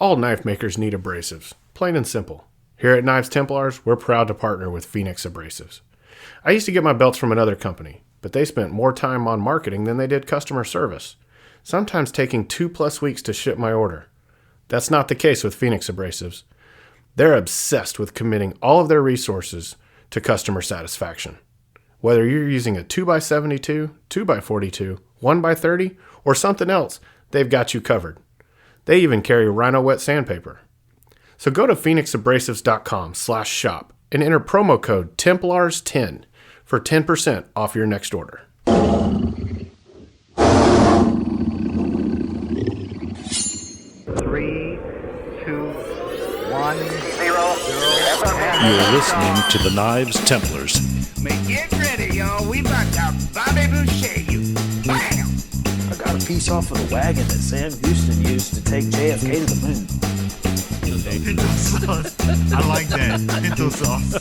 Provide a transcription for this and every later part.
All knife makers need abrasives, plain and simple. Here at Knives Templars, we're proud to partner with Phoenix Abrasives. I used to get my belts from another company, but they spent more time on marketing than they did customer service, sometimes taking 2+ weeks to ship my order. That's not the case with Phoenix Abrasives. They're obsessed with committing all of their resources to customer satisfaction. Whether you're using a 2x72, 2x42, 1x30, or something else, they've got you covered. They even carry Rhino wet sandpaper. So go to phoenixabrasives.com/shop and enter promo code TEMPLARS10 for 10% off your next order. 3, 2, 1, 0. You're listening to the Knives Templars. Get ready, y'all. We about to Bobby Boucher you. Bam! I got a piece off of the wagon that Sam Houston used to take JFK to the moon. Pinto sauce. I like that. Pinto sauce.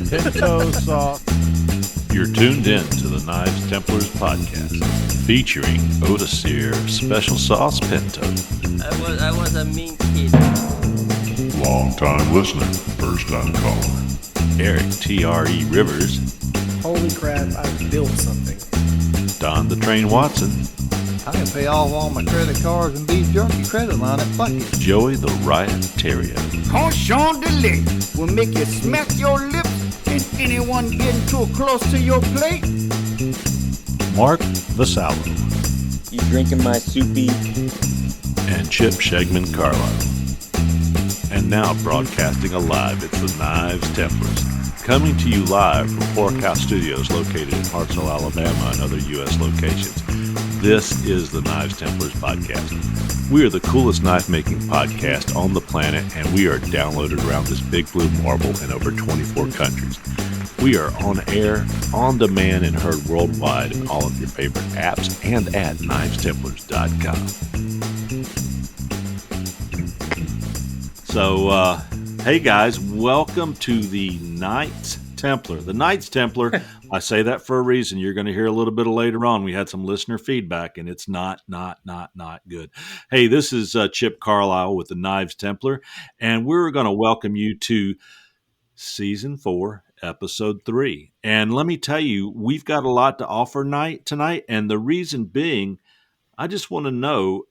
Pinto sauce. You're tuned in to the Knives Templars podcast, featuring Odisir Special Sauce Pinto. I was a mean kid. Long time listener, first time caller. Eric T.R.E. Rivers. Holy crap, I built something. Don the Train Watson. I can pay off all my credit cards and beef jerky credit line at Buc-ee's. Joey the Riot Terrier. Cochon de lait will make you smack your lips and anyone getting too close to your plate. Mark Vasallo. You drinking my soupy? And Chip Shegman Carlisle. And now broadcasting alive, it's the Knives Templars. Coming to you live from Porkhouse Studios located in Hartselle, Alabama and other U.S. locations. This is the Knives Templars podcast. We are the coolest knife-making podcast on the planet, and we are downloaded around this big blue marble in over 24 countries. We are on air, on demand, and heard worldwide in all of your favorite apps and at knivestemplars.com. So, hey guys, welcome to the Knights Templar. The Knights Templar, I say that for a reason. You're going to hear a little bit later on. We had some listener feedback, and it's not good. Hey, this is Chip Carlisle with the Knives Templar, and we're going to welcome you to Season 4, Episode 3. And let me tell you, we've got a lot to offer tonight, and the reason being, I just want to know,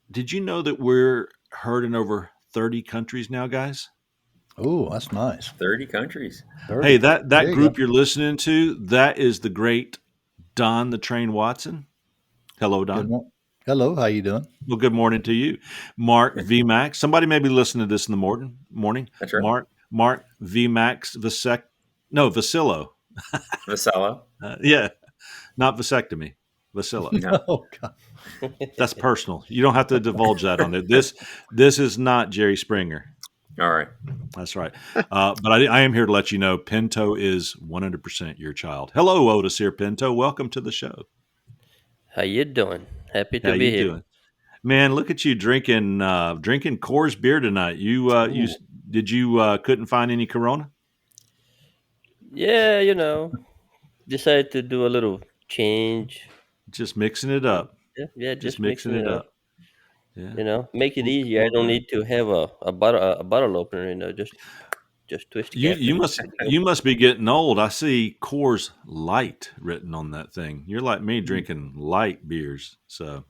did you know that we're heard in over 30 countries now, guys? Oh, that's nice. 30 countries. 30. Hey, that group you're listening to, that is the great Don the Train Watson. Hello, Don. Hello, how you doing? Well, good morning to you. Mark VMAX. Somebody may be listening to this in the morning. That's right. Mark VMAX Vasillo. Vasallo. Yeah, not vasectomy. Vasillo. No. Oh, God. That's personal. You don't have to divulge that on there. This is not Jerry Springer. All right. That's right. But I am here to let you know Pinto is 100% your child. Hello, Odisir Pinto. Welcome to the show. How you doing? Happy to How be you here. doing? Man, look at you drinking Coors beer tonight. You couldn't find any Corona? Yeah, decided to do a little change. Just mixing it up. Yeah, Just mixing it up. Yeah. Make it easier. I don't need to have a bottle opener. Just twist. You must be getting old. I see Coors Light written on that thing. You're like me drinking light beers. So,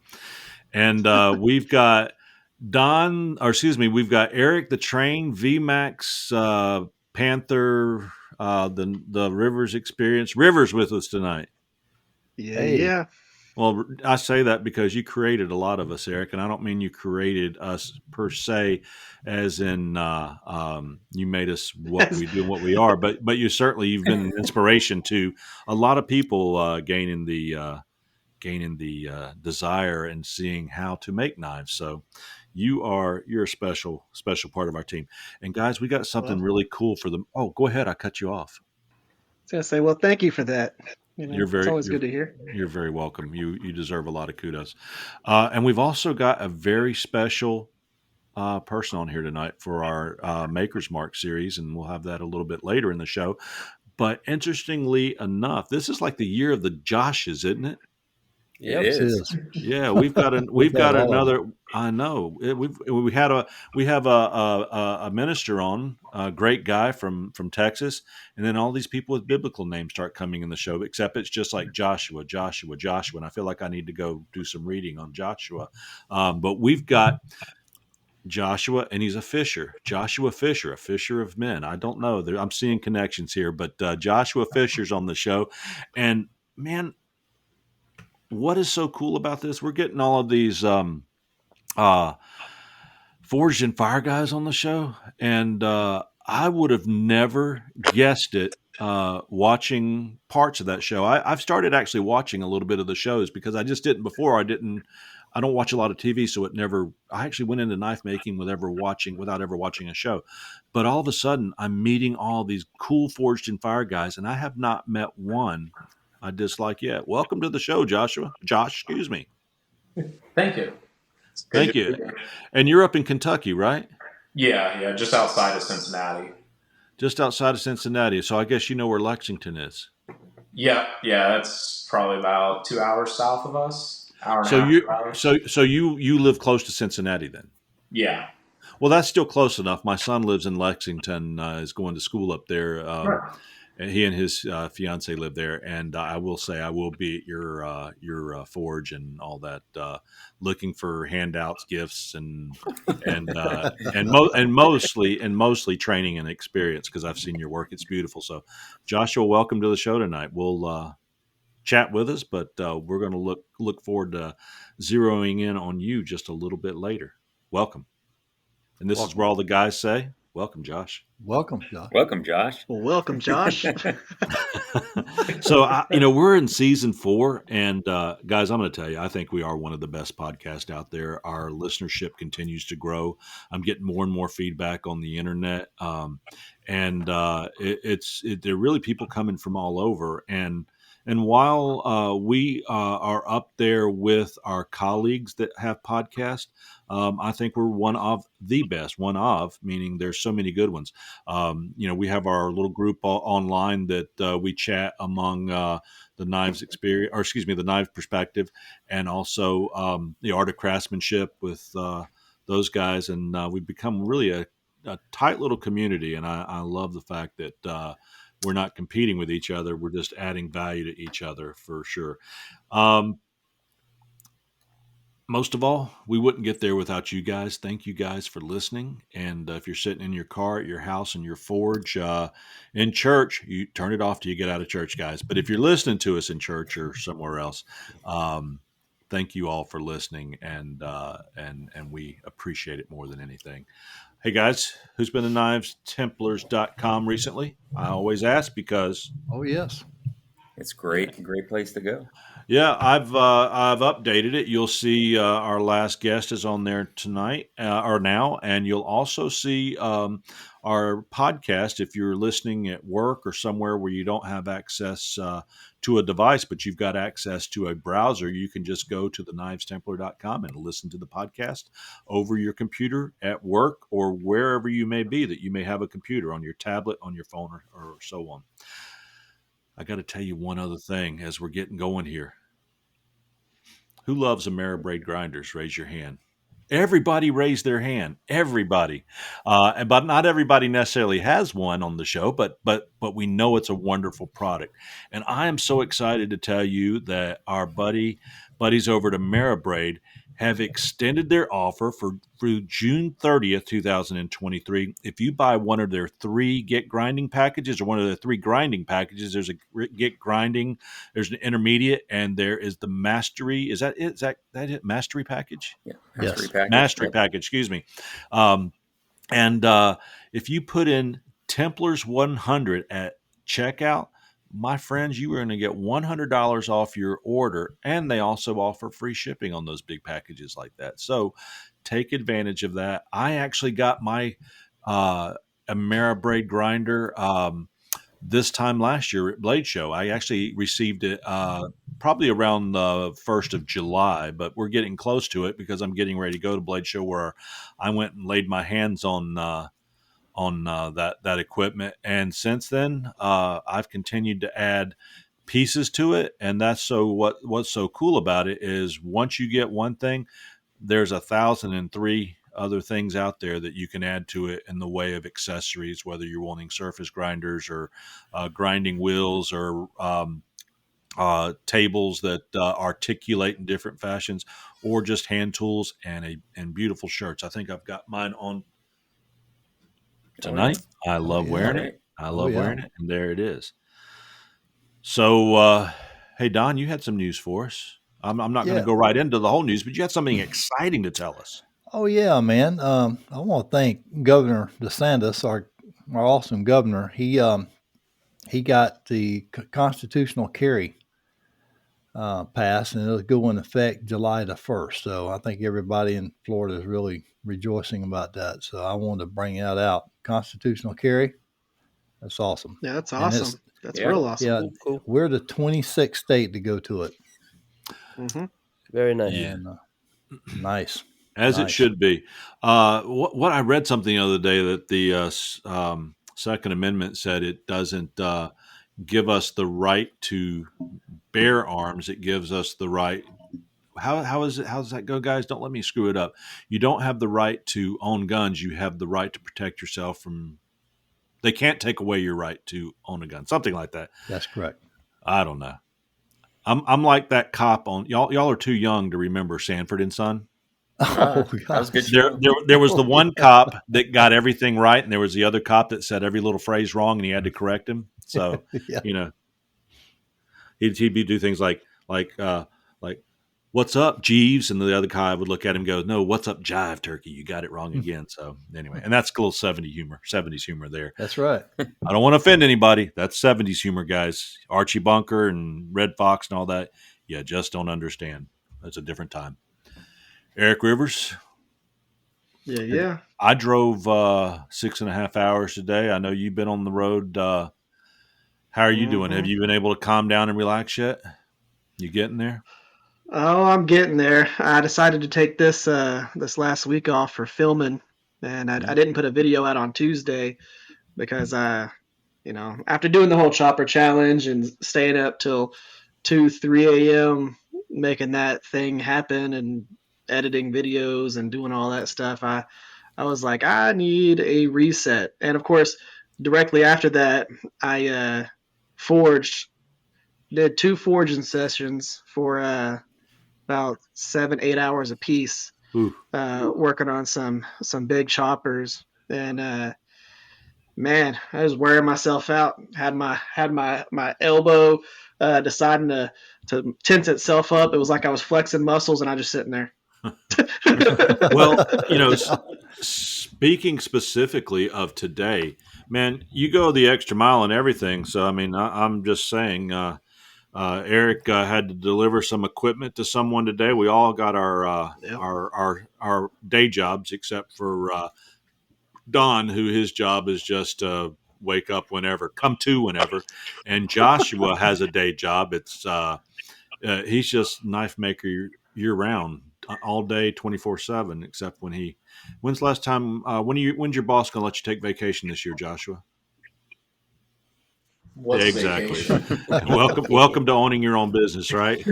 and we've got we've got Eric the Train, VMAX, Panther, the Rivers Experience. Rivers with us tonight. Yeah. Well, I say that because you created a lot of us, Eric, and I don't mean you created us per se, as in you made us what we do and what we are, but you've been an inspiration to a lot of people gaining the desire and seeing how to make knives. So you're a special part of our team. And guys, we got something really cool for them. Oh, go ahead. I cut you off. I was going to say, well, thank you for that. It's always good to hear. You're very welcome. You deserve a lot of kudos. And we've also got a very special person on here tonight for our Maker's Mark series, and we'll have that a little bit later in the show. But interestingly enough, this is like the year of the Joshes, isn't it? Yeah, it is. Yeah, we've got another. I know. We have a minister on, a great guy from Texas, and then all these people with biblical names start coming in the show. Except it's just like Joshua, Joshua, Joshua, and I feel like I need to go do some reading on Joshua. But we've got Joshua, and he's a fisher. Joshua Fisher, a fisher of men. I don't know. I'm seeing connections here, but Joshua Fisher's on the show, and man, what is so cool about this? We're getting all of these. Uh, Forged and Fire guys on the show, and I would have never guessed it watching parts of that show. I've started actually watching a little bit of the shows because I just didn't before. I don't watch a lot of TV, so it never. I actually went into knife making without ever watching a show. But all of a sudden, I'm meeting all these cool Forged and Fire guys, and I have not met one I dislike yet. Welcome to the show, Joshua. Josh, excuse me. Thank you. It's good Thank to you. be here. And you're up in Kentucky, right? Yeah, just outside of Cincinnati. Just outside of Cincinnati. So I guess you know where Lexington is. Yeah, that's probably about 2 hours south of us. Hour and So a half, you 2 hours. so you live close to Cincinnati then. Yeah. Well, that's still close enough. My son lives in Lexington, is going to school up there. Right. He and his fiance live there, and I will say I will be at your forge and all that, looking for handouts, gifts, and mostly training and experience because I've seen your work. It's beautiful. So, Joshua, welcome to the show tonight. We'll chat with us, but we're going to look forward to zeroing in on you just a little bit later. Welcome. And this is where all the guys say, welcome, Josh. Welcome, Josh. Welcome, Josh. Well, welcome, Josh. So, we're in season 4, and guys, I'm going to tell you, I think we are one of the best podcasts out there. Our listenership continues to grow. I'm getting more and more feedback on the internet, and they're really people coming from all over. And while we are up there with our colleagues that have podcasts, I think we're one of the best. One of, meaning there's so many good ones. We have our little group online that we chat among the Knives experience, or excuse me, the Knives perspective, and also the art of craftsmanship with those guys. And we've become really a tight little community. And I love the fact that we're not competing with each other. We're just adding value to each other for sure. Most of all, we wouldn't get there without you guys. Thank you guys for listening. And if you're sitting in your car, at your house, in your forge, in church, you turn it off till you get out of church, guys. But if you're listening to us in church or somewhere else, thank you all for listening, and we appreciate it more than anything. Hey guys, who's been to knivestemplars.com recently? I always ask because Oh, yes. It's great place to go. yeah, I've updated it. You'll see our last guest is on there tonight or now, and you'll also see our podcast if you're listening at work or somewhere where you don't have access to a device, but you've got access to a browser. You can just go to the knivestemplar.com and listen to the podcast over your computer at work or wherever you may be that you may have a computer on your tablet, on your phone, or so on. I got to tell you one other thing as we're getting going here. Who loves Ameribraid grinders? Raise your hand. Everybody raised their hand. Everybody, but not everybody necessarily has one on the show. But we know it's a wonderful product, and I am so excited to tell you that our buddies over at Ameribraid have extended their offer through June 30th, 2023. If you buy one of their 3 Get Grinding packages or one of their 3 grinding packages, there's a Get Grinding, there's an intermediate, and there is the Mastery. Is that it? Is that it? Mastery package? Yeah. Yes. Mastery package, excuse me. If you put in Templars 100 at checkout, my friends, you are going to get $100 off your order, and they also offer free shipping on those big packages like that. So take advantage of that. I actually got my Ameribraid grinder this time last year at Blade Show. I actually received it probably around the 1st of July, but we're getting close to it because I'm getting ready to go to Blade Show where I went and laid my hands on that equipment. And since then, I've continued to add pieces to it. And that's what's so cool about it is once you get one thing, there's 1,003 other things out there that you can add to it in the way of accessories, whether you're wanting surface grinders or grinding wheels or tables that articulate in different fashions, or just hand tools and beautiful shirts. I think I've got mine on tonight. I love wearing it. I love wearing it, and there it is. So, hey Don, you had some news for us. I'm not going to go right into the whole news, but you had something exciting to tell us. Oh yeah, man. I want to thank Governor DeSantis, our awesome governor. He got the constitutional carry passed, and it'll go in effect July the 1st. So I think everybody in Florida is really rejoicing about that. So I wanted to bring that out. Constitutional carry. That's awesome. Yeah, that's awesome. That's real awesome. Yeah, cool. We're the 26th state to go to it. Mm-hmm. Very nice. And, nice. As it should be. What I read something the other day that the Second Amendment said it doesn't give us the right to bear arms. It gives us the right. How is it? How does that go, guys? Don't let me screw it up. You don't have the right to own guns. You have the right to protect yourself from. They can't take away your right to own a gun. Something like that. That's correct. I don't know. I'm like that cop on y'all. Y'all are too young to remember Sanford and Son. That was good. There was the one cop that got everything right, and there was the other cop that said every little phrase wrong, and he had to correct him. So you know, he'd do things like "What's up, Jeeves?" and the other guy would look at him and go, "No, what's up, Jive Turkey? You got it wrong again." So anyway, and that's a little 70s humor there. That's right. I don't want to offend anybody. That's 70s humor, guys. Archie Bunker and Red Fox and all that. You just don't understand. That's a different time. Eric Rivers. Yeah. I drove 6.5 hours today. I know you've been on the road. How are you doing? Have you been able to calm down and relax yet? You getting there? Oh, I'm getting there. I decided to take this last week off for filming, and I didn't put a video out on Tuesday because after doing the whole chopper challenge and staying up till 2-3 a.m. making that thing happen and editing videos and doing all that stuff, I was like, I need a reset. And of course, directly after that, I did 2 forging sessions for about 7-8 hours a piece, working on some big choppers. And man, I was wearing myself out. Had my elbow deciding to tense itself up. It was like I was flexing muscles, and I just sitting there. Well, speaking specifically of today, man, you go the extra mile and everything. So, I mean, I'm just saying, Eric had to deliver some equipment to someone today. We all got our day jobs, except for Don, who his job is just wake up whenever, come to whenever, and Joshua has a day job. It's he's just knife maker year round, all day, 24/7. Except when's the last time? When's your boss gonna let you take vacation this year, Joshua? What's exactly. vacation? Welcome to owning your own business, right?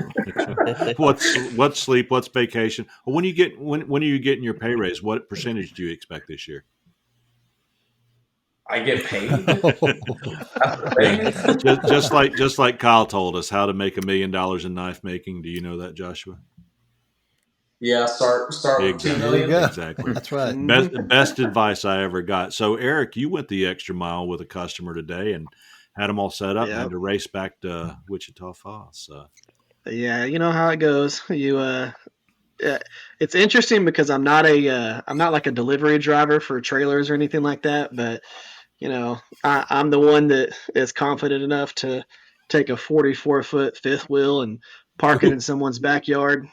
What's sleep? What's vacation? When are you getting your pay raise? What percentage do you expect this year? I get paid. just like Kyle told us how to make $1 million in knife making. Do you know that, Joshua? Yeah, start with Exactly. 2 million. Exactly. That's right. Best advice I ever got. So, Eric, you went the extra mile with a customer today and had them all set up and had to race back to Wichita Falls. So. Yeah, you know how it goes. It's interesting because I'm not like a delivery driver for trailers or anything like that, but I'm the one that is confident enough to take a 44-foot fifth wheel and park it in someone's backyard.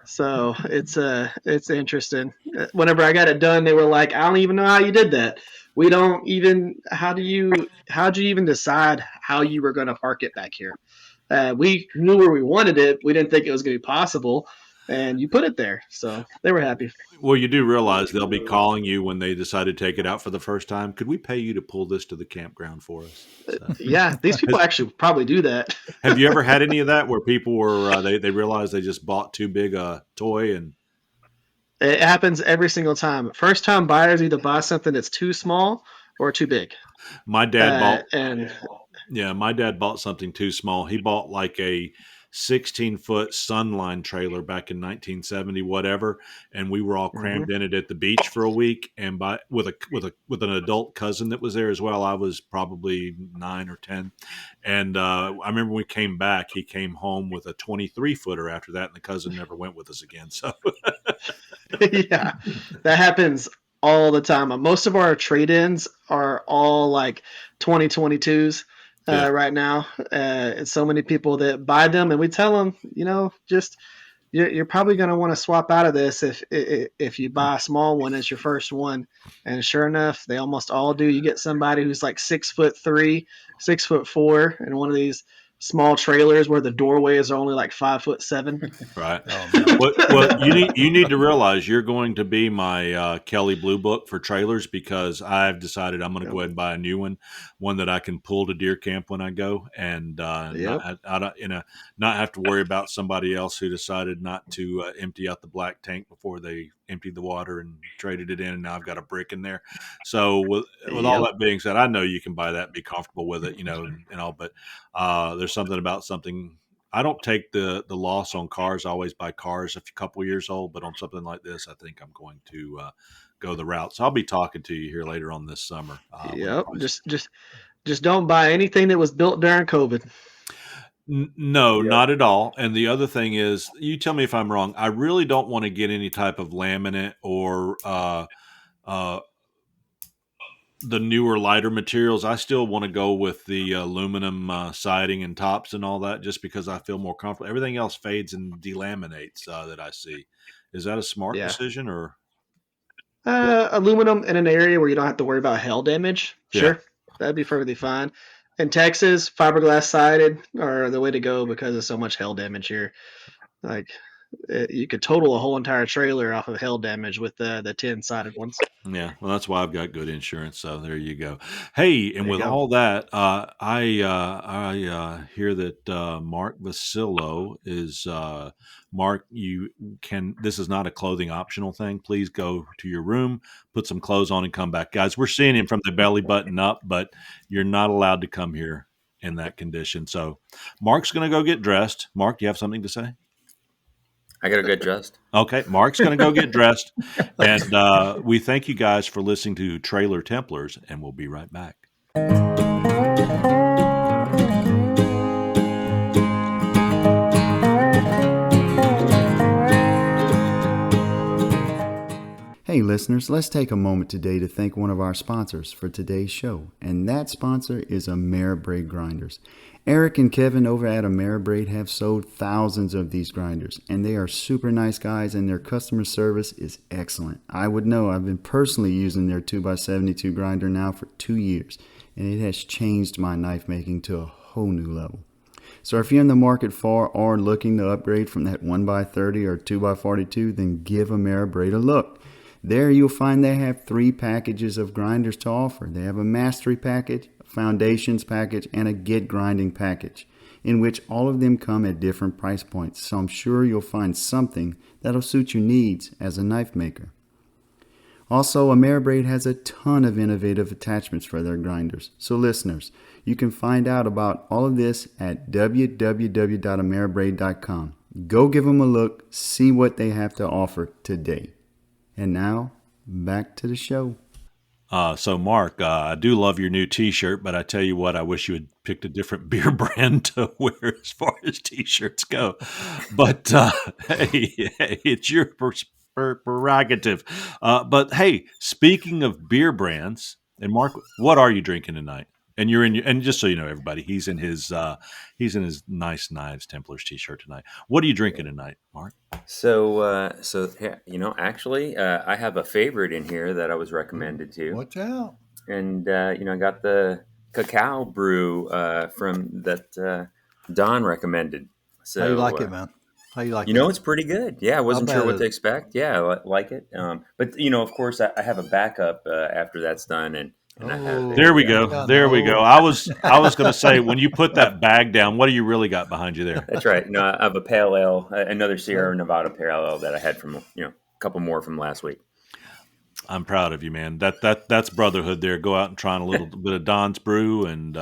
So it's interesting. Whenever I got it done, they were like, "I don't even know how you did that. We don't even. How'd you even decide how you were going to park it back here? We knew where we wanted it. We didn't think it was going to be possible, and you put it there. So they were happy. Well, you do realize they'll be calling you when they decide to take it out for the first time. Could we pay you to pull this to the campground for us? So, Yeah, these people actually probably do that. have you ever had any of that where people were they realized they just bought too big a toy and It happens every single time. First time buyers either buy something that's too small or too big. my dad bought And Yeah, my dad bought something too small. He bought like a 16-foot Sunline trailer back in 1970, whatever, and we were all crammed in it at the beach for a week. And with an adult cousin that was there as well. I was probably 9 or 10, and I remember when we came back, he came home with a 23-footer after that, and the cousin never went with us again. So yeah, that happens all the time. Most of our trade-ins are all like 2022s right now. It's so many people that buy them, and we tell them, just you're probably going to want to swap out of this if you buy a small one as your first one. And sure enough, they almost all do. You get somebody who's like 6'3", 6'4", in one of these small trailers where the doorways are only like 5'7". right. Well, you need to realize you're going to be my Kelly Blue Book for trailers, because I've decided I'm going to go ahead and buy a new one that I can pull to deer camp when I go, and not have to worry about somebody else who decided not to empty out the black tank before they emptied the water and traded it in, and now I've got a brick in there. So with all that being said, I know you can buy that and be comfortable with it, and all, but there's something about something. I don't take the loss on cars. I always buy cars a couple years old, but on something like this, I think I'm going to go the route. So I'll be talking to you here later on this summer. Just don't buy anything that was built during COVID. No, not at all. And the other thing is, you tell me if I'm wrong. I really don't want to get any type of laminate or the newer, lighter materials. I still want to go with the aluminum siding and tops and all that, just because I feel more comfortable. Everything else fades and delaminates that I see. Is that a smart decision, or aluminum in an area where you don't have to worry about hail damage? Sure, that'd be perfectly fine. In Texas, fiberglass sided are the way to go because of so much hail damage here. Like, you could total a whole entire trailer off of hail damage with the tin sided ones. Yeah, well, that's why I've got good insurance. So there you go. Hey, and with all that, I hear that Mark Vasillo is Mark. You can. This is not a clothing optional thing. Please go to your room, put some clothes on, and come back, guys. We're seeing him from the belly button up, but you're not allowed to come here in that condition. So Mark's going to go get dressed. Mark, do you have something to say? I got to get dressed. Okay, Mark's going to go get dressed. And we thank you guys for listening to Trailer Templars, and we'll be right back. Hey listeners, let's take a moment today to thank one of our sponsors for today's show, and that sponsor is AmeriBraid Grinders. Eric and Kevin over at AmeriBraid have sold thousands of these grinders, and they are super nice guys, and their customer service is excellent. I would know. I've been personally using their 2x72 grinder now for 2 years, and it has changed my knife making to a whole new level. So if you're in the market for or looking to upgrade from that 1x30 or 2x42, then give AmeriBraid a look. There you'll find they have 3 packages of grinders to offer. They have a mastery package, a foundations package, and a get grinding package, in which all of them come at different price points. So I'm sure you'll find something that'll suit your needs as a knife maker. Also, AmeriBraid has a ton of innovative attachments for their grinders. So listeners, you can find out about all of this at www.ameribraid.com. Go give them a look, see what they have to offer today. And now, back to the show. So, Mark, I do love your new T-shirt, but I tell you what, I wish you had picked a different beer brand to wear as far as T-shirts go. But, hey, it's your prerogative. But, hey, speaking of beer brands, and Mark, what are you drinking tonight? And and just so you know, everybody, he's in his nice Knives Templars T-shirt tonight. What are you drinking tonight, Mark? So actually, I have a favorite in here that I was recommended to. Watch out! And I got the cacao brew from that Don recommended. So how you like it, man? How you like You that? know, it's pretty good. Yeah, I wasn't sure bad what is to it? expect. Yeah, I like it. But of course, I have a backup after that's done, and I have There we a. go. Yeah, There we go. no. I was going to say, when you put that bag down, what do you really got behind you there? That's right. No, I have a pale ale, another Sierra Oh. Nevada pale ale that I had from a couple more from last week. I'm proud of you, man. That's brotherhood there. Go out and try a little bit of Don's brew, and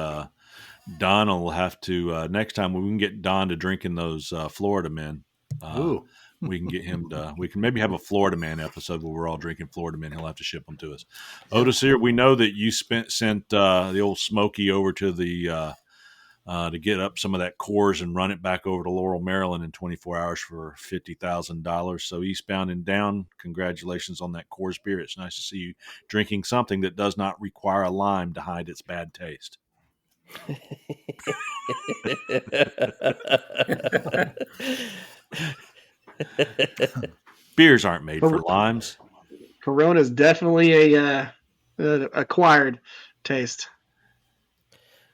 Don will have to next time when we can get Don to drinking those Florida men. Ooh. We can get him to. We can maybe have a Florida Man episode where we're all drinking Florida Man. He'll have to ship them to us. Otis here. We know that you sent the old Smokey over to the to get up some of that Coors and run it back over to Laurel, Maryland in 24 hours for $50,000. So eastbound and down, congratulations on that Coors beer. It's nice to see you drinking something that does not require a lime to hide its bad taste. Beers aren't made for limes. Corona is definitely a acquired taste.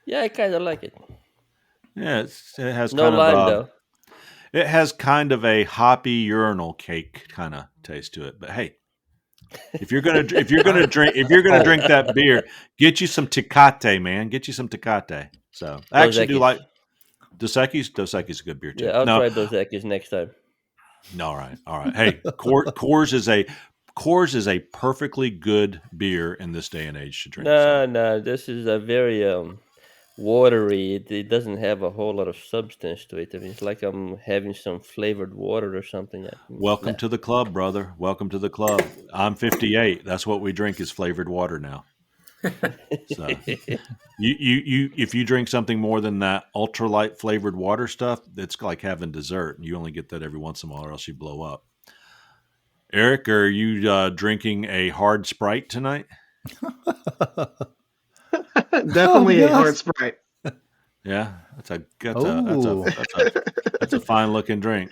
Yeah, I kind of like it. Yeah, it has No kind lime of though. it has kind of a hoppy urinal cake kind of taste to it. But hey, if you're gonna drink that beer, get you some Tecate, man. Get you some Tecate. So I actually do Dos like Equis. Dos Equis. Dos Equis is a good beer too. Yeah, I'll No, try Dos Equis next time. all right. Hey, Coors is a perfectly good beer in this day and age to drink. No, this is a very watery. It doesn't have a whole lot of substance to it. I mean, it's like I'm having some flavored water or something. Welcome to the club, brother. Welcome to the club. I'm 58. That's what we drink is flavored water now. So you if you drink something more than that ultralight flavored water stuff, it's like having dessert. You only get that every once in a while, or else you blow up. Eric, are you drinking a hard Sprite tonight? Definitely a hard Sprite. Yeah, that's a fine looking drink.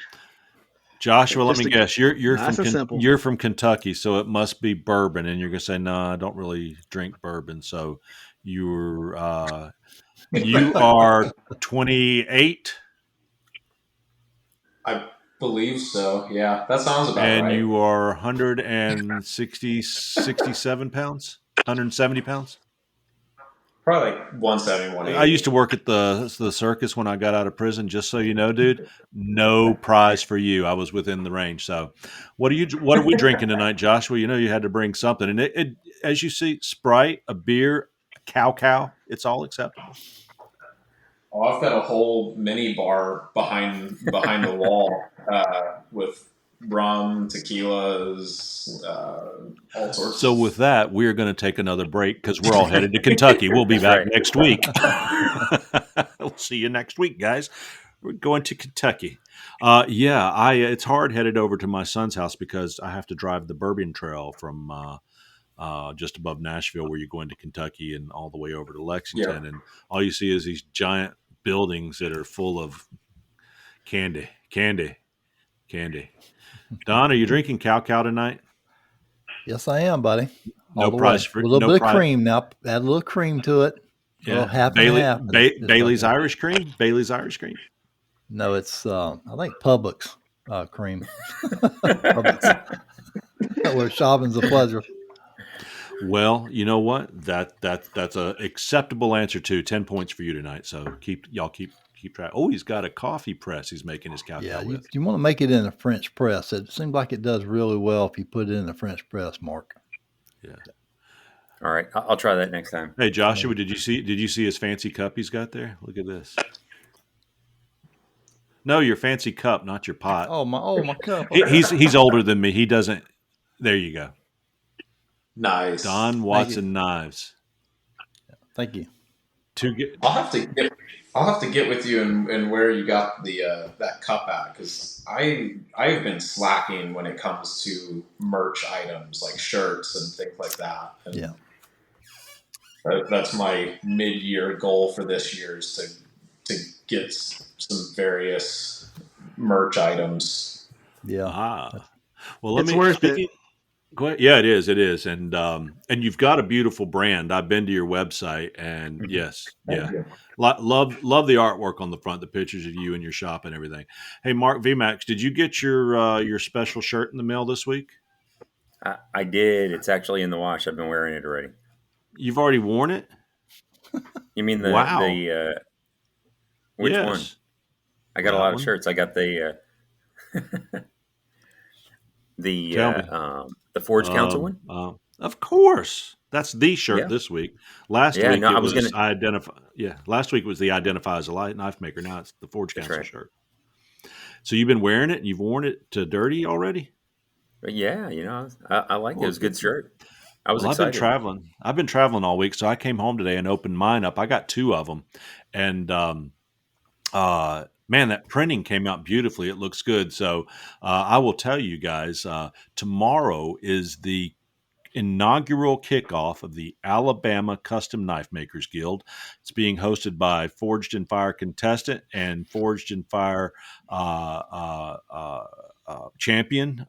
Joshua, let me guess. You're from Kentucky, so it must be bourbon, and you're gonna say, "No, I don't really drink bourbon." So you are 28, I believe so. Yeah, that sounds about and right. you are 167 pounds, 170 pounds. Probably like 170, 180. I used to work at the circus when I got out of prison. Just so you know, dude, no prize for you. I was within the range. So, what are we drinking tonight, Joshua? You know, you had to bring something, and it as you see, Sprite, a beer, a cow, it's all acceptable. Oh, I've got a whole mini bar behind the wall with rum, tequilas, all sorts. So with that, we're going to take another break because we're all headed to Kentucky. We'll be back next week. We'll see you next week, guys. We're going to Kentucky. It's hard headed over to my son's house because I have to drive the Bourbon Trail from just above Nashville, where you go into Kentucky, and all the way over to Lexington, and all you see is these giant buildings that are full of candy. Don, are you drinking cow tonight? Yes, I am, buddy. No prize for a little bit of cream now. Add a little cream to it. Yeah, half and half. Bailey's Irish cream. Bailey's Irish cream. No, it's I think Publix cream. Publix. Where shopping's a pleasure. Well, you know what? That's a acceptable answer too. 10 points for you tonight. So keep track. Oh, he's got a coffee press. He's making his cow with. You want to make it in a French press. It seems like it does really well if you put it in a French press, Mark. Yeah. All right, I'll try that next time. Hey, Joshua, did you see his fancy cup he's got there? Look at this. No, your fancy cup, not your pot. Oh my cup. He's older than me. He doesn't. There you go. Nice. Don Watson Knives. Thank you. I'll have to get with you and where you got the that cup at, because I've been slacking when it comes to merch items like shirts and things like that. And yeah. That's my mid-year goal for this year, is to get some various merch items. Yeah. Well, it's worth it. Go ahead. Yeah, it is. It is, and you've got a beautiful brand. I've been to your website, and yes, yeah, love the artwork on the front, the pictures of you and your shop and everything. Hey, Mark VMAX, did you get your special shirt in the mail this week? I did. It's actually in the wash. I've been wearing it already. You've already worn it? You mean Wow. which one? Yes. I got a That lot of one. shirts. I got Tell me. the Forge Council one. Of course, that's the shirt Yeah, this week. Last yeah. week No, it I was was gonna. identify. Yeah, last week was the identify as a light knife maker. Now it's the Forge That's Council right. shirt. So you've been wearing it, and you've worn it to dirty already. But yeah, I like it. It Well, was a good shirt. I was well, I've been excited. traveling. I've been traveling all week, so I came home today and opened mine up. I got two of them, and man, that printing came out beautifully. It looks good. So I will tell you guys, tomorrow is the inaugural kickoff of the Alabama Custom Knife Makers Guild. It's being hosted by Forged in Fire contestant and Forged in Fire champion.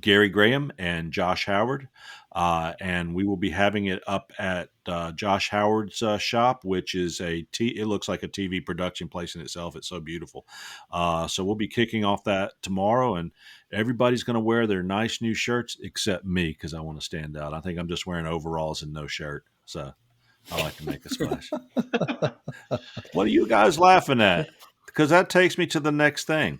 Gary Graham and Josh Howard. And we will be having it up at Josh Howard's shop, which is it looks like a TV production place in itself. It's so beautiful. So we'll be kicking off that tomorrow, and everybody's going to wear their nice new shirts except me because I want to stand out. I think I'm just wearing overalls and no shirt. So I like to make a splash. What are you guys laughing at? Because that takes me to the next thing.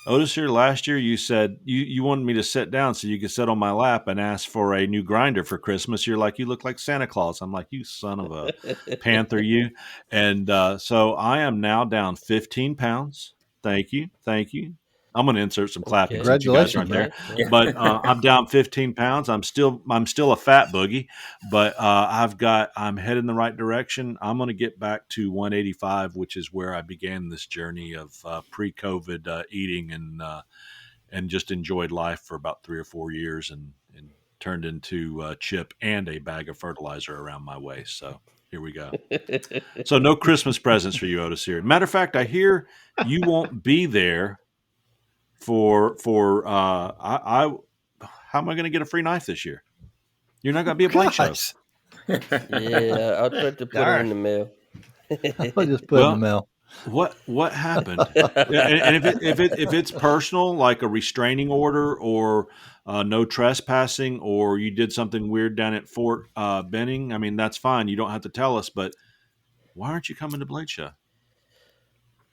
Otis, here last year you said you wanted me to sit down so you could sit on my lap and ask for a new grinder for Christmas. You're like, you look like Santa Claus. I'm like, you son of a panther, you. And so I am now down 15 pounds. Thank you. Thank you. I'm going to insert some clapping Okay. since you guys Congratulations, aren't man. there. Yeah. But I'm down 15 pounds. I'm still a fat boogie, but I'm headed in the right direction. I'm going to get back to 185, which is where I began this journey of pre-COVID eating and just enjoyed life for about 3 or 4 years and turned into chip and a bag of fertilizer around my waist. So here we go. So no Christmas presents for you, Otis. Here, matter of fact, I hear you won't be there for I how am I going to get a free knife this year? You're not going to be a blank show. Gosh. Yeah, I'll try to put it in Darn. the mail. I'll just put it in the Well, mail. what happened? Yeah, and if it's personal, like a restraining order or no trespassing, or you did something weird down at Fort Benning, I mean that's fine. You don't have to tell us. But why aren't you coming to Blade Show?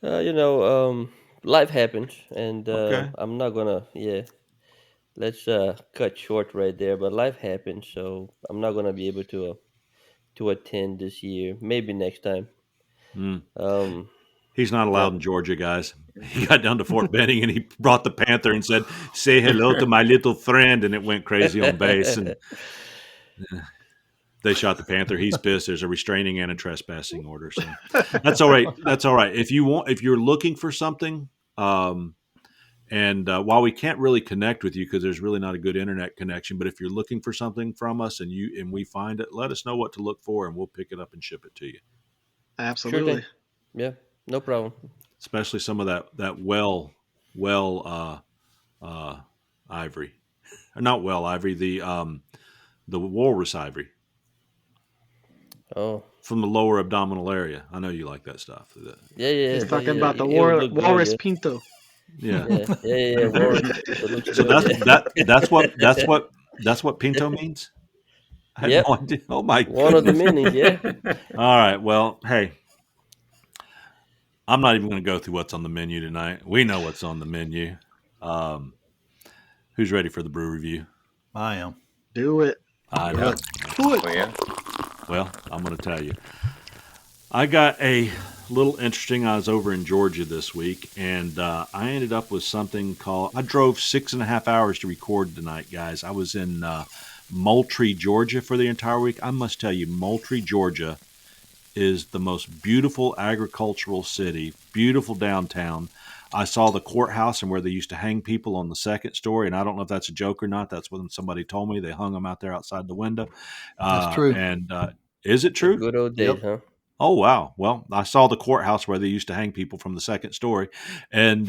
You know, life happens, and Okay. I'm not gonna. Yeah, let's cut short right there. But life happens, so I'm not gonna be able to attend this year. Maybe next time. Hmm. Um, He's not allowed yep. in Georgia, guys. He got down to Fort Benning and he brought the Panther and said, "Say hello to my little friend," and it went crazy on base. And they shot the Panther. He's pissed. There's a restraining and a trespassing order. So that's all right. That's all right. If you're looking for something, and while we can't really connect with you because there's really not a good internet connection, but if you're looking for something from us and we find it, let us know what to look for and we'll pick it up and ship it to you. Sure thing. Absolutely. Yeah, no problem. Especially some of that ivory, not well ivory, the walrus ivory. Oh, From the lower abdominal area. I know you like that stuff. He's talking yeah. about the It would look good. Walrus Yeah, Pinto. Yeah. yeah. Warren, it looks So good. Yeah. that's what pinto means. I had Yep. no idea. Oh my One of the goodness. meanings. Yeah. All right. Well, hey, I'm not even going to go through what's on the menu tonight. We know what's on the menu. Who's ready for the brew review? I am. Do it. I Do know. it. Do it. Oh yeah. Well, I'm going to tell you. I got a little interesting. I was over in Georgia this week, and I ended up with something called. I drove 6.5 hours to record tonight, guys. I was in Moultrie, Georgia, for the entire week. I must tell you, Moultrie, Georgia, is the most beautiful agricultural city. Beautiful downtown. I saw the courthouse and where they used to hang people on the second story, and I don't know if that's a joke or not. That's what somebody told me. They hung them out there outside the window. That's true. And is it The true? good old days, Yep. huh? Oh wow! Well, I saw the courthouse where they used to hang people from the second story, and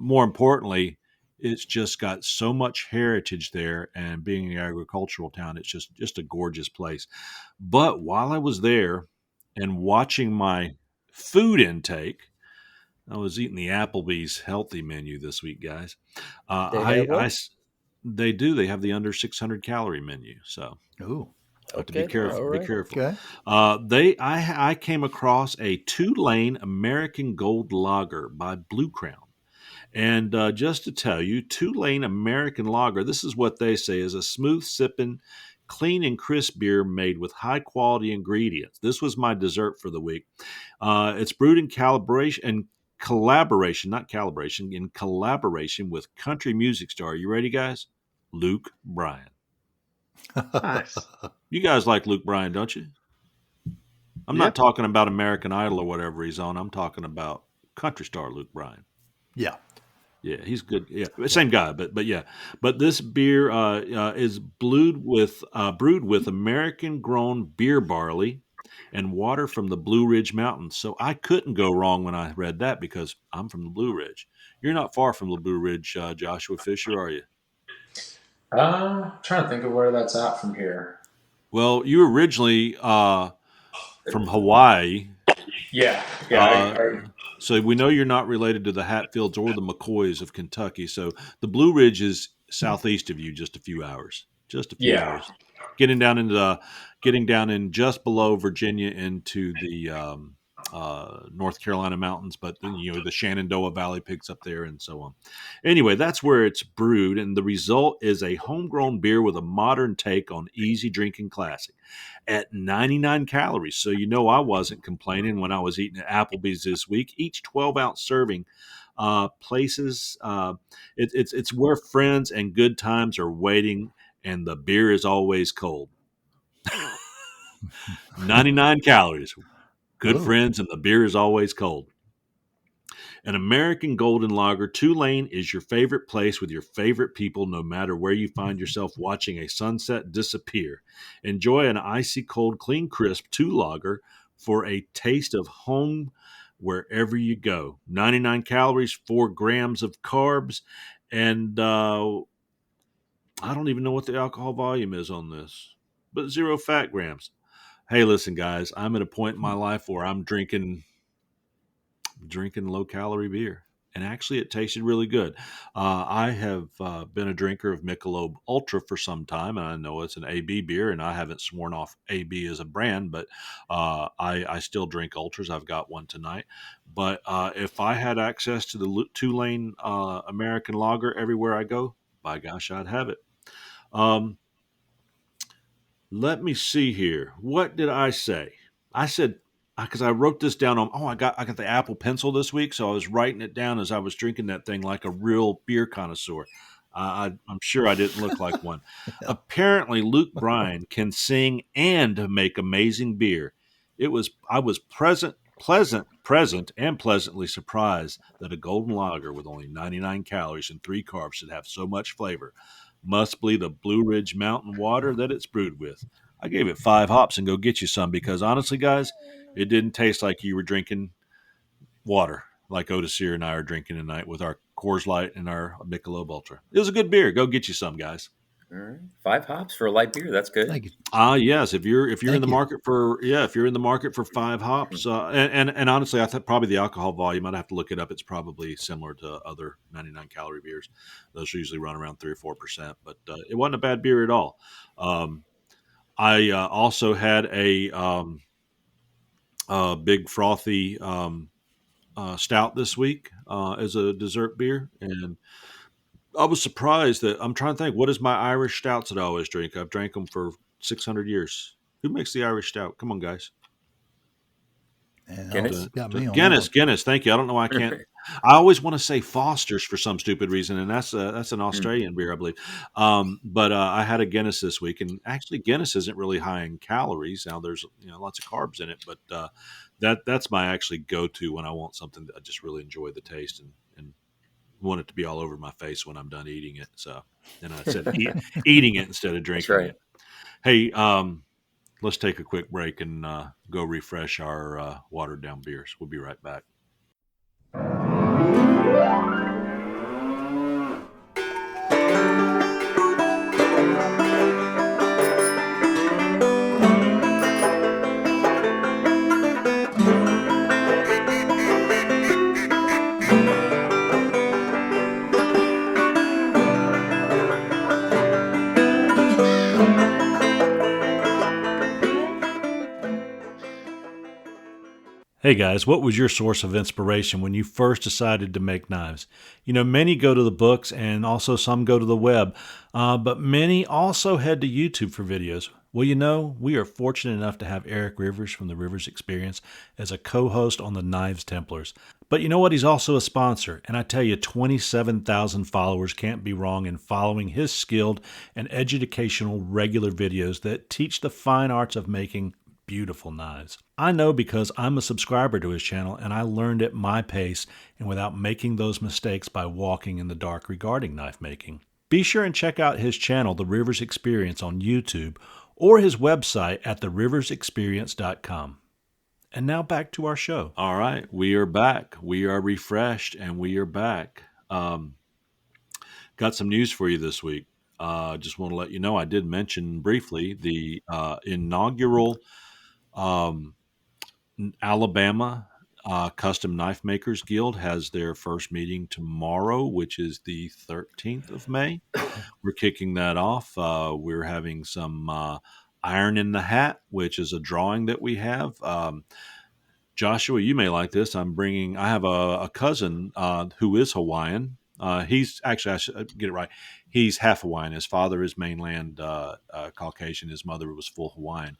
more importantly, It's just got so much heritage there, and being an agricultural town, it's just a gorgeous place. But while I was there and watching my food intake, I was eating the Applebee's healthy menu this week, guys. They have one. They do. They have the under 600 calorie menu, so Ooh. have to be Okay, careful. all Be right. careful. Okay. I came across a 2-lane American Gold Lager by Blue Crown. And just to tell you, 2-lane American Lager, this is what they say, is a smooth sipping, clean and crisp beer made with high quality ingredients. This was my dessert for the week. It's brewed in collaboration with country music star. You ready, guys? Luke Bryan. Nice. You guys like Luke Bryan, don't you? I'm Yeah. not talking about American Idol or whatever he's on. I'm talking about country star Luke Bryan. Yeah. Yeah, he's good. Yeah, same guy, but yeah. But this beer is brewed with American grown beer barley and water from the Blue Ridge Mountains. So I couldn't go wrong when I read that because I'm from the Blue Ridge. You're not far from the Blue Ridge, Joshua Fisher, are you? Trying to think of where that's at from here. Well, you were originally from Hawaii. Yeah. So we know you're not related to the Hatfields or the McCoys of Kentucky. So the Blue Ridge is southeast of you, just a few hours. Just a few Yeah. hours. Getting down in just below Virginia into the North Carolina mountains, but then the Shenandoah Valley picks up there and so on. Anyway, that's where it's brewed, and the result is a homegrown beer with a modern take on easy drinking classic at 99 calories. So I wasn't complaining when I was eating at Applebee's this week. Each 12-ounce serving places it's where friends and good times are waiting, and the beer is always cold. 99 calories. Good friends, and the beer is always cold. An American Golden Lager 2-lane is your favorite place with your favorite people, no matter where you find yourself watching a sunset disappear. Enjoy an icy cold, clean, crisp 2 lager for a taste of home wherever you go. 99 calories, 4 grams of carbs, and I don't even know what the alcohol volume is on this, but 0 fat grams. Hey, listen, guys, I'm at a point in my life where I'm drinking low calorie beer, and actually it tasted really good. I have been a drinker of Michelob Ultra for some time, and I know it's an AB beer, and I haven't sworn off AB as a brand, but I still drink Ultras. I've got one tonight. But if I had access to the 2-lane American Lager everywhere I go, by gosh, I'd have it. Let me see here. What did I say? I said, because I wrote this down on, I got the Apple Pencil this week, so I was writing it down as I was drinking that thing like a real beer connoisseur. I'm sure I didn't look like one. Apparently, Luke Bryan can sing and make amazing beer. I was pleasant and pleasantly surprised that a golden lager with only 99 calories and 3 carbs should have so much flavor. Must be the Blue Ridge Mountain water that it's brewed with. I gave it 5 hops and go get you some because honestly, guys, it didn't taste like you were drinking water like Otis Sear and I are drinking tonight with our Coors Light and our Michelob Ultra. It was a good beer. Go get you some, guys. All right. 5 hops for a light beer. That's good. Thank you. Yes. If you're in the market for 5 hops, and honestly, I thought probably the alcohol volume, I'd have to look it up. It's probably similar to other 99 calorie beers. Those usually run around 3 or 4%, but it wasn't a bad beer at all. I also had a big frothy stout this week as a dessert beer, and I was surprised that I'm trying to think, what is my Irish stouts that I always drink? I've drank them for 600 years. Who makes the Irish stout? Come on, guys. Guinness. Guinness. Thank you. I don't know why I can't. I always want to say Foster's for some stupid reason, and that's an Australian beer, I believe. But I had a Guinness this week, and actually Guinness isn't really high in calories. Now there's lots of carbs in it, but that's my actually go-to when I want something that I just really enjoy the taste and want it to be all over my face when I'm done eating it. So then I said eating it instead of drinking it. Hey, let's take a quick break and go refresh our watered down beers. We'll be right back. Hey guys, what was your source of inspiration when you first decided to make knives? Many go to the books and also some go to the web, but many also head to YouTube for videos. Well, we are fortunate enough to have Eric Rivers from the Rivers Experience as a co host on the Knives Templars. But you know what? He's also a sponsor, and I tell you, 27,000 followers can't be wrong in following his skilled and educational regular videos that teach the fine arts of making beautiful knives. I know because I'm a subscriber to his channel and I learned at my pace and without making those mistakes by walking in the dark regarding knife making. Be sure and check out his channel, The Rivers Experience, on YouTube or his website at theriversexperience.com. And now back to our show. All right, we are back. We are refreshed and we are back. Got some news for you this week. Just want to let you know, I did mention briefly the inaugural Alabama Custom Knife Makers Guild has their first meeting tomorrow, which is the 13th of May. We're kicking that off. We're having some Iron in the Hat, which is a drawing that we have. Joshua, you may like this. I have a cousin who is Hawaiian. He's actually, I should get it right. He's half Hawaiian. His father is mainland Caucasian. His mother was full Hawaiian.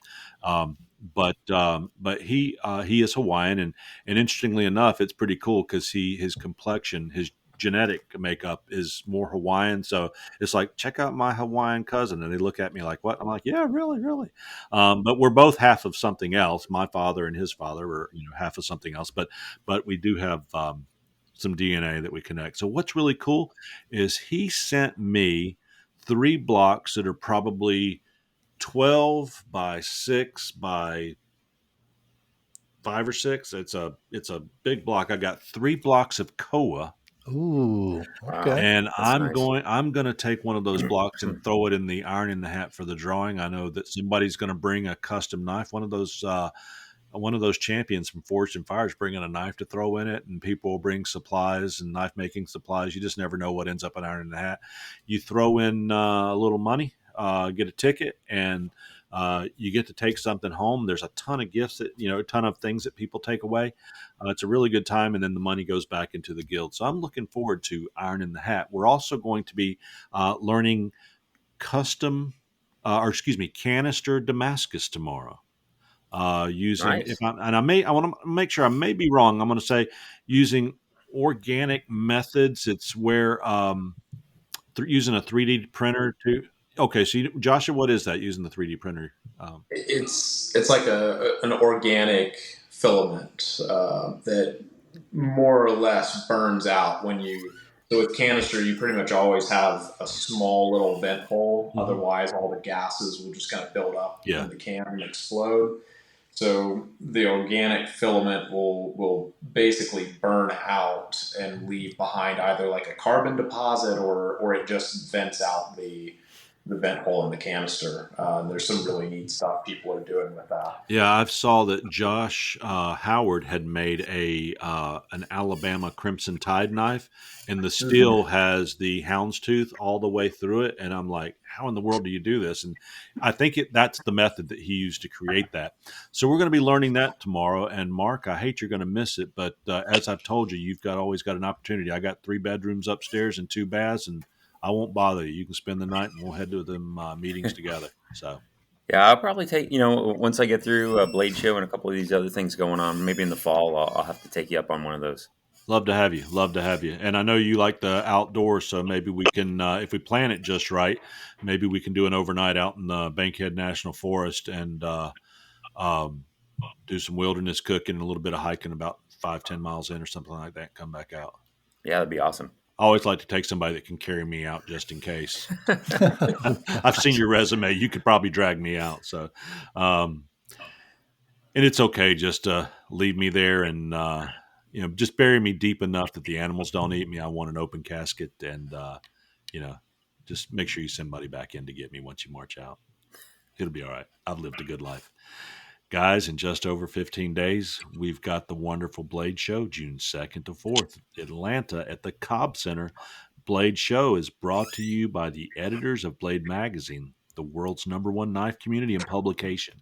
But he is Hawaiian, and interestingly enough, it's pretty cool because his complexion, his genetic makeup is more Hawaiian. So it's like, check out my Hawaiian cousin, and they look at me like, what? I'm like, yeah, really, really. But we're both half of something else. My father and his father are half of something else, but we do have some DNA that we connect. So what's really cool is he sent me 3 blocks that are probably 12 by 6 by 5 or 6. It's a big block. I got 3 blocks of koa. Ooh, okay. And That's I'm nice. going to take one of those blocks and throw it in the Iron in the Hat for the drawing. I know that somebody's going to bring a custom knife, one of those champions from Forged and Fires bringing a knife to throw in it, and people will bring supplies and knife making supplies. You just never know what ends up in Iron in the Hat. You throw in a little money, get a ticket, and you get to take something home. There's a ton of gifts a ton of things that people take away. It's a really good time, and then the money goes back into the guild. So I'm looking forward to Iron in the Hat. We're also going to be learning canister Damascus tomorrow. Using Nice. I want to make sure I may be wrong. I'm going to say using organic methods. It's where using a 3D printer to. Okay, so Joshua, what is that? Using the 3D printer? It's like an organic filament that more or less burns out when you. So with canister, you pretty much always have a small little vent hole. Mhm. Otherwise, all the gases will just kind of build up Yeah. in the can and explode. So the organic filament will basically burn out and leave behind either like a carbon deposit or it just vents out the vent hole in the canister. There's some really neat stuff people are doing with that. Yeah, I saw that Josh Howard had made an Alabama Crimson Tide knife, and the steel has the houndstooth all the way through it. And I'm like, how in the world do you do this? And I think that's the method that he used to create that. So we're going to be learning that tomorrow. And Mark, I hate you're going to miss it, but as I've told you, you've always got an opportunity. I got 3 bedrooms upstairs and 2 baths, and I won't bother you. You can spend the night, and we'll head to them meetings together. So. Yeah, I'll probably take, once I get through a Blade Show and a couple of these other things going on, maybe in the fall, I'll have to take you up on one of those. Love to have you. Love to have you. And I know you like the outdoors, so maybe we can, if we plan it just right, maybe we can do an overnight out in the Bankhead National Forest and do some wilderness cooking and a little bit of hiking about 5-10 miles in or something like that and come back out. Yeah, that'd be awesome. I always like to take somebody that can carry me out just in case. I've seen your resume. You could probably drag me out. So, and it's okay just to leave me there and, just bury me deep enough that the animals don't eat me. I want an open casket and, just make sure you send somebody back in to get me once you march out. It'll be all right. I've lived a good life. Guys, in just over 15 days, we've got the wonderful Blade Show, June 2nd to 4th, Atlanta at the Cobb Center. Blade Show is brought to you by the editors of Blade Magazine, the world's #1 knife community and publication.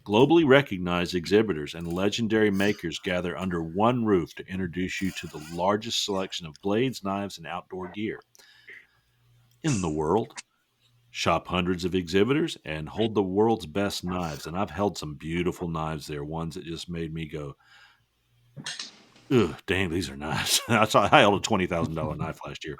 Globally recognized exhibitors and legendary makers gather under one roof to introduce you to the largest selection of blades, knives, and outdoor gear in the world. Shop hundreds of exhibitors and hold the world's best knives. And I've held some beautiful knives there, ones that just made me go, ugh, dang, these are nice. I held a $20,000 knife last year.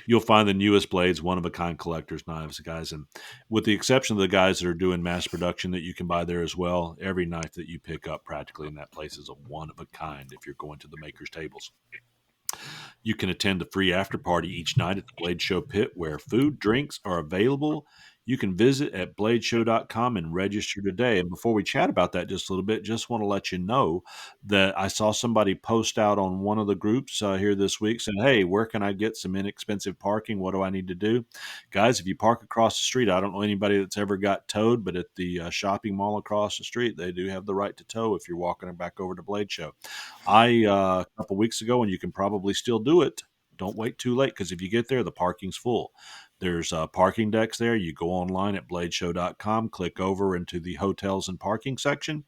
You'll find the newest blades, one-of-a-kind collector's knives, guys. And with the exception of the guys that are doing mass production that you can buy there as well, every knife that you pick up practically in that place is a one-of-a-kind if you're going to the maker's tables. You can attend a free after party each night at the Blade Show pit where food, drinks are available. You can visit at bladeshow.com and register today. And before we chat about that just a little bit, just want to let you know that I saw somebody post out on one of the groups here this week saying, hey, where can I get some inexpensive parking? What do I need to do? Guys, if you park across the street, I don't know anybody that's ever got towed, but at the shopping mall across the street, they do have the right to tow if you're walking back over to Blade Show. A couple weeks ago, and you can probably still do it. Don't wait too late, because if you get there, the parking's full. There's parking decks there. You go online at bladeshow.com, click over into the hotels and parking section,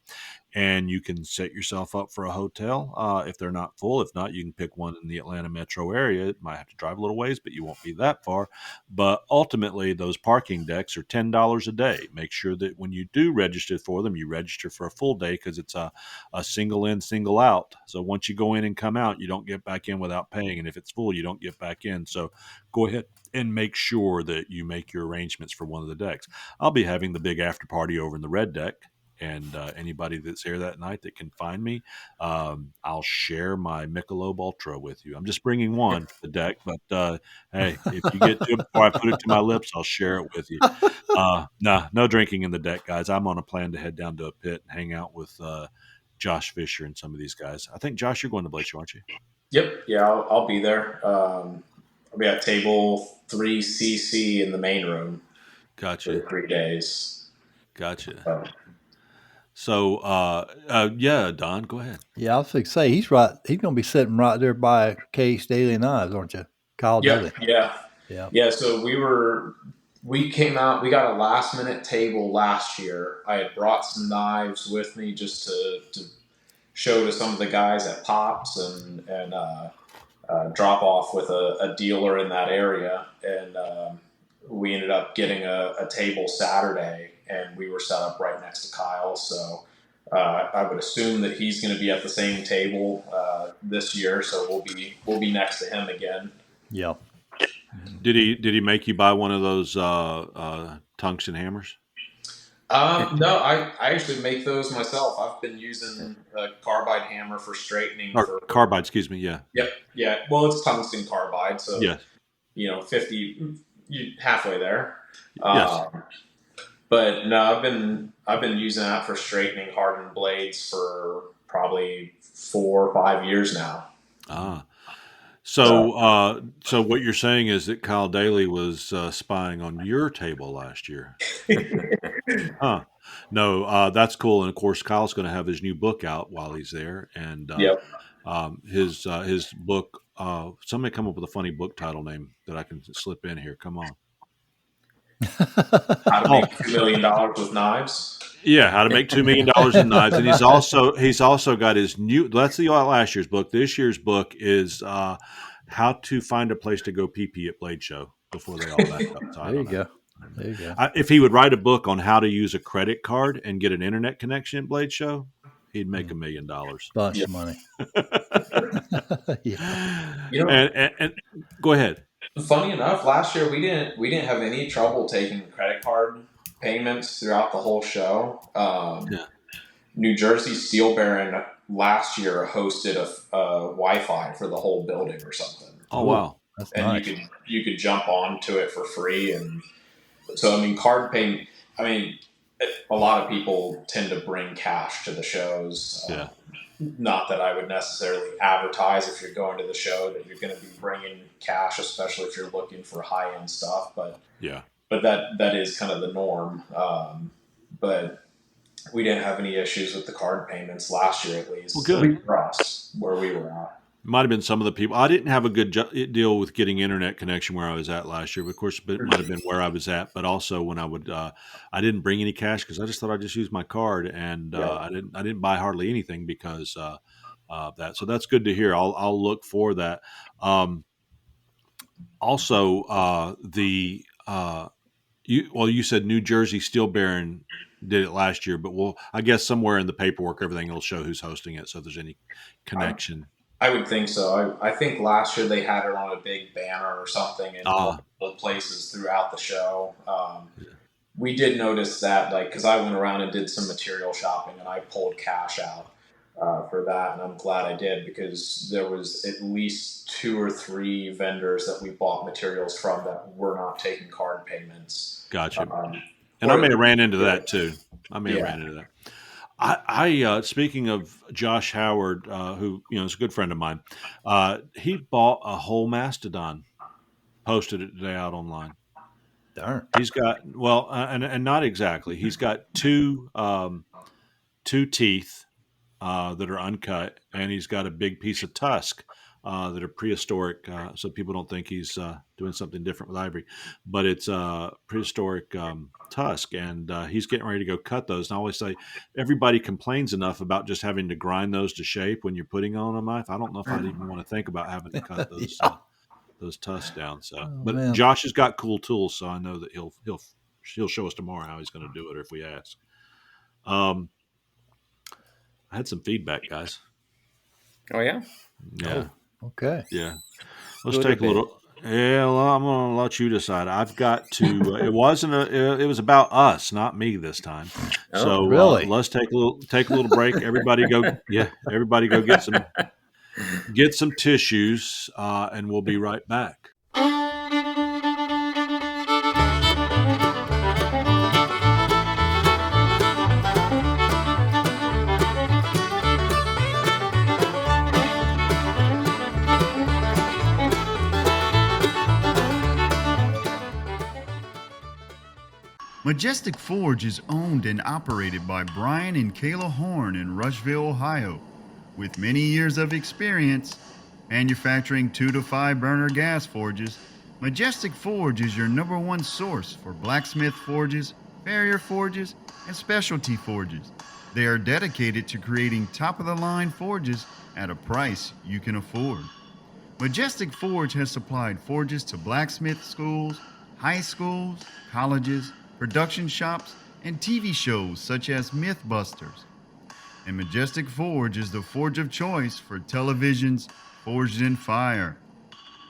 and you can set yourself up for a hotel if they're not full. If not, you can pick one in the Atlanta metro area. It might have to drive a little ways, but you won't be that far. But ultimately, those parking decks are $10 a day. Make sure that when you do register for them, you register for a full day, because it's a single in, single out. So once you go in and come out, you don't get back in without paying. And if it's full, you don't get back in. So go ahead and make sure that you make your arrangements for one of the decks. I'll be having the big after party over in the red deck. And anybody that's here that night that can find me, I'll share my Michelob Ultra with you. I'm just bringing one for the deck, but hey, if you get to it before I put it to my lips, I'll share it with you. No drinking in the deck, guys. I'm on a plan to head down to a pit and hang out with Josh Fisher and some of these guys. I think, Josh, you're going to Blade Show, aren't you? Yep. Yeah, I'll be there. I'll be at table 3CC in the main room. Gotcha. For 3 days. Gotcha. So, yeah, Don, go ahead. Yeah, I was going to say, he's going to be sitting right there by Case Daily Knives, aren't you? Kyle Daly. Yeah. So we came out, we got a last minute table last year. I had brought some knives with me just to show to some of the guys at Pops and drop off with a dealer in that area. And we ended up getting a table Saturday, and we were set up right next to Kyle. So I would assume that he's going to be at the same table this year. So we'll be next to him again. Yeah. Did he make you buy one of those tungsten hammers? No, I actually make those myself. I've been using a carbide hammer for straightening. Carbide, excuse me. Yeah. Yep. Yeah. Well, it's tungsten carbide, so yeah. 50, halfway there. Yes. But no, I've been using that for straightening hardened blades for probably 4 or 5 years now. So what you're saying is that Kyle Daly was spying on your table last year. Huh. No, that's cool. And of course, Kyle's going to have his new book out while he's there. And his book, somebody come up with a funny book title name that I can slip in here. Come on. How to make $2 million with knives. Yeah, how to make $2 million in knives. And he's also got his new, that's the last year's book. This year's book is how to find a place to go pee-pee at Blade Show before they all back up. So There you go. If he would write a book on how to use a credit card and get an internet connection at Blade Show, he'd make $1 million. Bunch of money. Yeah. And go ahead. Funny enough, last year we didn't have any trouble taking credit card payments throughout the whole show. New Jersey Steel Baron last year hosted a Wi-Fi for the whole building or something. Oh wow, that's and nice. you could jump onto it for free. And so card payment. A lot of people tend to bring cash to the shows. Yeah. Not that I would necessarily advertise if you're going to the show that you're going to be bringing cash, especially if you're looking for high-end stuff. But that is kind of the norm. But we didn't have any issues with the card payments last year, at least. Well, good For us, where we were at. Might have been some of the people. I didn't have a good deal with getting internet connection where I was at last year. Of course, it might have been where I was at, but also when I would, I didn't bring any cash because I just thought I'd just use my card, and I didn't buy hardly anything because of that. So that's good to hear. I'll look for that. Also, you said New Jersey Steel Baron did it last year, but I guess somewhere in the paperwork, everything will show who's hosting it. So if there's any connection. I would think so. I think last year they had it on a big banner or something in multiple places throughout the show. We did notice that, because I went around and did some material shopping, and I pulled cash out for that, and I'm glad I did, because there was at least 2 or 3 vendors that we bought materials from that were not taking card payments. Gotcha. And I may have ran into that too. Ran into that. I speaking of Josh Howard, who is a good friend of mine, he bought a whole mastodon, posted it today out online. Darn. He's got and not exactly. He's got two teeth that are uncut, and he's got a big piece of tusk that are prehistoric. So people don't think he's doing something different with ivory, but it's prehistoric tusk, and he's getting ready to go cut those. And I always say, everybody complains enough about just having to grind those to shape when you're putting on a knife. I don't know if I'd even want to think about having to cut those those tusks down. So, but man, Josh has got cool tools, so I know that he'll show us tomorrow how he's going to do it if we ask. I had some feedback, guys. Oh yeah. Yeah. Oh, okay. Yeah. Let's take a little. Yeah, well, I'm going to let you decide. I've got to. It was about us, not me this time. Oh, so really? Let's take a little break. Everybody go get some tissues, and we'll be right back. Majestic Forge is owned and operated by Brian and Kayla Horn in Rushville, Ohio. With many years of experience manufacturing 2 to 5 burner gas forges, Majestic Forge is your #1 source for blacksmith forges, farrier forges, and specialty forges. They are dedicated to creating top-of-the-line forges at a price you can afford. Majestic Forge has supplied forges to blacksmith schools, high schools, colleges, production shops, and TV shows such as Mythbusters. And Majestic Forge is the forge of choice for televisions forged in fire.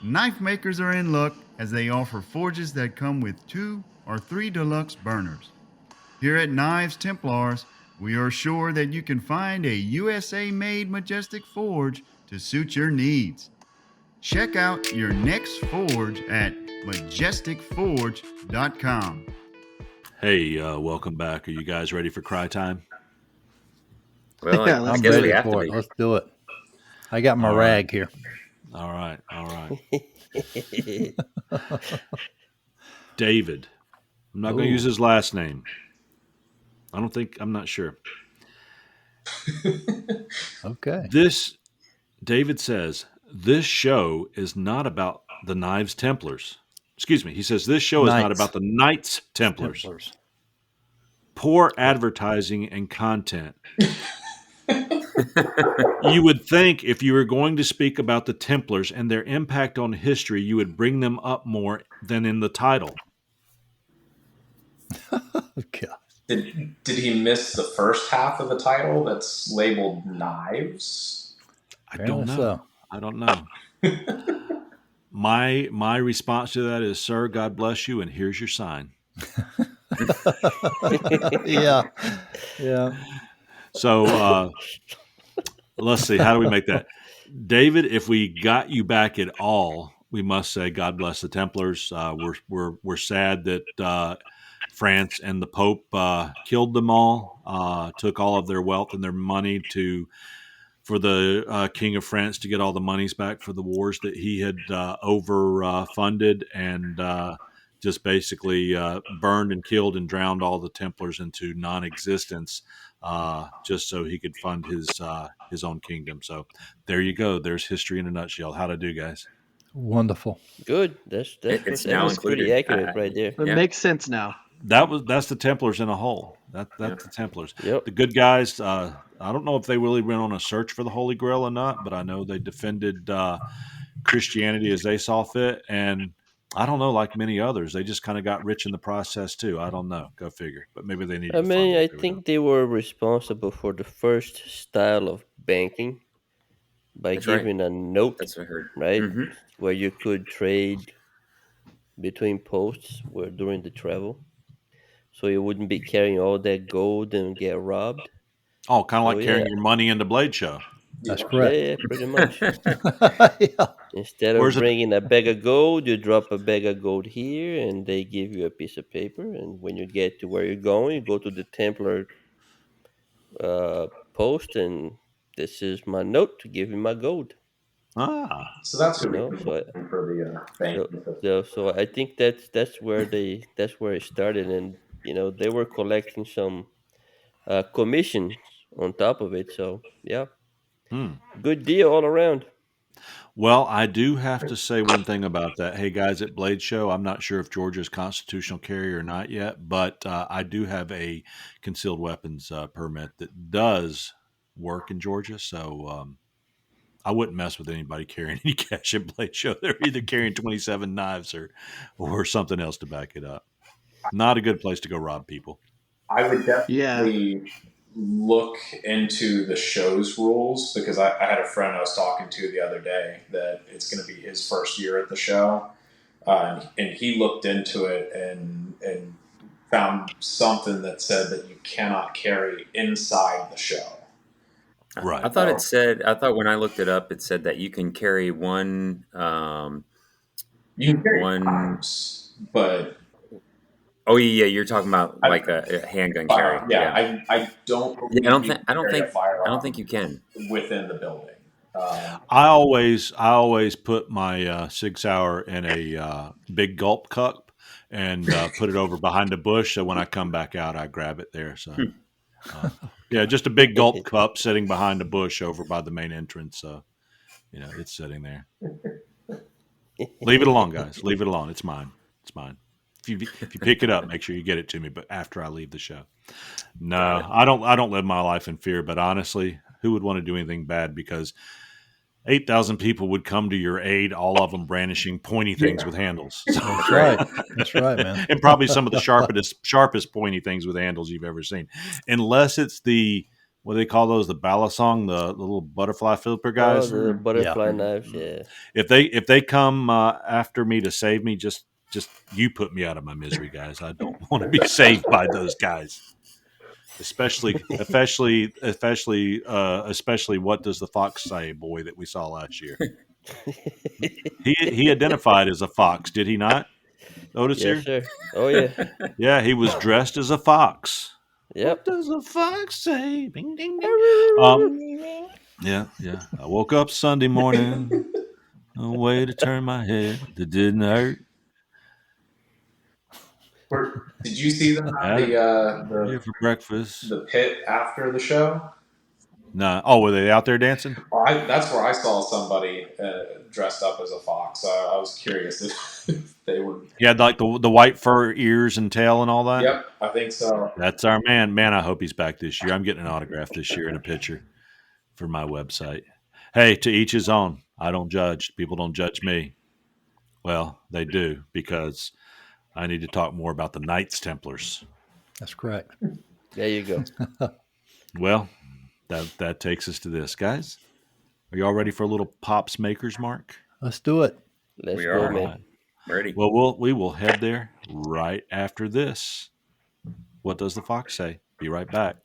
Knife makers are in luck as they offer forges that come with 2 or 3 deluxe burners. Here at Knives Templars, we are sure that you can find a USA-made Majestic Forge to suit your needs. Check out your next forge at majesticforge.com. Hey, welcome back. Are you guys ready for cry time? Well, yeah, I'm ready for it. Let's do it. I got my rag here. All right. David. I'm not going to use his last name. I'm not sure. Okay. David says, this show is not about the Knives Templars. Excuse me. He says, this show is not about the Knights Templars. Poor advertising and content. You would think if you were going to speak about the Templars and their impact on history, you would bring them up more than in the title. God. Did he miss the first half of the title that's labeled Knives? I don't know. I don't know. My response to that is, sir, God bless you, and here's your sign. Yeah. So let's see. How do we make that? David, if we got you back at all, we must say God bless the Templars. We're sad that France and the Pope killed them all, took all of their wealth and their money for the King of France to get all the monies back for the wars that he had overfunded, and just basically burned and killed and drowned all the Templars into non-existence, just so he could fund his own kingdom. So there you go. There's history in a nutshell. How'd I do, guys? Wonderful. Good. It's That now was pretty included. accurate right there. It Yeah. makes sense now. That's the Templars in a whole. That's Yeah. the Templars. Yep. The good guys. I don't know if they really went on a search for the Holy Grail or not, but I know they defended Christianity as they saw fit, and I don't know, like many others, they just kind of got rich in the process too. I don't know. Go figure. But maybe they needed I to fund mean, what I they were doing. think they were responsible for the first style of banking by That's right. giving a note, That's what I heard. right, Mhm. where you could trade between posts where during the travel, so you wouldn't be carrying all that gold and get robbed. Oh, kind of So like yeah, carrying your money into Blade Show. That's Yeah. yeah, correct. yeah, pretty much. Yeah. Instead of Where's it? bringing a bag of gold, you drop a bag of gold here, and they give you a piece of paper. And when you get to where you're going, you go to the Templar uh, post, and this is my note to give you my gold. Ah, So that's You who we know, can so blame for the so banking system. so I think that's where it started, and they were collecting some commissions on top of it. So yeah, hmm. good deal all around. Well, I do have to say one thing about that. Hey, guys at Blade Show, I'm not sure if Georgia's constitutional carry or not yet, but I do have a concealed weapons permit that does work in Georgia. So I wouldn't mess with anybody carrying any cash at Blade Show. They're either carrying 27 knives or something else to back it up. Not a good place to go rob people. I would Yeah. definitely look into the show's rules because I had a friend I was talking to the other day that it's going to be his first year at the show, and he looked into it and found something that said that you cannot carry inside the show. Right. I thought it said. I thought when I looked it up, it said that you can carry one. You can carry One. arms, but Oh yeah, you're talking about like a handgun carry. yeah, I don't. Yeah, I don't believe you think. I don't can carry think. a firearm I don't think you can. within the building. I always put my Sig Sauer in a big gulp cup and put it over behind a bush. So when I come back out, I grab it there. So yeah, just a big gulp cup sitting behind a bush over by the main entrance. It's sitting there. Leave it alone, guys. Leave it alone. It's mine. It's mine. If you pick it up, make sure you get it to me. But after I leave the show, no, I don't live my life in fear. But honestly, who would want to do anything bad? Because 8,000 people would come to your aid, all of them brandishing pointy things with handles. That's right. That's right, man. And probably some of the sharpest pointy things with handles you've ever seen. Unless it's what do they call those? The balisong, the little butterfly flipper guys. Oh, the butterfly knives, yeah. If they come after me to save me, just you put me out of my misery, guys. I don't want to be saved by those guys. Especially what does the fox say, boy, that we saw last year? He identified as a fox, did he not? Otis here? Yes, sir. Oh yeah. Yeah, he was dressed as a fox. Yep. What does a fox say? Bing, ding, ding. Yeah. I woke up Sunday morning, no way to turn my head that didn't hurt. Did you see them at Here for breakfast. the pit after the show? No. Oh, were they out there dancing? Well, that's where I saw somebody dressed up as a fox. I was curious if they were. He had like the white fur ears and tail and all that? Yep, I think so. That's our man. Man, I hope he's back this year. I'm getting an autograph this year and a picture for my website. Hey, to each his own. I don't judge. People don't judge me. Well, they do because I need to talk more about the Knights Templars. That's correct. There you go. Well, that takes us to this, guys. Are you all ready for a little Pops Maker's Mark? Let's do it. Let's We go, are. man. Ready? Well, we will head there right after this. What does the fox say? Be right back.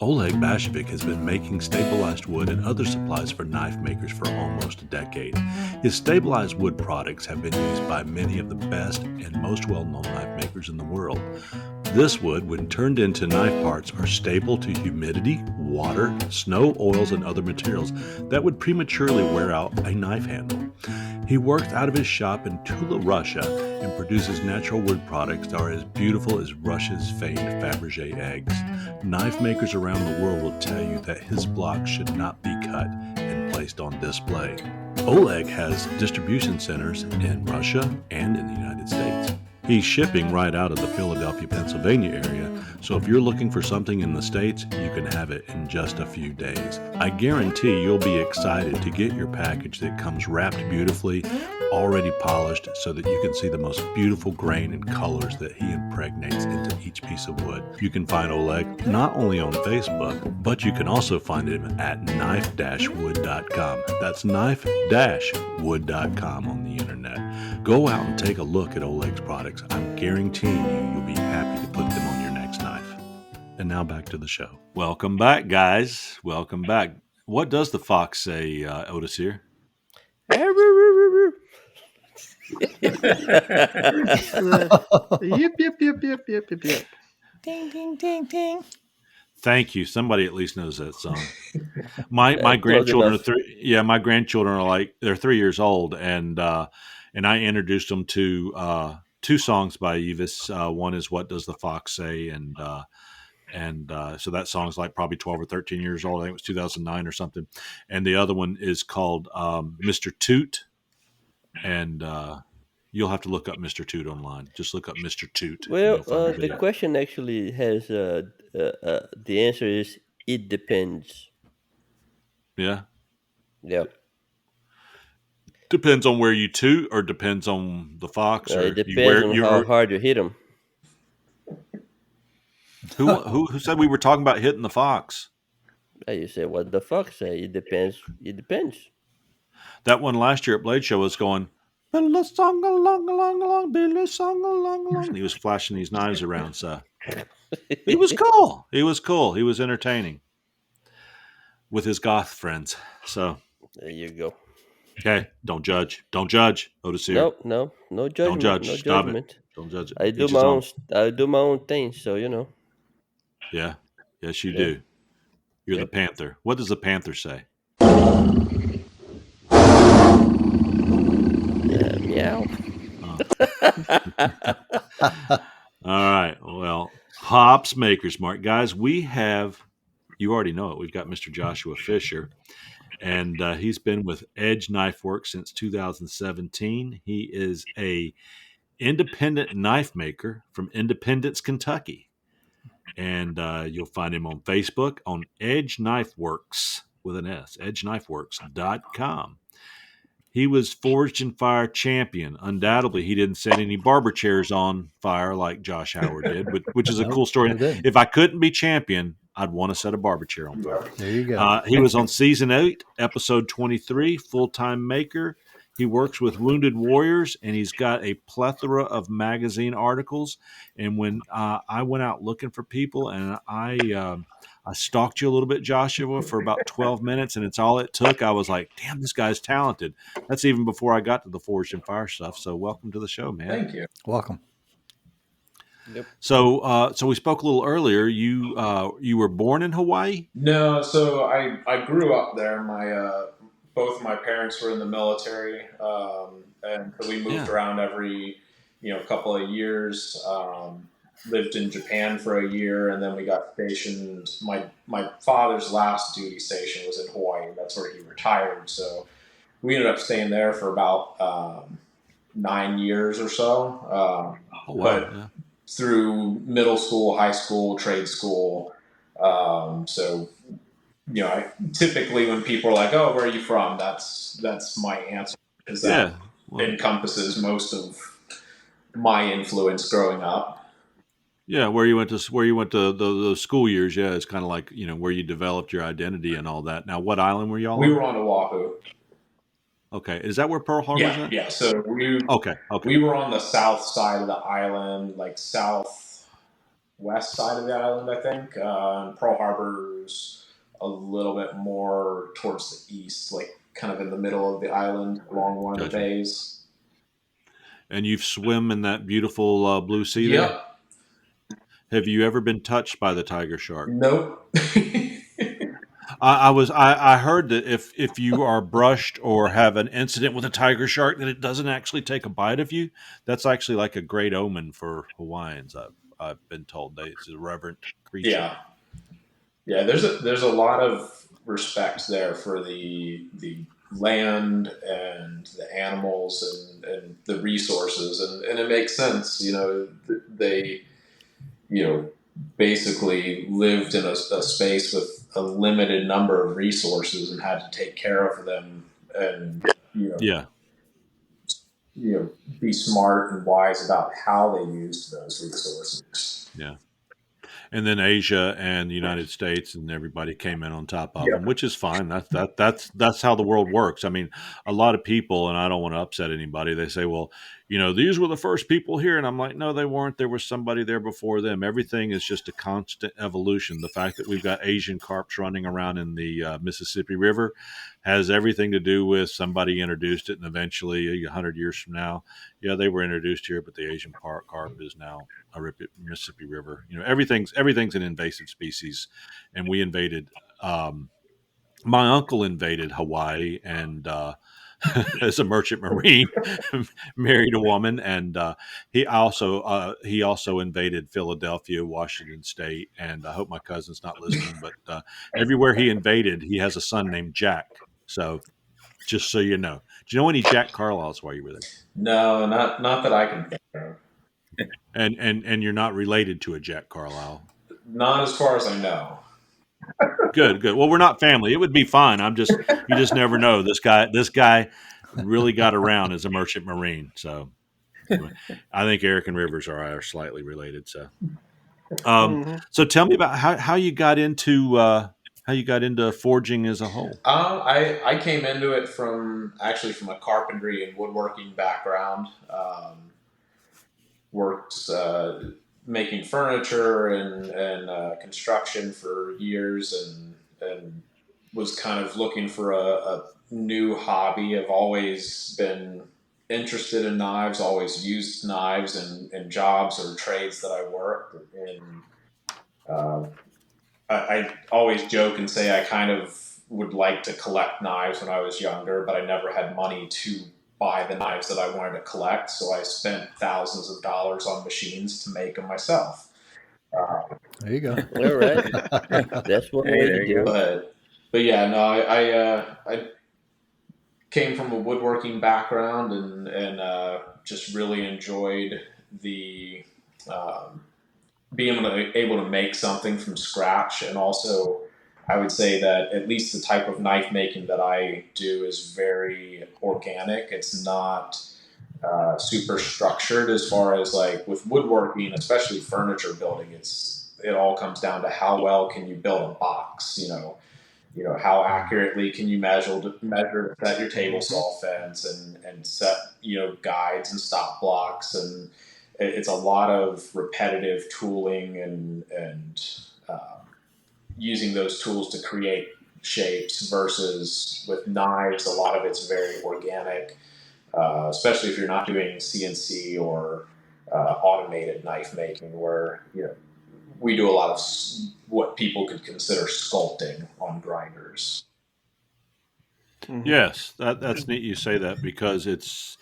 Oleg Bashevic has been making stabilized wood and other supplies for knife makers for almost a decade. His stabilized wood products have been used by many of the best and most well-known knife makers in the world. This wood, when turned into knife parts, are stable to humidity, water, snow, oils, and other materials that would prematurely wear out a knife handle. He works out of his shop in Tula, Russia, and produces natural wood products that are as beautiful as Russia's famed Fabergé eggs. Knife makers around the world will tell you that his blocks should not be cut and placed on display. Oleg has distribution centers in Russia and in the United States. He's shipping right out of the Philadelphia, Pennsylvania area, so if you're looking for something in the States, you can have it in just a few days. I guarantee you'll be excited to get your package that comes wrapped beautifully, already polished, so that you can see the most beautiful grain and colors that he impregnates into each piece of wood. You can find Oleg not only on Facebook, but you can also find him at knife-wood.com. That's knife-wood.com on the internet. Go out and take a look at Oleg's products. I'm guaranteeing you'll be happy to put them on your next knife. And now back to the show. Welcome back, guys. Welcome back. What does the fox say, Otis here? Yip, yip, yip, yip, yip, yip, yip. Ding, ding, ding, ding. Thank you. Somebody at least knows that song. My grandchildren are three. My grandchildren are they're 3 years old, and I introduced them to two songs by Evis. One is "What Does the Fox Say," and so that song's like probably 12 or 13 years old. I think it was 2009 or something. And the other one is called "Mr. Toot," and you'll have to look up Mr. Toot online. Just look up Mr. Toot. Well, the question actually has the answer is it depends. Yeah. Yeah. Depends on where you toot, or depends on the fox, or it depends on how hard you hit him. Who said we were talking about hitting the fox? You said what the fox say. It depends. It depends. That one last year at Blade Show was going, Billy song along, along, along, Billy song along, along. He was flashing these knives around, so he was cool. He was cool. He was entertaining with his goth friends. So there you go. Okay, don't judge. Don't judge. Otis here. No judgment. Don't judge. No Stop judgment. it. Don't judge it. I do my own thing, so you know. Yeah. Yes, you do. You're the panther. What does the panther say? Meow. All right. Well, Hops Maker's Mark. Guys, we have, you already know it, we've got Mr. Joshua Fisher, and he's been with Edge Knife Works since 2017. He is a independent knife maker from Independence, Kentucky. And you'll find him on Facebook on Edge Knife Works with an S, edgeknifeworks.com. He was Forged in Fire champion. Undoubtedly, he didn't set any barber chairs on fire like Josh Howard did, which is a cool story. If I couldn't be champion, I'd want to set a barber chair on fire. There you go. He was on season 8, episode 23, full-time maker. He works with Wounded Warriors, and he's got a plethora of magazine articles. And when I went out looking for people, and I stalked you a little bit, Joshua, for about 12 minutes, and it's all it took. I was like, damn, this guy's talented. That's even before I got to the Forged in Fire stuff. So welcome to the show, man. Thank you. Welcome. Yep. So we spoke a little earlier. You were born in Hawaii? No, so I grew up there. Both of my parents were in the military, and so we moved around every couple of years. Lived in Japan for a year, and then we got stationed. My father's last duty station was in Hawaii. That's where he retired. So we ended up staying there for about 9 years or so. But through middle school, high school, trade school. So typically when people are like, "Oh, where are you from?" That's my answer, because that encompasses most of my influence growing up. Yeah, where you went to the school years, it's kind of like, where you developed your identity and all that. Now, what island were y'all on? We were on Oahu. Okay, is that where Pearl Harbor's at? Yeah. So we were on the south side of the island, like south west side of the island, I think. And Pearl Harbor's a little bit more towards the east, like kind of in the middle of the island along one of the Gotcha. bays. And you've swim in that beautiful blue sea there. Yep. Have you ever been touched by the tiger shark? Nope. I heard that if you are brushed or have an incident with a tiger shark, that it doesn't actually take a bite of you. That's actually like a great omen for Hawaiians. I've been told it's a reverent creature. Yeah. Yeah, there's a lot of respect there for the land and the animals and the resources, and it makes sense. They basically lived in a space with a limited number of resources and had to take care of them, and Yeah. be smart and wise about how they used those resources. Yeah. And then Asia and the United States and everybody came in on top of Yeah. them, which is fine. That's how the world works. I mean, a lot of people, and I don't want to upset anybody, they say, well, these were the first people here. And I'm like, no, they weren't. There was somebody there before them. Everything is just a constant evolution. The fact that we've got Asian carps running around in the Mississippi River has everything to do with somebody introduced it. And eventually 100 years from now, yeah, they were introduced here, but the Asian carp is now a Mississippi River. Everything's an invasive species, and we invaded. My uncle invaded Hawaii, and as a merchant marine, married a woman, and he also invaded Philadelphia, Washington State, and I hope my cousin's not listening. But everywhere he invaded, he has a son named Jack. So just so you know, do you know any Jack Carlisles while you were there? No, not that I can think of. And you're not related to a Jack Carlisle. Not as far as I know. Good. Well, we're not family. It would be fine. You just never know. This guy really got around as a merchant marine. So I think Eric and Rivers are slightly related. So, so tell me about how you got into forging as a whole. I came into it from a carpentry and woodworking background. Worked making furniture and construction for years, and was kind of looking for a new hobby. I've always been interested in knives, always used knives in jobs or trades that I worked in. I always joke and say I kind of would like to collect knives when I was younger, but I never had money to buy the knives that I wanted to collect, so I spent thousands of dollars on machines to make them myself. There you go. All right, that's one way to do it. But yeah, no, I came from a woodworking background and just really enjoyed the being able to make something from scratch, and also I would say that at least the type of knife making that I do is very organic. It's not super structured as far as like with woodworking, especially furniture building. It all comes down to how well can you build a box. How accurately can you measure to set your table saw fence and set guides and stop blocks, and it's a lot of repetitive tooling and using those tools to create shapes, versus with knives, a lot of it's very organic, especially if you're not doing CNC or automated knife making, where we do a lot of what people could consider sculpting on grinders. Mm-hmm. Yes, that's neat you say that, because it's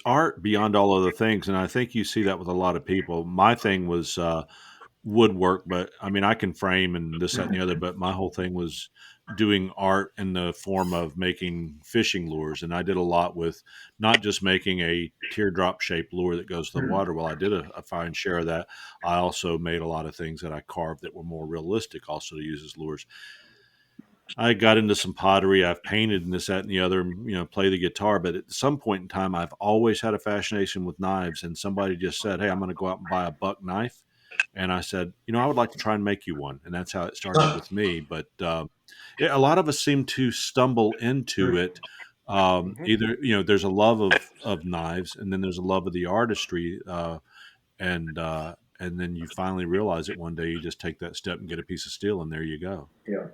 art beyond all other things, and I think you see that with a lot of people. My thing was woodwork, but I mean, I can frame and this, that, and the other, but my whole thing was doing art in the form of making fishing lures. And I did a lot with not just making a teardrop shaped lure that goes to the water. Well, I did a fine share of that. I also made a lot of things that I carved that were more realistic also to use as lures. I got into some pottery. I've painted and this, that, and the other, play the guitar. But at some point in time, I've always had a fascination with knives. And somebody just said, hey, I'm going to go out and buy a buck knife. And I said, I would like to try and make you one. And that's how it started with me. But a lot of us seem to stumble into it. Either, there's a love of knives, and then there's a love of the artistry. and then you finally realize it one day. You just take that step and get a piece of steel, and there you go. Yeah.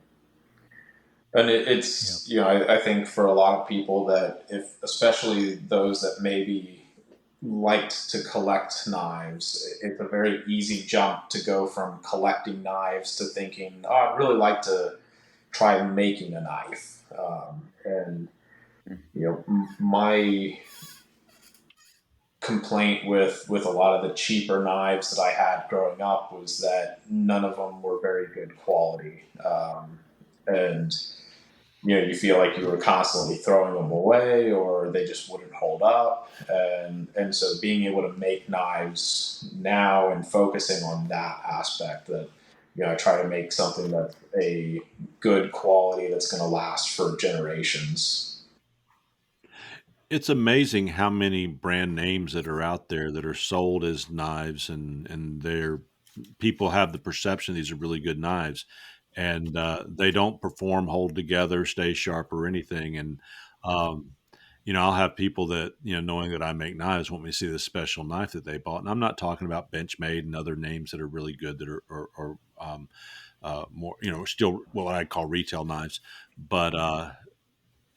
And it's, I think for a lot of people that especially those that maybe liked to collect knives, it's a very easy jump to go from collecting knives to thinking, oh, I'd really like to try making a knife. And, my complaint with a lot of the cheaper knives that I had growing up was that none of them were very good quality. And you feel like you were constantly throwing them away or they just wouldn't hold up. And so being able to make knives now and focusing on that aspect, that I try to make something that's a good quality that's going to last for generations. It's amazing how many brand names that are out there that are sold as knives, and they're people have the perception these are really good knives, and they don't perform, hold together, stay sharp, or anything. And um, I'll have people that knowing that I make knives, want me to see this special knife that they bought, and I'm not talking about Benchmade and other names that are really good that are more still what I call retail knives, but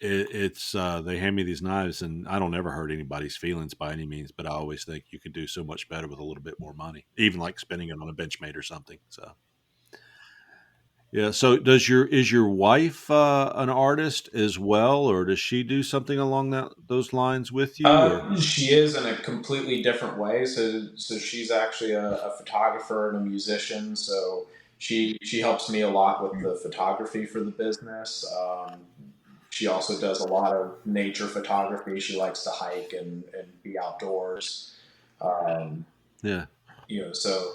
it's they hand me these knives, and I don't ever hurt anybody's feelings by any means, but I always think you could do so much better with a little bit more money, even like spending it on a Benchmade or something. So yeah. So is your wife an artist as well, or does she do something along those lines with you? Or She is in a completely different way. So she's actually a photographer and a musician. So she helps me a lot with the photography for the business. She also does a lot of nature photography. She likes to hike and be outdoors. Yeah. So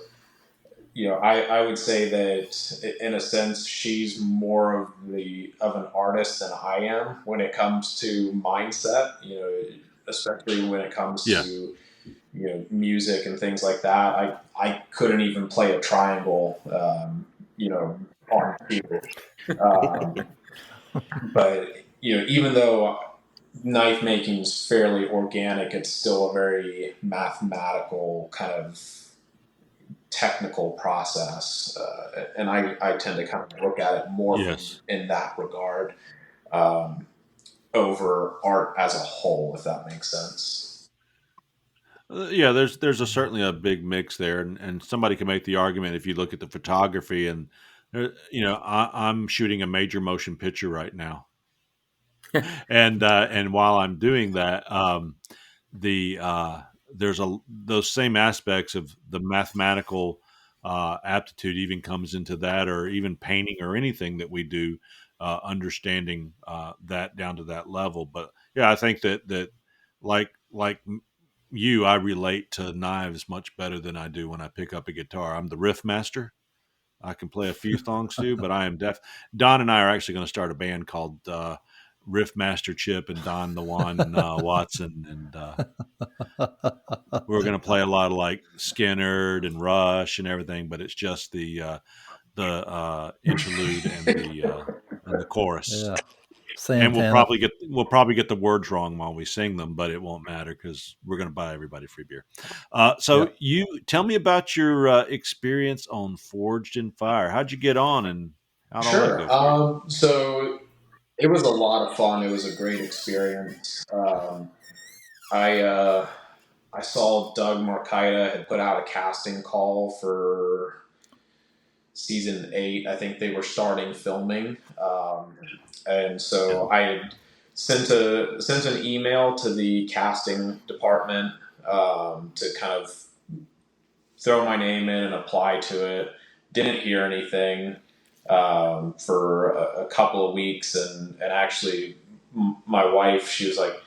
I would say that in a sense she's more of an artist than I am when it comes to mindset. Especially when it comes Yeah. to music and things like that. I couldn't even play a triangle, on keyboard. But even though knife making is fairly organic, it's still a very mathematical kind of technical process, and I tend to kind of look at it more Yes. in that regard, over art as a whole, if that makes sense. Yeah, there's certainly a big mix there, and somebody can make the argument if you look at the photography, and I'm shooting a major motion picture right now, and while I'm doing that, the there's those same aspects of the mathematical aptitude even comes into that, or even painting or anything that we do, understanding that down to that level. But yeah, I think that like you, I relate to knives much better than I do when I pick up a guitar. I'm the riff master. I can play a few songs too, but I am deaf. Don and I are actually going to start a band called Riff Master Chip and Don the One Watson, and we're going to play a lot of like Skinnerd and Rush and everything. But it's just the interlude and the chorus. Yeah. And Santana. we'll probably get the words wrong while we sing them, but it won't matter because we're going to buy everybody free beer. So Yep. you tell me about your experience on Forged in Fire. How'd you get on, and how'd all that Sure. go for you? So it was a lot of fun. It was a great experience. I I saw Doug Marcaida had put out a casting call for season 8. I think they were starting filming, and so I had sent an email to the casting department, to kind of throw my name in and apply to it. Didn't hear anything, for a couple of weeks, and actually, my wife, she was like,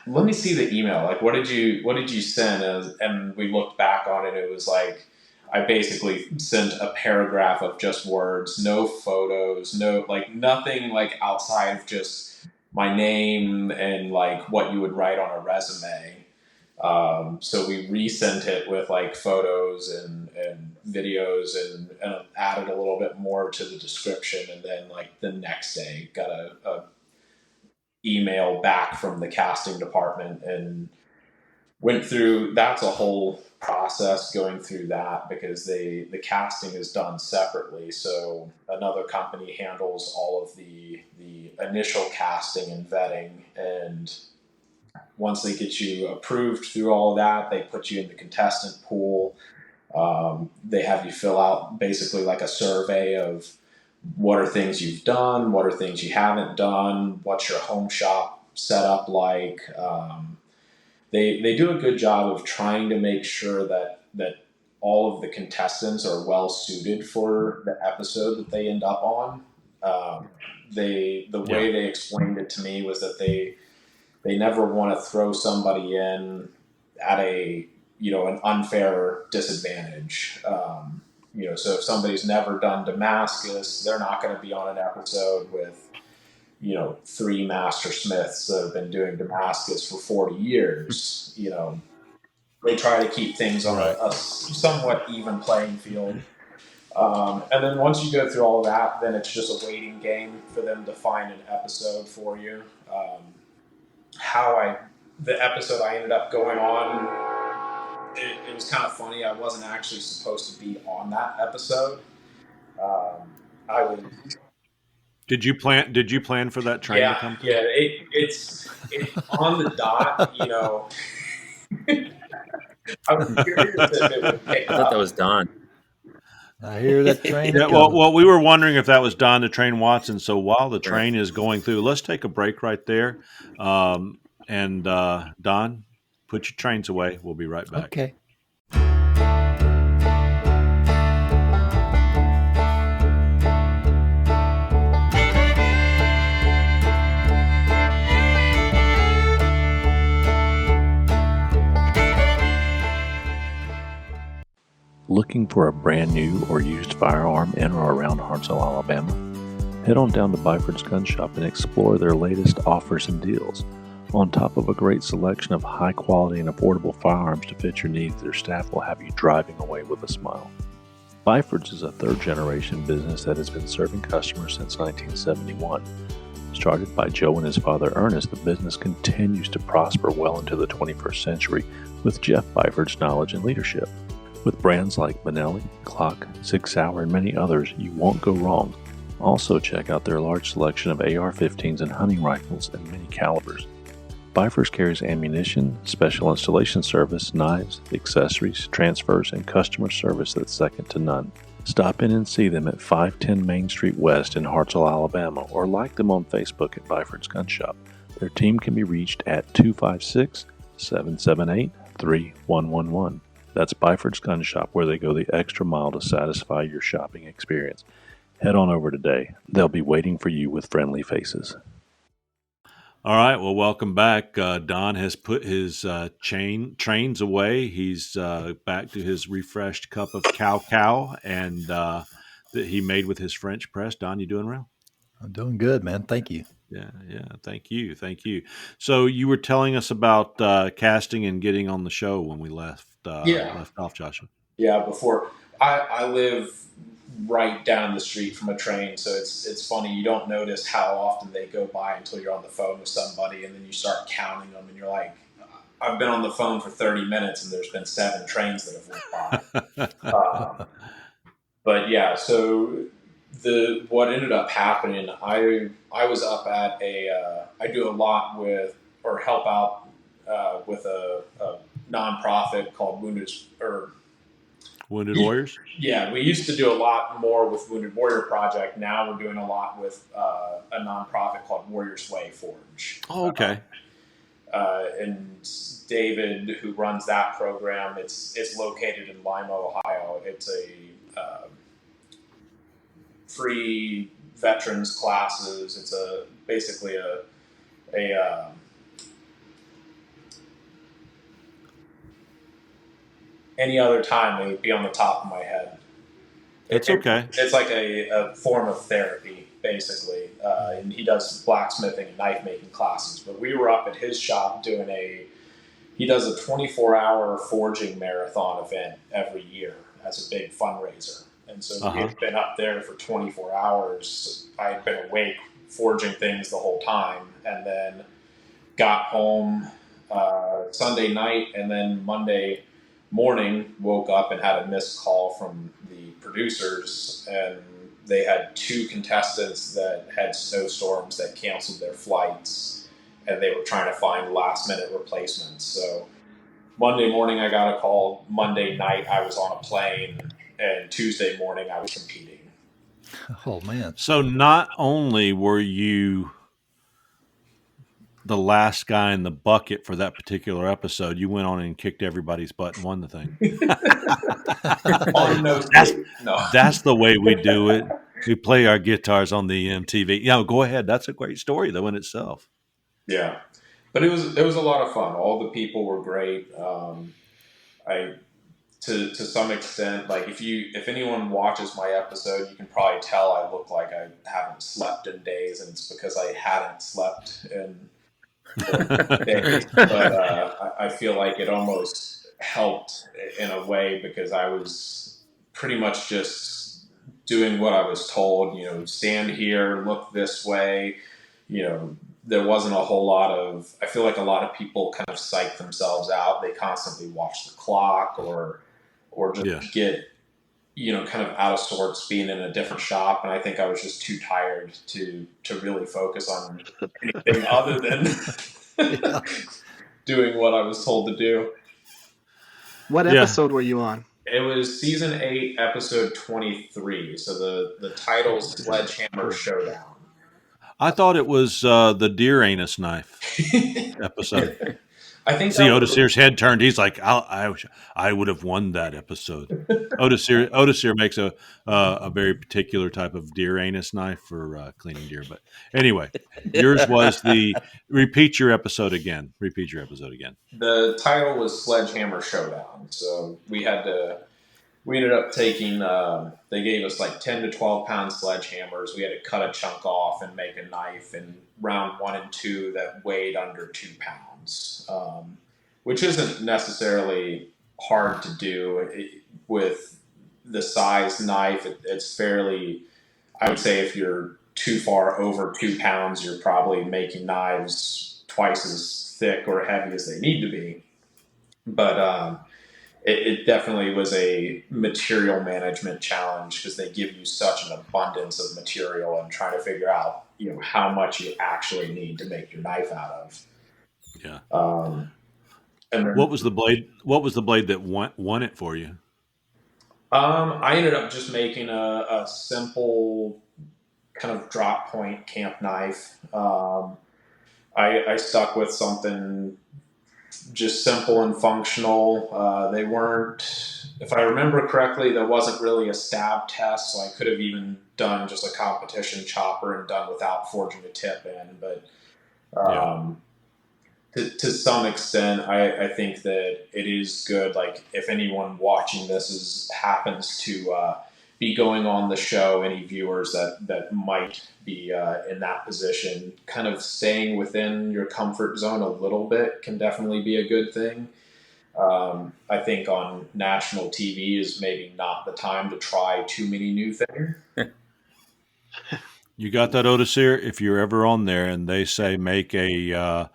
let me see the email. Like, what did you send? And we looked back on it. It was like I basically sent a paragraph of just words, no photos, no, like, nothing like outside of just my name and like what you would write on a resume. So we resent it with like photos and videos, and added a little bit more to the description. And then like the next day got a email back from the casting department, and went through, that's a whole process going through that, because the casting is done separately. So another company handles all of the initial casting and vetting, and once they get you approved through all of that, they put you in the contestant pool. They have you fill out basically like a survey of what are things you've done, what are things you haven't done, what's your home shop set up like. They do a good job of trying to make sure that all of the contestants are well suited for the episode that they end up on. The way they explained it to me was that they never want to throw somebody in at an unfair disadvantage. So if somebody's never done Damascus, they're not going to be on an episode with 3 master smiths that have been doing Damascus for 40 years. They try to keep things on a somewhat even playing field. And then once you go through all of that, then it's just a waiting game for them to find an episode for you. The episode I ended up going on, it was kind of funny. I wasn't actually supposed to be on that episode. I was. Did you plan for that train to come through? Yeah, it's on the dot. I was curious if it would pick I up. thought that was Don. I hear that train. Yeah, well, we were wondering if that was Don the Train Watson. So while the train is going through, let's take a break right there. And Don, put your trains away. We'll be right back. Okay. Looking for a brand new or used firearm in or around Hartselle, Alabama? Head on down to Byford's Gun Shop and explore their latest offers and deals. On top of a great selection of high quality and affordable firearms to fit your needs, their staff will have you driving away with a smile. Byford's is a third-generation business that has been serving customers since 1971. Started by Joe and his father Ernest, the business continues to prosper well into the 21st century with Jeff Byford's knowledge and leadership. With brands like Benelli, Glock, Sig Sauer, and many others, you won't go wrong. Also check out their large selection of AR-15s and hunting rifles in many calibers. Byford's carries ammunition, special installation service, knives, accessories, transfers, and customer service that's second to none. Stop in and see them at 510 Main Street West in Hartselle, Alabama, or like them on Facebook at Byford's Gun Shop. Their team can be reached at 256-778-3111. That's Byford's Gun Shop, where they go the extra mile to satisfy your shopping experience. Head on over today. They'll be waiting for you with friendly faces. All right. Well, welcome back. Don has put his trains away. He's back to his refreshed cup of cow, and that he made with his French press. Don, you doing well? I'm doing good, man. Thank you. Yeah. Thank you. So you were telling us about casting and getting on the show when we left off, Joshua. Yeah, before I live right down the street from a train, so it's funny, you don't notice how often they go by until you're on the phone with somebody, and then you start counting them, and you're like, I've been on the phone for 30 minutes, and there's been 7 trains that have went by. But yeah, so what ended up happening, I was up at I do a lot with, or help out with a nonprofit called Wounded Warriors? Yeah, we used to do a lot more with Wounded Warrior Project. Now we're doing a lot with a nonprofit called Warriors Way Forge. Oh, okay. And David, who runs that program, it's located in Lima, Ohio. It's a free veterans classes. It's basically a any other time it would be on the top of my head. It's okay. It's like a form of therapy, basically. And he does blacksmithing and knife making classes. But we were up at his shop doing he does a 24-hour forging marathon event every year as a big fundraiser. And so we had been up there for 24 hours. I had been awake forging things the whole time, and then got home Sunday night, and then Monday morning woke up and had a missed call from the producers, and they had two contestants that had snowstorms that canceled their flights, and they were trying to find last minute replacements. So Monday morning I got a call. Monday night I was on a plane, and Tuesday morning I was competing. Oh man! So not only were you the last guy in the bucket for that particular episode, you went on and kicked everybody's butt and won the thing. On no tape. No. That's the way we do it. We play our guitars on the MTV. Yeah, go ahead. That's a great story, though, in itself. Yeah, but it was a lot of fun. All the people were great. I to some extent, like if anyone watches my episode, you can probably tell I look like I haven't slept in days, and it's because I hadn't slept in days. But I feel like it almost helped in a way because I was pretty much just doing what I was told. You know, stand here, look this way. You know, there wasn't a whole lot of. I feel like a lot of people kind of psych themselves out. They constantly watch the clock or just get, you know, kind of out of sorts being in a different shop. And I think I was just too tired to really focus on anything other than doing what I was told to do. What episode were you on? It was season 8, episode 23. So the title is Sledgehammer Showdown. I thought it was the deer anus knife episode. I think see Otis Sear's head turned. He's like, I would have won that episode. Otis Sear makes a very particular type of deer anus knife for cleaning deer. But anyway, yours was the repeat your episode again. The title was Sledgehammer Showdown. So we ended up taking, they gave us like 10 to 12 pound sledgehammers. We had to cut a chunk off and make a knife in round 1 and 2 that weighed under 2 pounds, which isn't necessarily hard to do with the size knife. It's fairly, I would say if you're too far over 2 pounds, you're probably making knives twice as thick or heavy as they need to be. But, it definitely was a material management challenge because they give you such an abundance of material and trying to figure out, you know, how much you actually need to make your knife out of. Yeah. And then, what was the blade? What was the blade that won it for you? I ended up just making a simple kind of drop point camp knife. I stuck with something just simple and functional. They weren't, if I remember correctly, there wasn't really a stab test, so I could have even done just a competition chopper and done without forging a tip in. But to some extent, I think that it is good. Like if anyone watching this happens to be going on the show, any viewers that might be in that position, kind of staying within your comfort zone a little bit can definitely be a good thing. I think on national TV is maybe not the time to try too many new things. You got that, Otis here? If you're ever on there and they say make a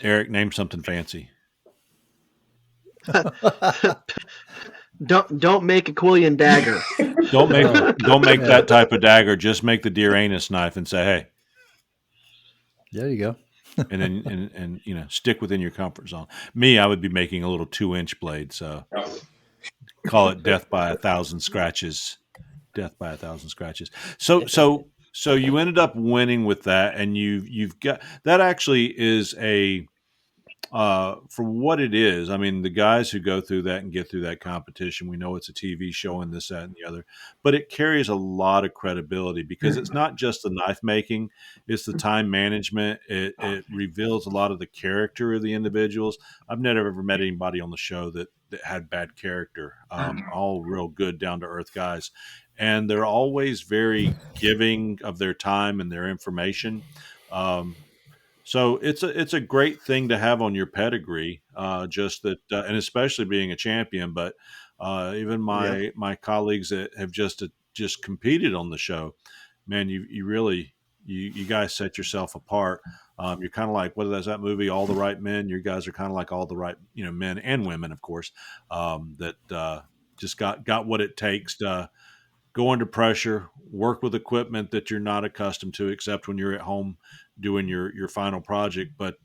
Eric, name something fancy. Don't make a Quillian dagger. Don't make that type of dagger. Just make the deer anus knife and say, hey. There you go. and then and you know, stick within your comfort zone. Me, I would be making a little 2-inch blade, so call it death by 1,000 scratches. Death by 1,000 scratches. So you ended up winning with that, and you've got that. Actually is a for what it is. I mean, the guys who go through that and get through that competition, we know it's a TV show and this, that, and the other, but it carries a lot of credibility because it's not just the knife making, it's the time management. It reveals a lot of the character of the individuals. I've never ever met anybody on the show that had bad character. All real good, down to earth guys. And they're always very giving of their time and their information. So it's a great thing to have on your pedigree, just that, and especially being a champion. But even my colleagues that have just competed on the show, man, you really you guys set yourself apart. You're kind of like, what is that movie, All the Right Men? You guys are kind of like all the right, men and women, of course, that just got what it takes to go under pressure, work with equipment that you're not accustomed to, except when you're at home doing your final project. But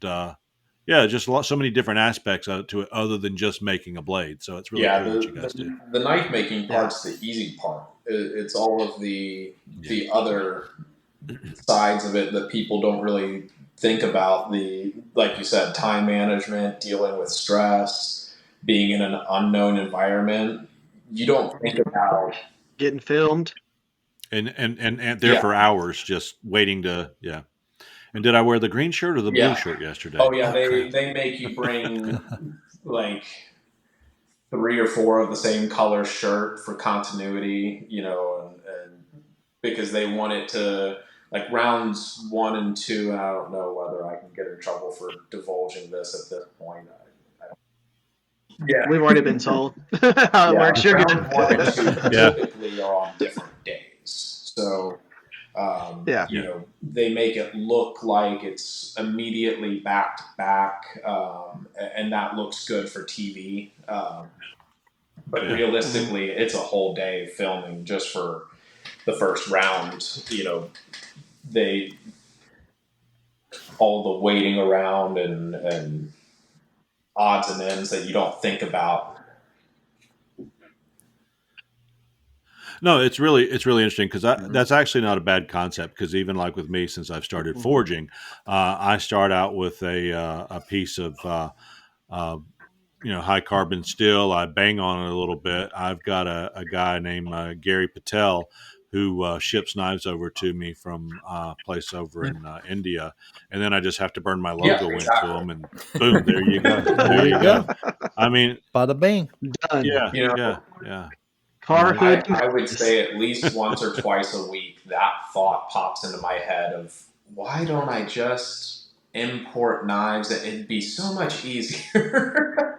yeah, just so many different aspects to it other than just making a blade. So it's really Yeah, cool what you guys do. the knife making part's the easy part. It's all of the other sides of it that people don't really think about. The, like you said, time management, dealing with stress, being in an unknown environment. You don't think about Getting filmed. And there for hours just waiting to And did I wear the green shirt or the blue shirt yesterday? Oh yeah, crap. they make you bring like 3 or 4 of the same color shirt for continuity, and because they want it to, like, rounds 1 and 2, and I don't know whether I can get in trouble for divulging this at this point. Yeah, We've already been told how it works. You're rounds good. 1 and 2 typically are on different days, so they make it look like it's immediately back to back, and that looks good for TV. But realistically, it's a whole day filming just for the first round. They all the waiting around and odds and ends that you don't think about. No, it's really interesting because that's actually not a bad concept, because even like with me, since I've started forging, I start out with a piece of high carbon steel. I bang on it a little bit. I've got a guy named Gary Patel who ships knives over to me from a place over in India, and then I just have to burn my logo into them, and boom, there you go. There you go. I mean, bada bing, done. Yeah. I would say at least once or twice a week that thought pops into my head of, why don't I just import knives? It'd be so much easier.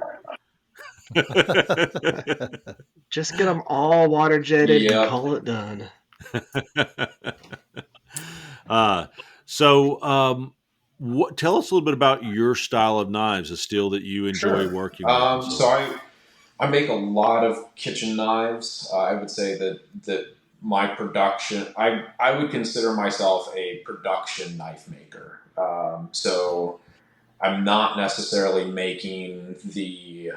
Just get them all water jetted and call it done. Tell us a little bit about your style of knives, the steel that you enjoy working with. So I make a lot of kitchen knives. I would say that my production, I would consider myself a production knife maker. So I'm not necessarily making the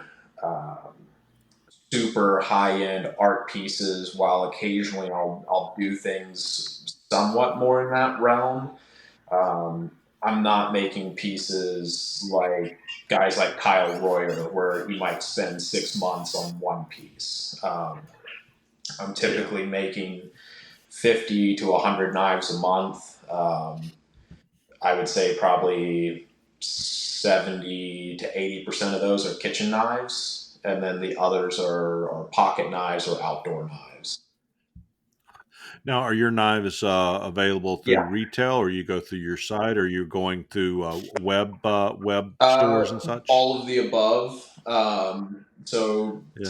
super high-end art pieces, while occasionally I'll do things somewhat more in that realm. I'm not making pieces like guys like Kyle Royer, where you might spend 6 months on one piece. I'm typically making 50 to 100 knives a month. I would say probably 70 to 80% of those are kitchen knives, and then the others are pocket knives or outdoor knives. Now, are your knives available through retail, or you go through your site, or you're going through web stores and such? All of the above.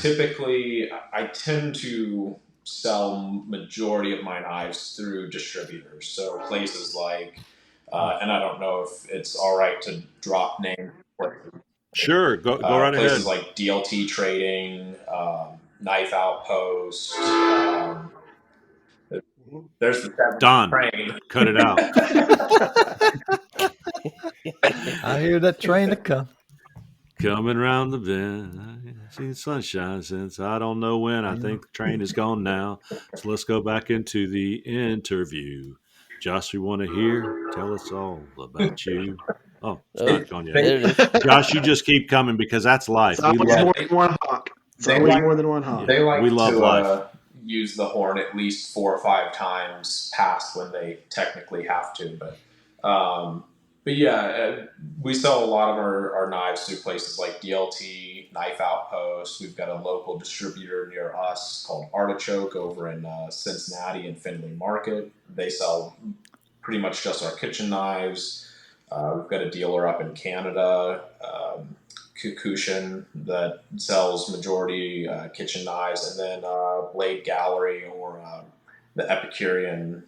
Typically, I tend to sell majority of my knives through distributors. So places like, and I don't know if it's all right to drop names. Sure, go right ahead. Places like DLT Trading, Knife Outpost. There's the Don, train. Cut it out. I hear that train to come. Coming round the bend, I see the sunshine since I don't know when. I think the train is gone now. So let's go back into the interview. Josh, we want to hear. Tell us all about you. Oh, it's not gone yet. Josh, you just keep coming, because that's life. It's always more than one hawk. They like to life. Use the horn at least 4 or 5 times past when they technically have to. But yeah, we sell a lot of our knives through places like DLT, Knife Outpost. We've got a local distributor near us called Artichoke over in Cincinnati and Findlay Market. They sell pretty much just our kitchen knives. We've got a dealer up in Canada, Kukushin, that sells majority kitchen knives, and then Blade Gallery, or the Epicurean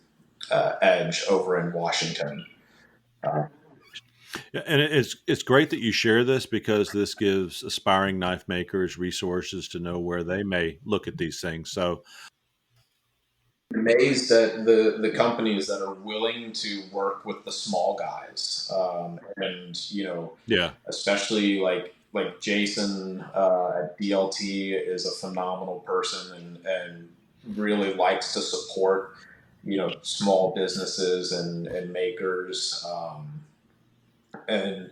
Edge over in Washington. Yeah, and it's great that you share this because this gives aspiring knife makers resources to know where they may look at these things. So Amazed at the companies that are willing to work with the small guys, and yeah, especially like Jason at DLT is a phenomenal person and really likes to support small businesses and makers, and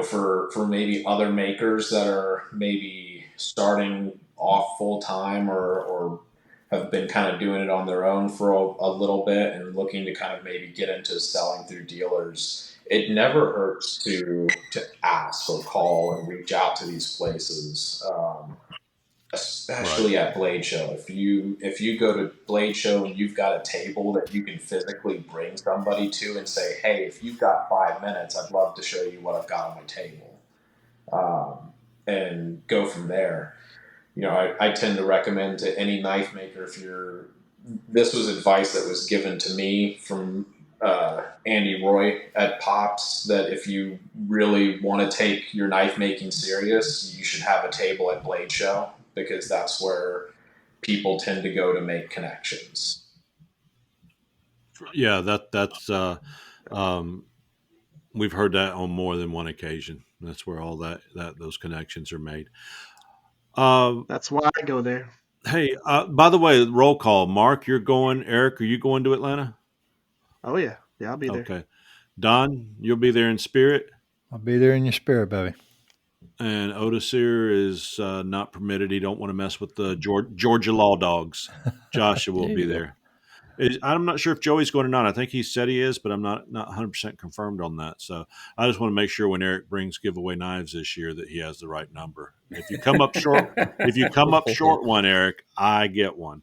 for maybe other makers that are maybe starting off full time or have been kind of doing it on their own for a little bit and looking to kind of maybe get into selling through dealers. It never hurts to ask or call and reach out to these places, especially at Blade Show. If you go to Blade Show and you've got a table that you can physically bring somebody to and say, hey, if you've got 5 minutes, I'd love to show you what I've got on my table, and go from there. I tend to recommend to any knife maker, this was advice that was given to me from Andy Roy at Pops, that if you really want to take your knife making serious, you should have a table at Blade Show, because that's where people tend to go to make connections. yeah, that's we've heard that on more than one occasion. That's where all that those connections are made. That's why I go there. Hey, by the way, roll call. Mark, you're going. Eric, are you going to Atlanta? Oh yeah, I'll be there. Okay. Don, you'll be there in spirit. I'll be there in your spirit, baby. And Odisir is not permitted. He don't want to mess with the Georgia Law Dogs. Joshua will be there. I'm not sure if Joey's going or not. I think he said he is, but I'm not 100% confirmed on that. So I just want to make sure when Eric brings giveaway knives this year that he has the right number. If you come up short, one, Eric, I get one.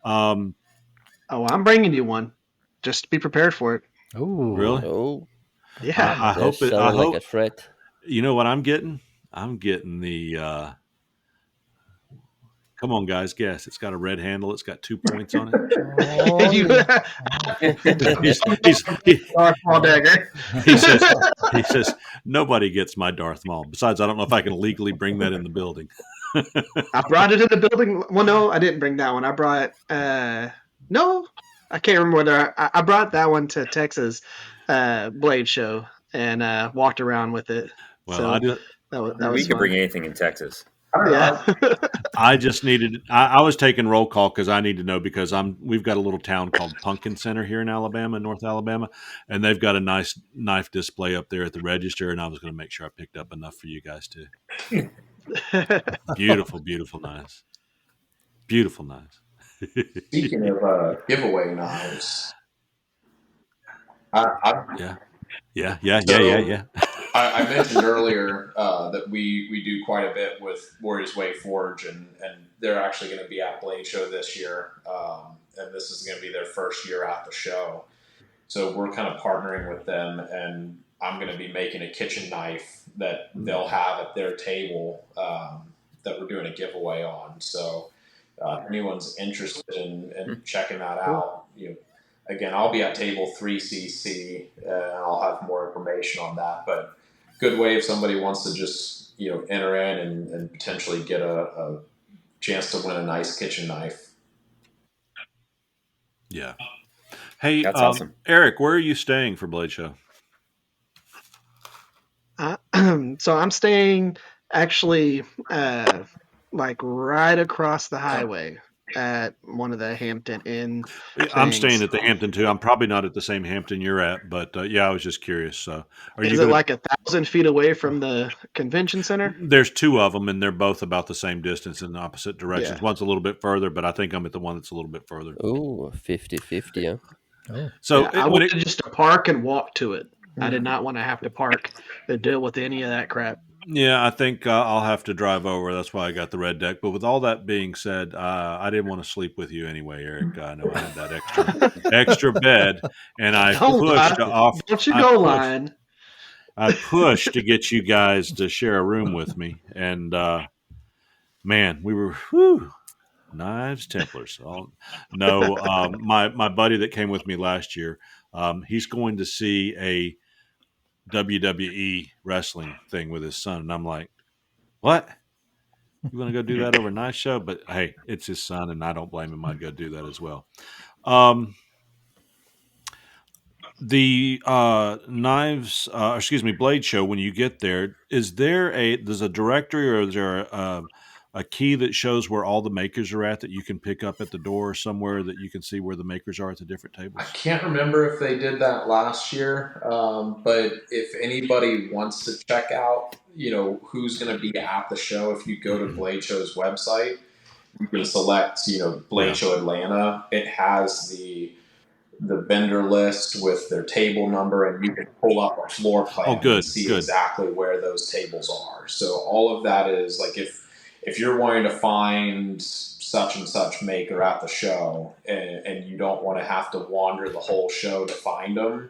Oh, I'm bringing you one. Just be prepared for it. Oh, really? Oh, yeah. I hope it. I sounded like hope a threat. you know what I'm getting. I'm getting the. Come on, guys, guess. It's got a red handle. It's got 2 points on it. Darth Maul dagger. He says, nobody gets my Darth Maul. Besides, I don't know if I can legally bring that in the building. I brought it in the building. Well, no, I didn't bring that one. I brought no, I can't remember whether I brought that one to Texas Blade Show and walked around with it. Well, so we could bring anything in Texas. Yeah. I just needed. I was taking roll call because I need to know, because we've got a little town called Pumpkin Center here in Alabama, North Alabama, and they've got a nice knife display up there at the register, and I was going to make sure I picked up enough for you guys too. Beautiful, beautiful knives. Beautiful knives. Speaking of giveaway knives, Yeah. I mentioned earlier that we do quite a bit with Warriors Way Forge, and they're actually going to be at Blade Show this year, and this is going to be their first year at the show. So we're kind of partnering with them, and I'm going to be making a kitchen knife that they'll have at their table that we're doing a giveaway on. So anyone's interested in checking that out, again, I'll be at table 3CC, and I'll have more information on that. But good way if somebody wants to just enter in and potentially get a chance to win a nice kitchen knife. Yeah. Hey, that's awesome. Eric, where are you staying for Blade Show? So I'm staying actually like right across the highway at one of the Hampton Inn things. I'm staying at the Hampton too. I'm probably not at the same Hampton you're at, but yeah, I was just curious. So, is it like 1,000 feet away from the convention center? There's two of them, and they're both about the same distance in opposite directions. Yeah. One's a little bit further, but I think I'm at the one that's a little bit further. Oh, 50-50, yeah. Oh. So I wanted just to park and walk to it. I did not want to have to park and deal with any of that crap. Yeah, I think I'll have to drive over. That's why I got the red deck. But with all that being said, I didn't want to sleep with you anyway, Eric. I know I had that extra bed, and I pushed to offer. Don't you go lying. I pushed to get you guys to share a room with me, and man, we were. Whew, Knives Templars. No, my buddy that came with me last year, he's going to see a WWE wrestling thing with his son, and I'm like, what? You want to go do that over a knife show? But hey, it's his son, and I don't blame him. I'd go do that as well. The knives, blade show. When you get there, there's a directory, or is there a key that shows where all the makers are at that you can pick up at the door somewhere that you can see where the makers are at the different I tables? can't remember if they did that last year, but if anybody wants to check out, who's going to be at the show, if you go to Blade Show's website, you can select, Blade Yeah. Show Atlanta. It has the vendor list with their table number, and you can pull up a floor plan Oh, good, and see good. exactly where those tables are. So all of that is like if you're wanting to find such and such maker at the show, and you don't want to have to wander the whole show to find them,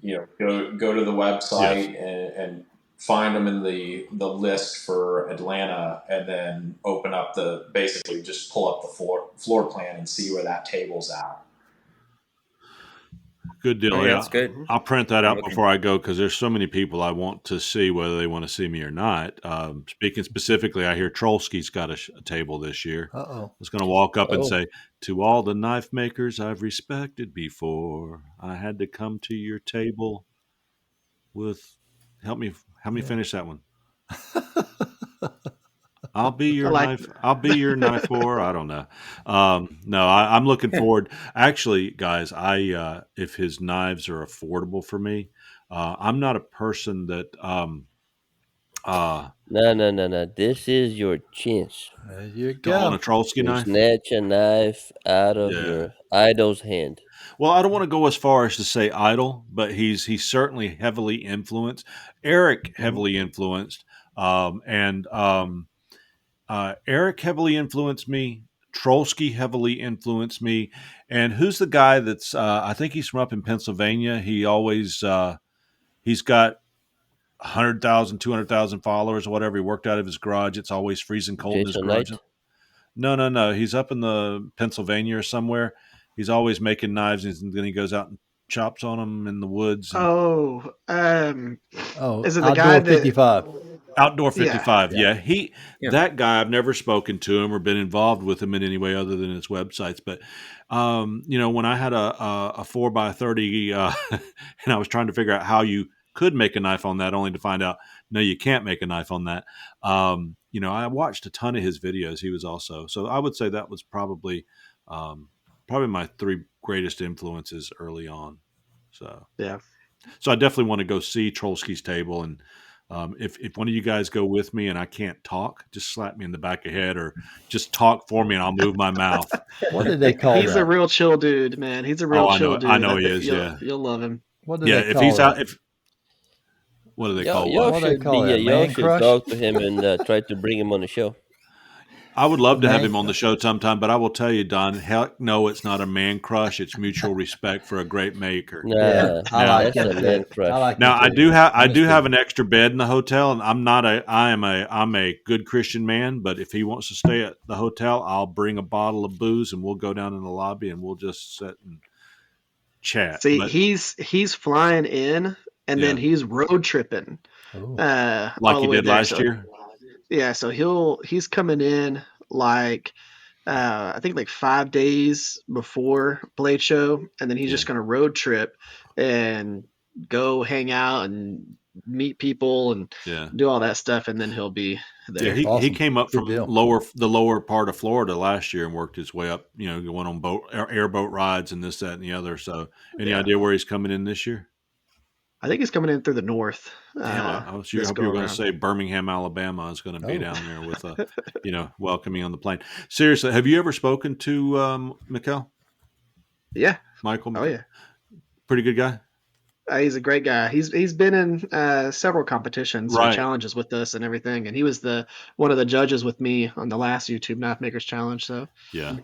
go to the website and find them in the list for Atlanta, and then open up basically just pull up the floor plan and see where that table's at. Good deal. Oh, yeah, Yeah, that's good. I'll print that out Okay. before I go, because there's so many people I want to see, whether they want to see me or not. Speaking specifically, I hear Trollsky's got a table this year. Uh-oh. I was going to walk up and Oh. say, to all the knife makers I've respected before, I had to come to your table with, help me finish that one. I'll be your knife. I'll be your knife whore. I don't know. No, I'm looking forward. Actually, guys, if his knives are affordable for me, I'm not a person that. No. This is your chance There you To own go. a Trollsky to knife. snatch a knife out of Yeah. your idol's hand. Well, I don't want to go as far as to say idol, but he's certainly heavily influenced. Eric heavily influenced, and Eric heavily influenced me. Trollsky heavily influenced me. And who's the guy that's? I think he's from up in Pennsylvania. He always he's got 100,000, 200,000 followers or whatever. He worked out of his garage. It's always freezing cold in his Jason garage. Knight? No. He's up in the Pennsylvania or somewhere. He's always making knives, and then he goes out and chops on them in the woods. And Oh, is it the Outdoor guy that 55. Outdoor 55. Yeah. Yeah. That guy, I've never spoken to him or been involved with him in any way other than his websites. But, when I had a 4x30 and I was trying to figure out how you could make a knife on that, only to find out, no, you can't make a knife on that. I watched a ton of his videos. He was also, so I would say that was probably my three greatest influences early on. So, yeah. So I definitely want to go see Trollsky's table, and if one of you guys go with me and I can't talk, just slap me in the back of the head or just talk for me and I'll move my mouth. What did they call He's that? a real chill dude, man. He's a real chill dude. I know he is. You'll love him. What do Yeah, they if call he's that? out, what do they call Y'all what? do they should call that? y'all Man should crush? talk to him and try to bring him on the show. I would love to have Man- him on the show sometime, but I will tell you, Don, heck no, it's not a man crush. It's mutual respect for a great maker. Nah, I like that's him a man too. crush. I like Now him I too. do have Honestly. an extra bed in the hotel, and I'm a good Christian man. But if he wants to stay at the hotel, I'll bring a bottle of booze and we'll go down in the lobby and we'll just sit and chat. See, But he's flying in, and then Yeah. he's road tripping. Ooh. like all the he way did there. last So, year. yeah, so he's coming in like I think like 5 days before Blade Show, and then he's Yeah. just gonna road trip and go hang out and meet people and Yeah. do all that stuff, and then he'll be there. Yeah, he Awesome. came up Good from deal. the lower part of Florida last year and worked his way up. Going on airboat rides and this, that, and the other. So, any Yeah. idea where he's coming in this year? I think he's coming in through the north. Damn, I hope you this were go going to around. say Birmingham, Alabama is going to be Oh. down there with welcoming on the plane. Seriously, have you ever spoken to Mikkel? Yeah. Michael? Oh yeah. Pretty good guy. He's a great guy. He's been in several competitions or Right. challenges with us and everything, and he was one of the judges with me on the last YouTube Knife Makers Challenge. So Yeah.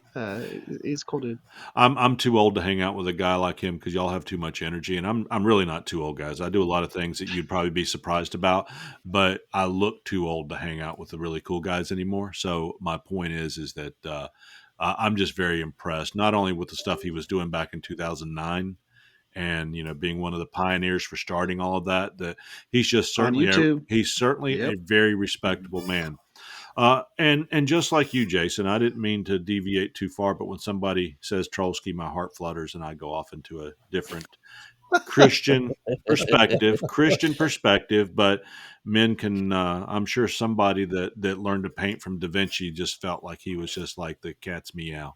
he's a cool dude. I'm too old to hang out with a guy like him because y'all have too much energy, and I'm really not too old, guys. I do a lot of things that you'd probably be surprised about, but I look too old to hang out with the really cool guys anymore. So my point is that I'm just very impressed, not only with the stuff he was doing back in 2009 and, being one of the pioneers for starting all of that, that he's just On certainly YouTube. he's certainly a Yep. very respectable man. And just like you, Jason, I didn't mean to deviate too far, but when somebody says Trollsky, my heart flutters and I go off into a different Christian perspective, but men can, I'm sure somebody that learned to paint from Da Vinci just felt like he was just like the cat's meow.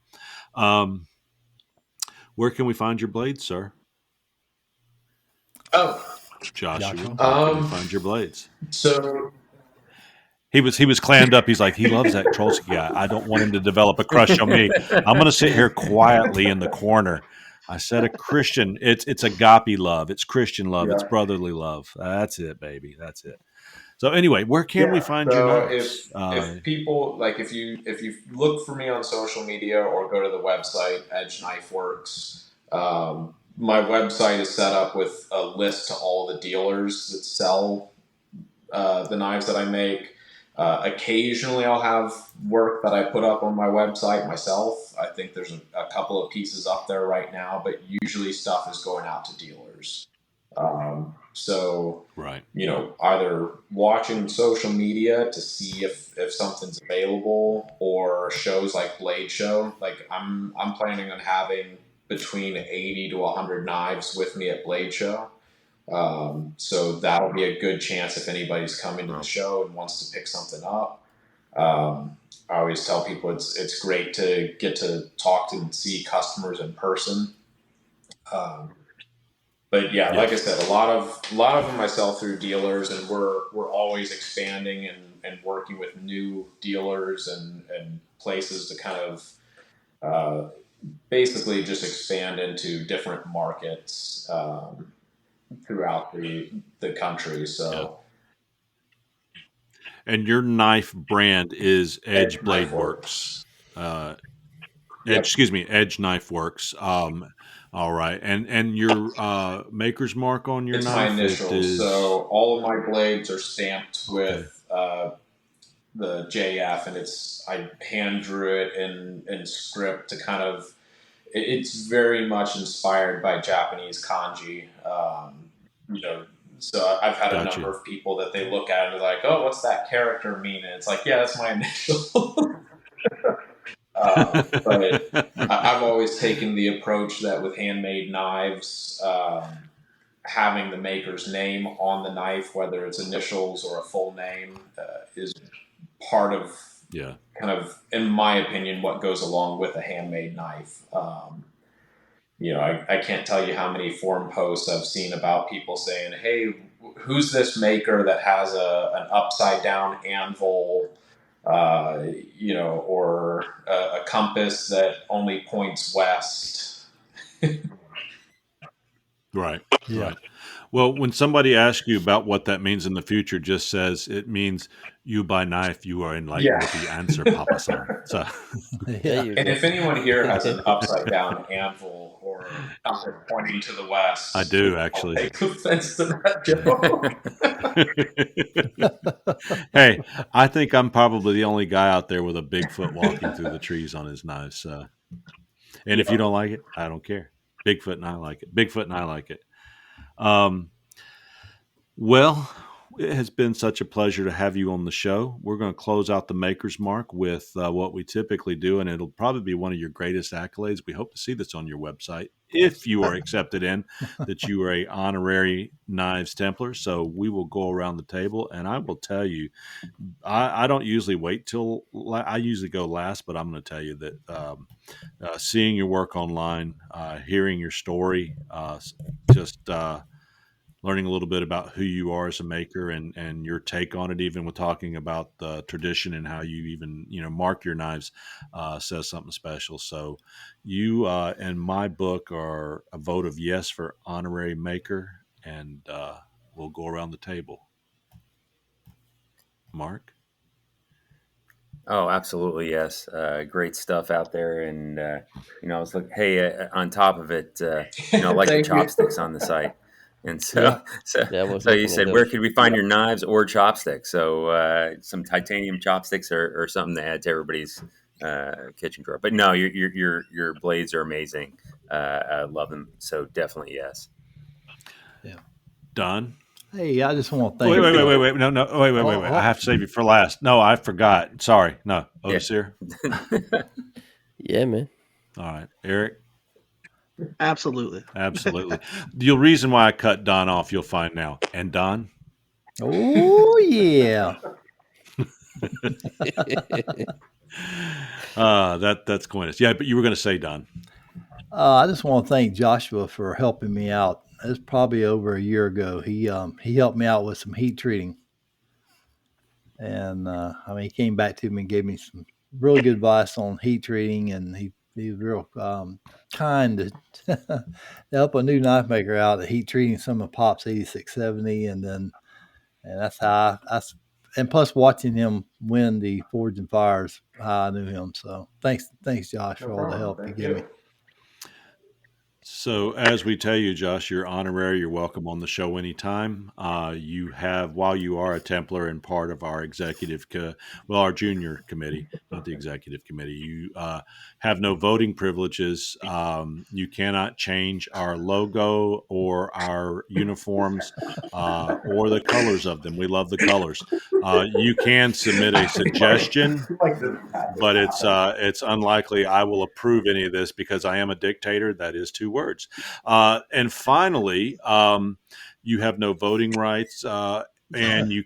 Where can we find your blades, sir? Oh, Joshua, where can we um, find your blades? so He was clammed up. He's like, he loves that Trollsky guy. I don't want him to develop a crush on me. I'm going to sit here quietly in the corner. I said a Christian. It's agape love. It's Christian love. It's yeah, brotherly love. That's it, baby. That's it. So anyway, where can we yeah. find your So knives? if people like if you look for me on social media or go to the website Edge Knife Works, my website is set up with a list to all the dealers that sell the knives that I make. Occasionally, I'll have work that I put up on my website myself. I think there's a couple of pieces up there right now, but usually stuff is going out to dealers. So, Right. Either watching social media to see if something's available, or shows like Blade Show. Like I'm planning on having between 80 to 100 knives with me at Blade Show. So that'll be a good chance if anybody's coming to the show and wants to pick something up. I always tell people it's great to get to talk to and see customers in person. But yeah, like I said, a lot of them I sell through dealers, and we're always expanding and working with new dealers and places to kind of basically just expand into different markets throughout the country. So, And your knife brand is Edge Edge Blade Knife Works. Works. Yep. Edge Knife Works. All right, and your maker's mark on your It's my knife. initials. It is So all of my blades are stamped okay. with the JF, and I hand drew it in script to kind of. It's very much inspired by Japanese kanji. So I've had a number of people that they look at and they're like, "Oh, what's that character mean?" And it's like, "Yeah, that's my initial." But I've always taken the approach that with handmade knives, having the maker's name on the knife, whether it's initials or a full name, is part of, kind of, in my opinion, what goes along with a handmade knife. I can't tell you how many forum posts I've seen about people saying, "Hey, who's this maker that has an upside down anvil, or a compass that only points west?" Right. Yeah. Right. Well, when somebody asks you about what that means in the future, just says it means you buy knife, you are enlightened with the answer, Papa-san. So, There you And go. if anyone here has an upside down anvil or something pointing to the west, I do I'll actually. take offense to that joke. Hey, I think I'm probably the only guy out there with a Bigfoot walking through the trees on his knives. And if you don't like it, I don't care. Bigfoot and I like it. Bigfoot and I like it. Well, it has been such a pleasure to have you on the show. We're going to close out the Maker's Mark with what we typically do, and it'll probably be one of your greatest accolades. We hope to see this on your website if you are accepted in, that you are a honorary Knives Templar. So we will go around the table, and I will tell you, I don't usually wait till I usually go last, but I'm going to tell you that seeing your work online, hearing your story, just learning a little bit about who you are as a maker and your take on it, even with talking about the tradition and how you even, mark your knives, says something special. So you, in my book, are a vote of yes for honorary maker, and we'll go around the table. Mark? Oh, absolutely, yes. Great stuff out there, and I was like, hey, on top of it, I like the Thank you. chopsticks on the site, and so Yeah. Yeah, I was so you looking at said, where those. could we find your knives or chopsticks? So some titanium chopsticks or something to add to everybody's kitchen drawer. But no, your blades are amazing. I love them. So definitely yes. Yeah. Don? Hey, I just want to thank. Wait. No. Wait. Oh, I have to save you for last. No, I forgot. Sorry. No. Odysseer? Yeah, man. All right. Eric? Absolutely. Absolutely. The reason why I cut Don off, you'll find now. And Don? Oh, yeah. That's coincidence. Yeah, but you were going to say, Don. I just want to thank Joshua for helping me out. It's probably over a year ago. He helped me out with some heat treating, and he came back to me and gave me some really good advice on heat treating, and he was real kind to help a new knife maker out at heat treating some of Pop's 8670, and that's how and plus watching him win the Forge and Fires, how I knew him. So thanks Josh for all the help you gave me. So, as we tell you, Josh, you're honorary. You're welcome on the show anytime. You have, while you are a Templar and part of our our junior committee, not the executive committee, you have no voting privileges. You cannot change our logo or our uniforms or the colors of them. We love the colors. You can submit a suggestion, but it's unlikely I will approve any of this because I am a dictator. That is 2 words. And finally, you have no voting rights, and you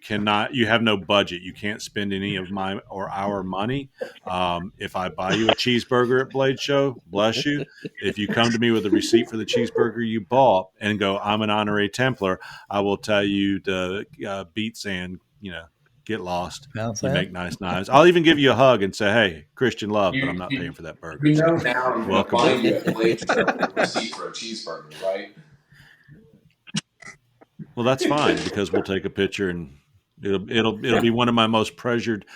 have no budget. You can't spend any of my or our money. If I buy you a cheeseburger at Blade Show, bless you. If you come to me with a receipt for the cheeseburger you bought and go, I'm an honorary Templar, I will tell you to beat sand, get lost. You make nice knives. I'll even give you a hug and say, hey, Christian love, but I'm not paying for that burger. You know now I'm going to Welcome. find you at Blade Show with a receipt for a cheeseburger, right? Well, that's fine because we'll take a picture and it'll be one of my most treasured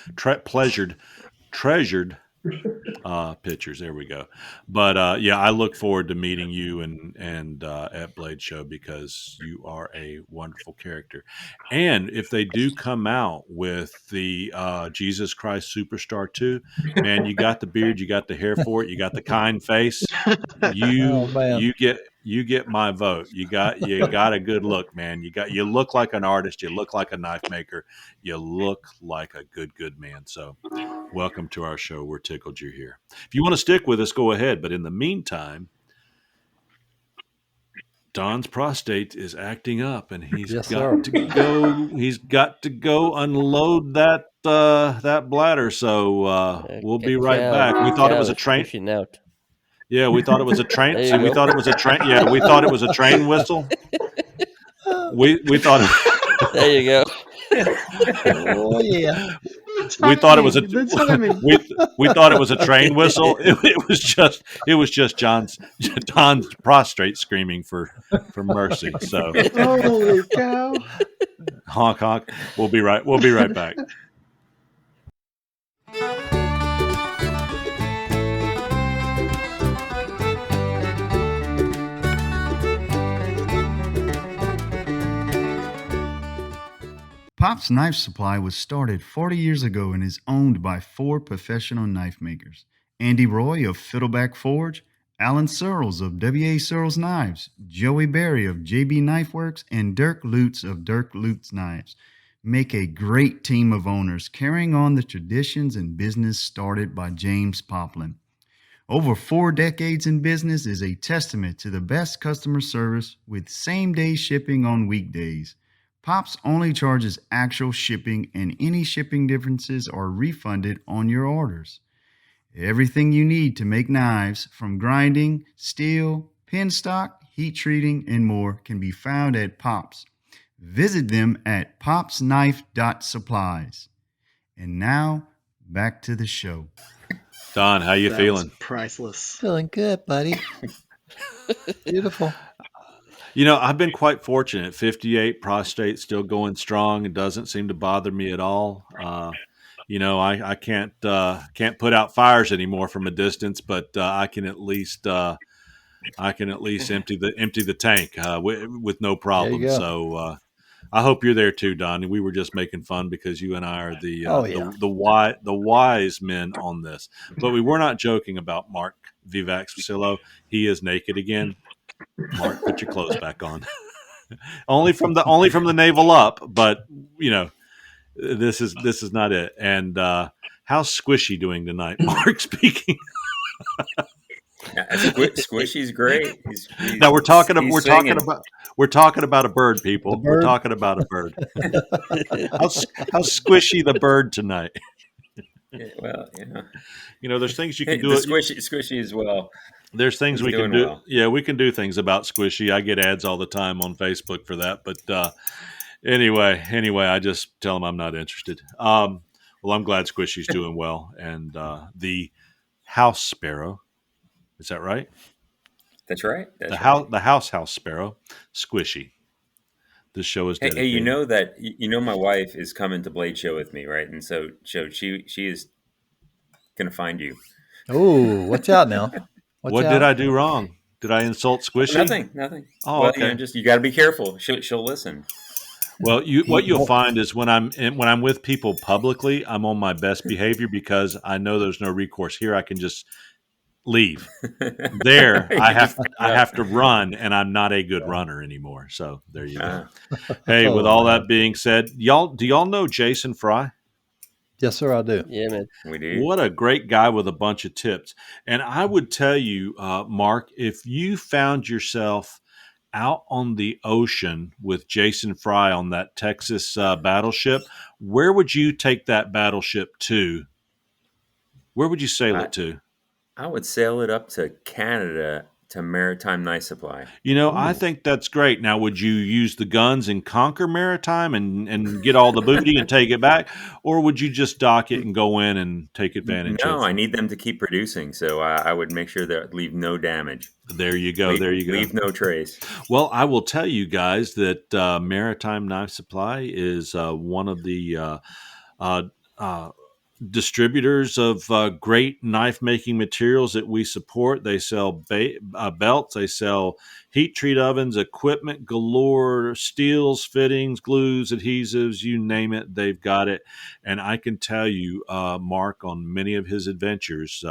pictures. There we go. But I look forward to meeting you and at Blade Show because you are a wonderful character. And if they do come out with the Jesus Christ Superstar 2, man, you got the beard, you got the hair for it, you got the kind face. You get my vote. You got a good look, man. You look like an artist. You look like a knife maker. You look like a good man. So, welcome to our show. We're tickled you're here. If you want to stick with us, go ahead. But in the meantime, Don's prostate is acting up, and he's got to go unload that bladder. So we'll be right back. We thought it was a train. Out. Yeah, we thought it was a train. We thought it was a train. Yeah, we thought it was a train whistle. We thought. There you go. Oh yeah. We thought it was we thought it was a train whistle. It was just Don's prostrate screaming for mercy. So Holy cow! Honk honk. We'll be right back. Pop's Knife Supply was started 40 years ago and is owned by 4 professional knife makers. Andy Roy of Fiddleback Forge, Alan Searles of W.A. Searles Knives, Joey Berry of J.B. Knife Works, and Dirk Lutz of Dirk Lutz Knives make a great team of owners carrying on the traditions and business started by James Poplin. Over 4 decades in business is a testament to the best customer service with same-day shipping on weekdays. Pops only charges actual shipping, and any shipping differences are refunded on your orders. Everything you need to make knives, from grinding, steel, pin stock, heat treating, and more, can be found at Pops. Visit them at popsknife.supplies. And now, back to the show. Don, how you feeling? Priceless. Feeling good, buddy. Beautiful. I've been quite fortunate. 58, prostate still going strong. It doesn't seem to bother me at all. I can't put out fires anymore from a distance, but I can at least empty the tank with no problem. So I hope you're there too, Donnie. We were just making fun because you and I are Oh, yeah. the wise men on this. But we were not joking about Mark Vivac Facillo. He is naked again. Mark, put your clothes back on. only from the navel up, but you know, this is not it. And how's Squishy doing tonight, Mark? Speaking. Squishy's great. Now we're talking singing. about a bird, The people. We're bird. talking about a bird. How's Squishy the bird tonight? Yeah, well, yeah. You know, there's things you can The do. squishy as well. There's things He's we can doing do. well. Yeah, we can do things about Squishy. I get ads all the time on Facebook for that. But anyway, I just tell them I'm not interested. Well, I'm glad Squishy's doing well. And the house sparrow, is that right? That's right. That's The house sparrow, Squishy. This show is Hey, you dedicated. know that my wife is coming to Blade Show with me, right? And so she is gonna find you. Oh, watch out now. Watch What did I out. do wrong? Did I insult Squishy? Nothing. Oh, Well, okay. just you got to be careful. She'll listen. Well, what you'll find is when I'm with people publicly, I'm on my best behavior because I know there's no recourse here. I can just leave. There, You just I have to run, and I'm not a good runner anymore. So there you go. uh, Hey, with Oh, all man. that being said, do y'all know Jason Fry? Yes, sir, I do. Yeah, man. we do. What a great guy with a bunch of tips. And I would tell you, Mark, if you found yourself out on the ocean with Jason Fry on that Texas battleship, where would you take that battleship to? Where would you sail I it to? I would sail it up to Canada to Maritime Night Supply. You know, I Ooh. think that's great. Now, would you use the guns and conquer maritime and get all the booty and take it back? Or would you just dock it and go in and take advantage No, of? I need them to keep producing, so I would make sure that leave no damage. There you go. There you go. Leave no trace. Well, I will tell you guys that Maritime Knife Supply is one of the uh, uh, distributors of great knife making materials that we support. They sell belts, they sell heat treat ovens, equipment galore, steels, fittings, glues, adhesives, you name it, they've got it. And I can tell you, Mark, on many of his adventures,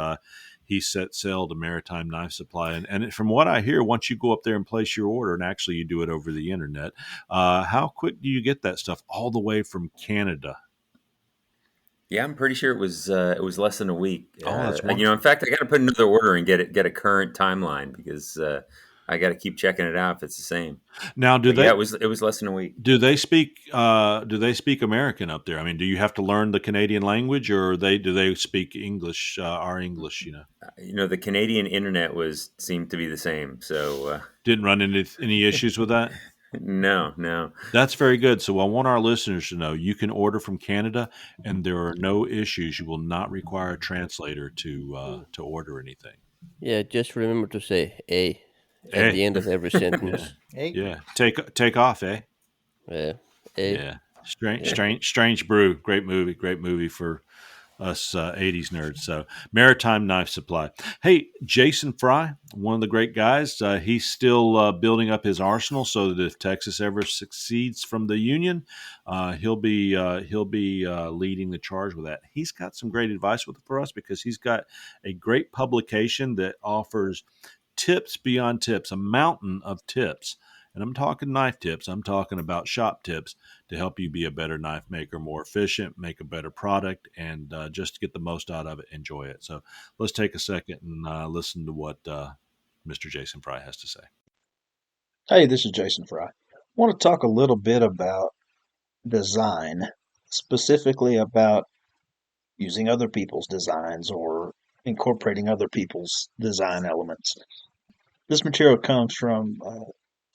he set sail to Maritime Knife Supply. And from what I hear, once you go up there and place your order, and actually you do it over the internet, how quick do you get that stuff all the way from Canada? Yeah, I'm pretty sure it was less than a week. Oh, that's wonderful. In fact, I got to put another order and get a current timeline because I got to keep checking it out if it's the same. Now, But yeah, it was less than a week. do they speak American up there? I mean, do you have to learn the Canadian language, or do they speak English? Our English, you know. The Canadian internet seemed to be the same. So Didn't run into any issues with that. no. That's very good. So I want our listeners to know you can order from Canada, and there are no issues. You will not require a translator to order anything. Yeah, just remember to say "a" at Hey. the end of every sentence. Hey. Yeah, take off, eh? Yeah, "a." Yeah, strange brew. Great movie for us 80s nerds. So Maritime Knife Supply. Hey, Jason Fry, one of the great guys, he's still building up his arsenal so that if Texas ever succeeds from the Union, he'll be leading the charge with that. He's got some great advice for us because he's got a great publication that offers tips beyond tips, a mountain of tips. And I'm talking knife tips. I'm talking about shop tips to help you be a better knife maker, more efficient, make a better product, and just get the most out of it, enjoy it. So let's take a second and listen to what Mr. Jason Fry has to say. Hey, this is Jason Fry. I want to talk a little bit about design, specifically about using other people's designs or incorporating other people's design elements. This material comes from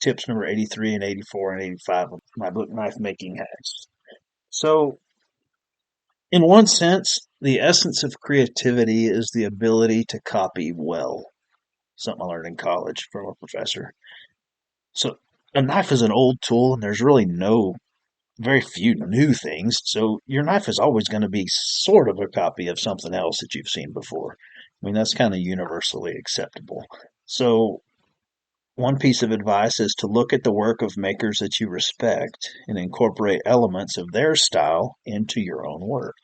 tips number 83 and 84 and 85 of my book, Knife Making Hacks. So, in one sense, the essence of creativity is the ability to copy well. Something I learned in college from a professor. So, a knife is an old tool, and there's really very few new things. So, your knife is always going to be sort of a copy of something else that you've seen before. I mean, that's kind of universally acceptable. So, one piece of advice is to look at the work of makers that you respect and incorporate elements of their style into your own work,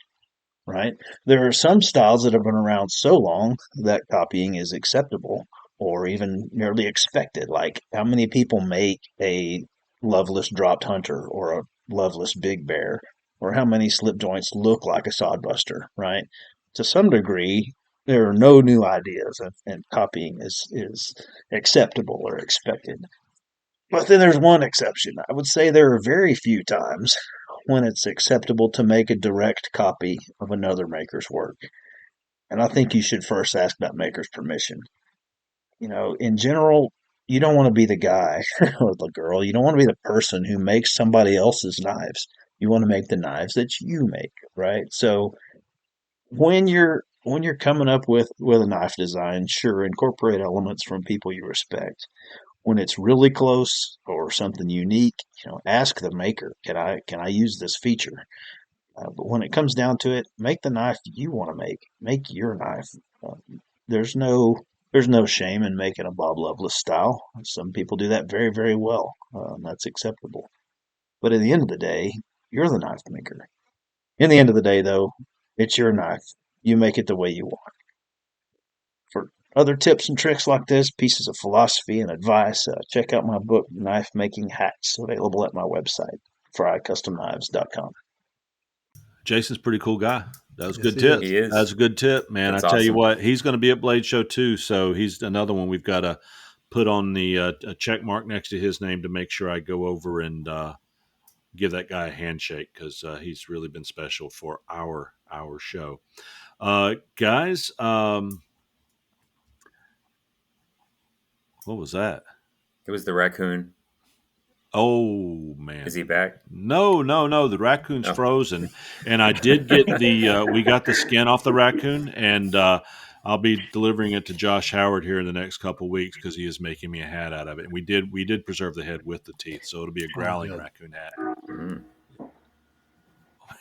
right? There are some styles that have been around so long that copying is acceptable or even merely expected. Like, how many people make a Loveless Dropped Hunter or a Loveless Big Bear? Or how many slip joints look like a Sodbuster, right? To some degree, there are no new ideas, and copying is acceptable or expected. But then there's one exception. I would say there are very few times when it's acceptable to make a direct copy of another maker's work. And I think you should first ask that maker's permission. In general, you don't want to be the guy or the girl. You don't want to be the person who makes somebody else's knives. You want to make the knives that you make, right? So when you're coming up with a knife design, sure, incorporate elements from people you respect. When it's really close or something unique, ask the maker, can I use this feature? But when it comes down to it, make the knife you want to make. Make your knife. Uh, there's no there's no shame in making a Bob Loveless style. Some people do that very, very well. That's acceptable. But at the end of the day, you're the knife maker. In the end of the day, though, it's your knife. You make it the way you want. For other tips and tricks like this, pieces of philosophy and advice, check out my book, Knife Making Hacks, available at my website, frycustomknives.com. Jason's a pretty cool guy. That was a Yes, good he tip. is. He is. That's a good tip, man. That's I tell you awesome. what, he's going to be at Blade Show too. So he's another one we've got to put on the a check mark next to his name to make sure I go over and give that guy a handshake because he's really been special for our show. Guys, what was that? It was the raccoon. Oh man, Is he back? No. The raccoon's Oh. frozen, and I did get the we got the skin off the raccoon, and I'll be delivering it to Josh Howard here in the next couple of weeks because he is making me a hat out of it. And we did preserve the head with the teeth, so it'll be a growling good. raccoon hat. Mm.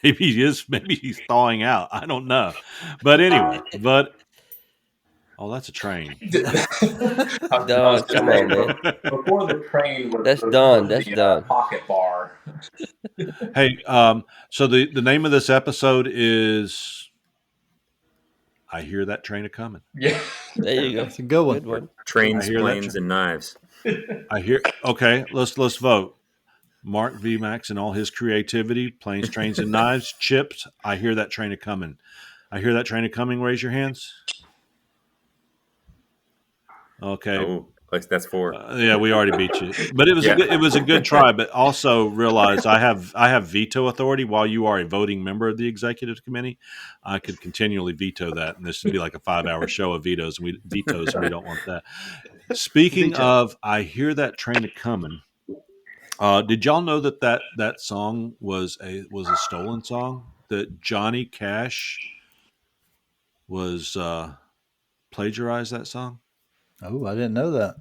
Maybe he's thawing out. I don't know, but anyway, oh, that's a train. Don, come on, man. Before the train That's was Don. That's the Don. pocket bar. Hey, so the name of this episode is I Hear That Train a Coming. Yeah. There you go. That's a good one. Good one. Trains, I hear that planes, and knives. Okay, let's vote. Mark V. Max and all his creativity, planes, trains, and knives. Chips, I hear that train a coming. I hear that train a coming. Raise your hands. Okay. Oh, that's 4. Yeah, we already beat you, but it was a good try. But also realize I have veto authority. While you are a voting member of the executive committee, I could continually veto that, and this would be like a 5-hour show of vetoes. And we don't want that. Speaking of, I hear that train a coming. Did y'all know that song was a stolen song? That Johnny Cash was plagiarized that song? Oh, I didn't know that.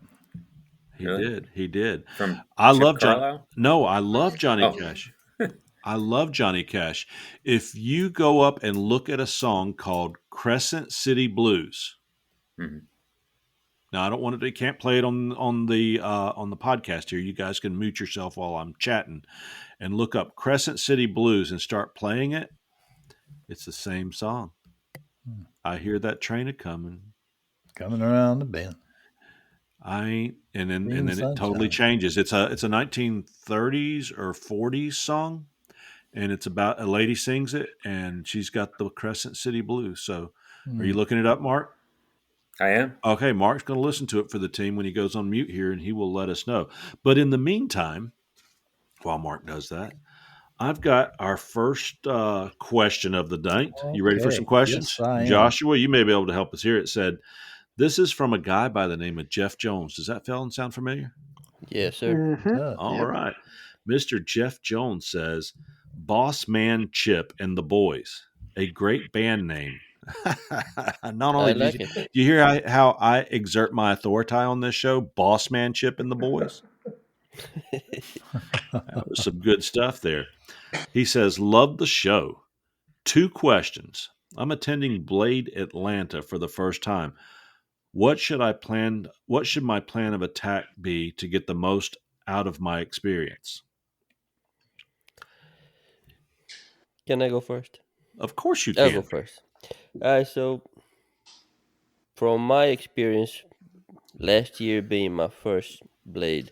He did. From I Chip love Carlisle? I love Johnny Cash. I love Johnny Cash. If you go up and look at a song called Crescent City Blues. Mm-hmm. Now I don't want to. You can't play it on the podcast here. You guys can mute yourself while I'm chatting, and look up Crescent City Blues and start playing it. It's the same song. I hear that train a coming around the bend. And then it totally changes. It's a 1930s or 40s song, and it's about a lady sings it, and she's got the Crescent City Blues. So, are you looking it up, Mark? I am. Okay, Mark's going to listen to it for the team when he goes on mute here, and he will let us know. But in the meantime, while Mark does that, I've got our first question of the night. You ready for some questions? Yes, I am. Joshua, you may be able to help us here. It said, this is from a guy by the name of Jeff Jones. Does that fellow sound familiar? Yes, sir. Mm-hmm. All right. Mr. Jeff Jones says, Boss Man Chip and the Boys, a great band name. Not only like do you hear how I exert my authority on this show, Boss Man Chip and the Boys? That was some good stuff there. He says, love the show. 2 questions. I'm attending Blade Atlanta for the first time. What should I plan? What should my plan of attack be to get the most out of my experience? Can I go first? Of course you I'll go can. first. So from my experience, last year being my first blade,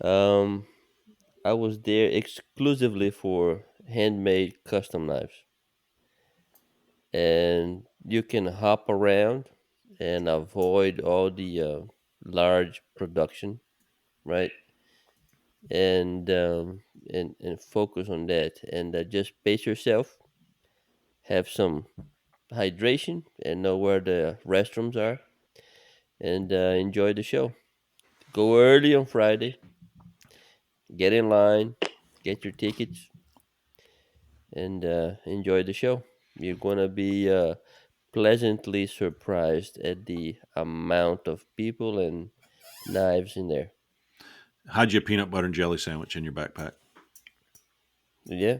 um, I was there exclusively for handmade custom knives, and you can hop around and avoid all the large production, right? And focus on that, and just pace yourself, have some hydration, and know where the restrooms are, and enjoy the show. Go early on Friday, get in line, get your tickets, and enjoy the show. You're gonna be pleasantly surprised at the amount of people and knives in there. Hide you a peanut butter and jelly sandwich in your backpack. Yeah.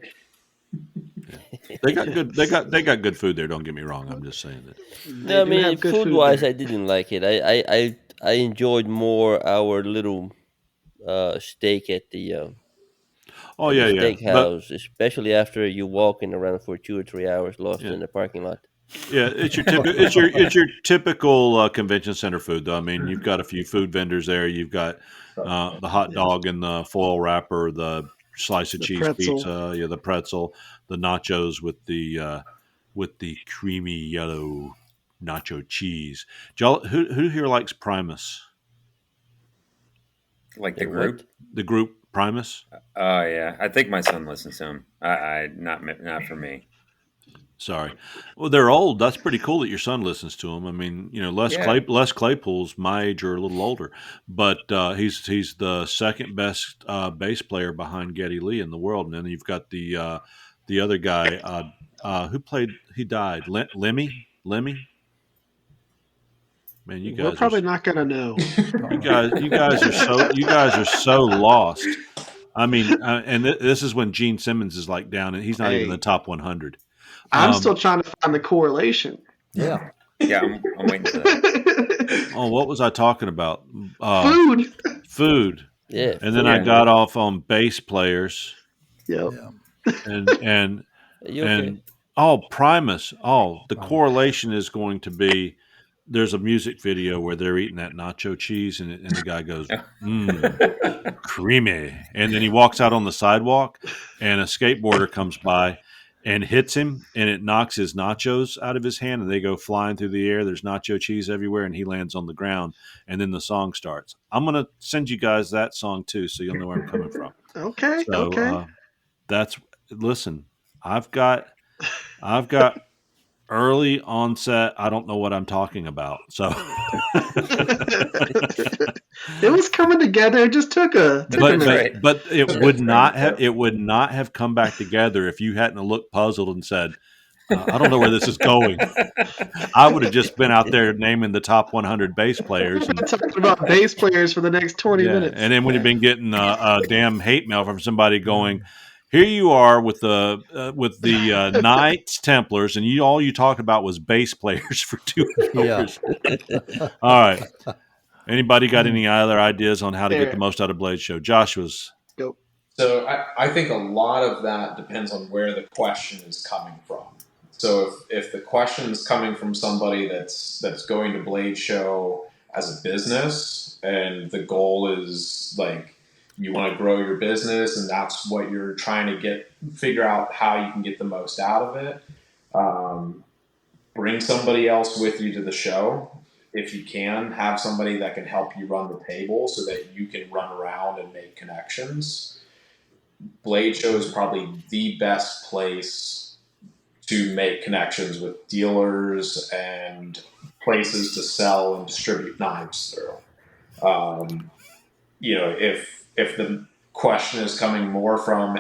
They got good. They got good food there. Don't get me wrong. I'm just saying that. No, They I do mean, have good food food wise, there. I didn't like it. I enjoyed more our little steak Oh at the yeah, yeah. But steakhouse, especially after you walking around for 2 or 3 hours lost yeah, in the parking lot. yeah. It's your typical convention center food, though. I mean, you've got a few food vendors there. You've got the hot dog in the foil wrapper, the slice of The cheese pretzel. pizza, yeah, the pretzel, the nachos with the creamy yellow nacho cheese. Who here likes Primus? Like the The group. what? The group Primus. Oh yeah, I think my son listens to him. I not for me. Sorry. Well, they're old. That's pretty cool that your son listens to them. I mean, Yeah. Les Claypool's my age or a little older, but he's the second best bass player behind Geddy Lee in the world. And then you've got the other guy who played. He died. Lemmy. Man, We're probably not gonna know. you guys are so lost. I mean, and this is when Gene Simmons is like down, and he's not even in the Hey, top 100. I'm still trying to find the correlation. Yeah. Yeah, I'm waiting for that. Oh, what was I talking about? Food. Food. Yeah, And then I food. Yeah. got off on bass players Yep. Yeah. and Are you okay? Primus. Oh, the correlation is going to be there's a music video where they're eating that nacho cheese and the guy goes, creamy. And then he walks out on the sidewalk and a skateboarder comes by and hits him and it knocks his nachos out of his hand and they go flying through the air. There's nacho cheese everywhere and he lands on the ground and then the song starts. I'm going to send you guys that song too so you'll know where I'm coming from. Okay. So Okay. listen, I've got early onset. I don't know what I'm talking about. So It was coming together. It just took a minute. right. but it Took a would turn, not yeah. have it would not have come back together if you hadn't looked puzzled and said, I don't know where this is going. I would have just been out there naming the top 100 bass players We've and been talking about bass players for the next 20 yeah, minutes. and then we'd have been getting a damn hate mail from somebody going, "Here you are with the Knights Templars, and all you talked about was bass players for 2 Yeah. hours." All right. Anybody got any other ideas on how to get the There. most out of Blade Show? Joshua's. Go. So I think a lot of that depends on where the question is coming from. So if the question is coming from somebody that's going to Blade Show as a business and the goal is like you want to grow your business and that's what you're trying to figure out how you can get the most out of it, bring somebody else with you to the show. If you can, have somebody that can help you run the table so that you can run around and make connections. Blade Show is probably the best place to make connections with dealers and places to sell and distribute knives through. If the question is coming more from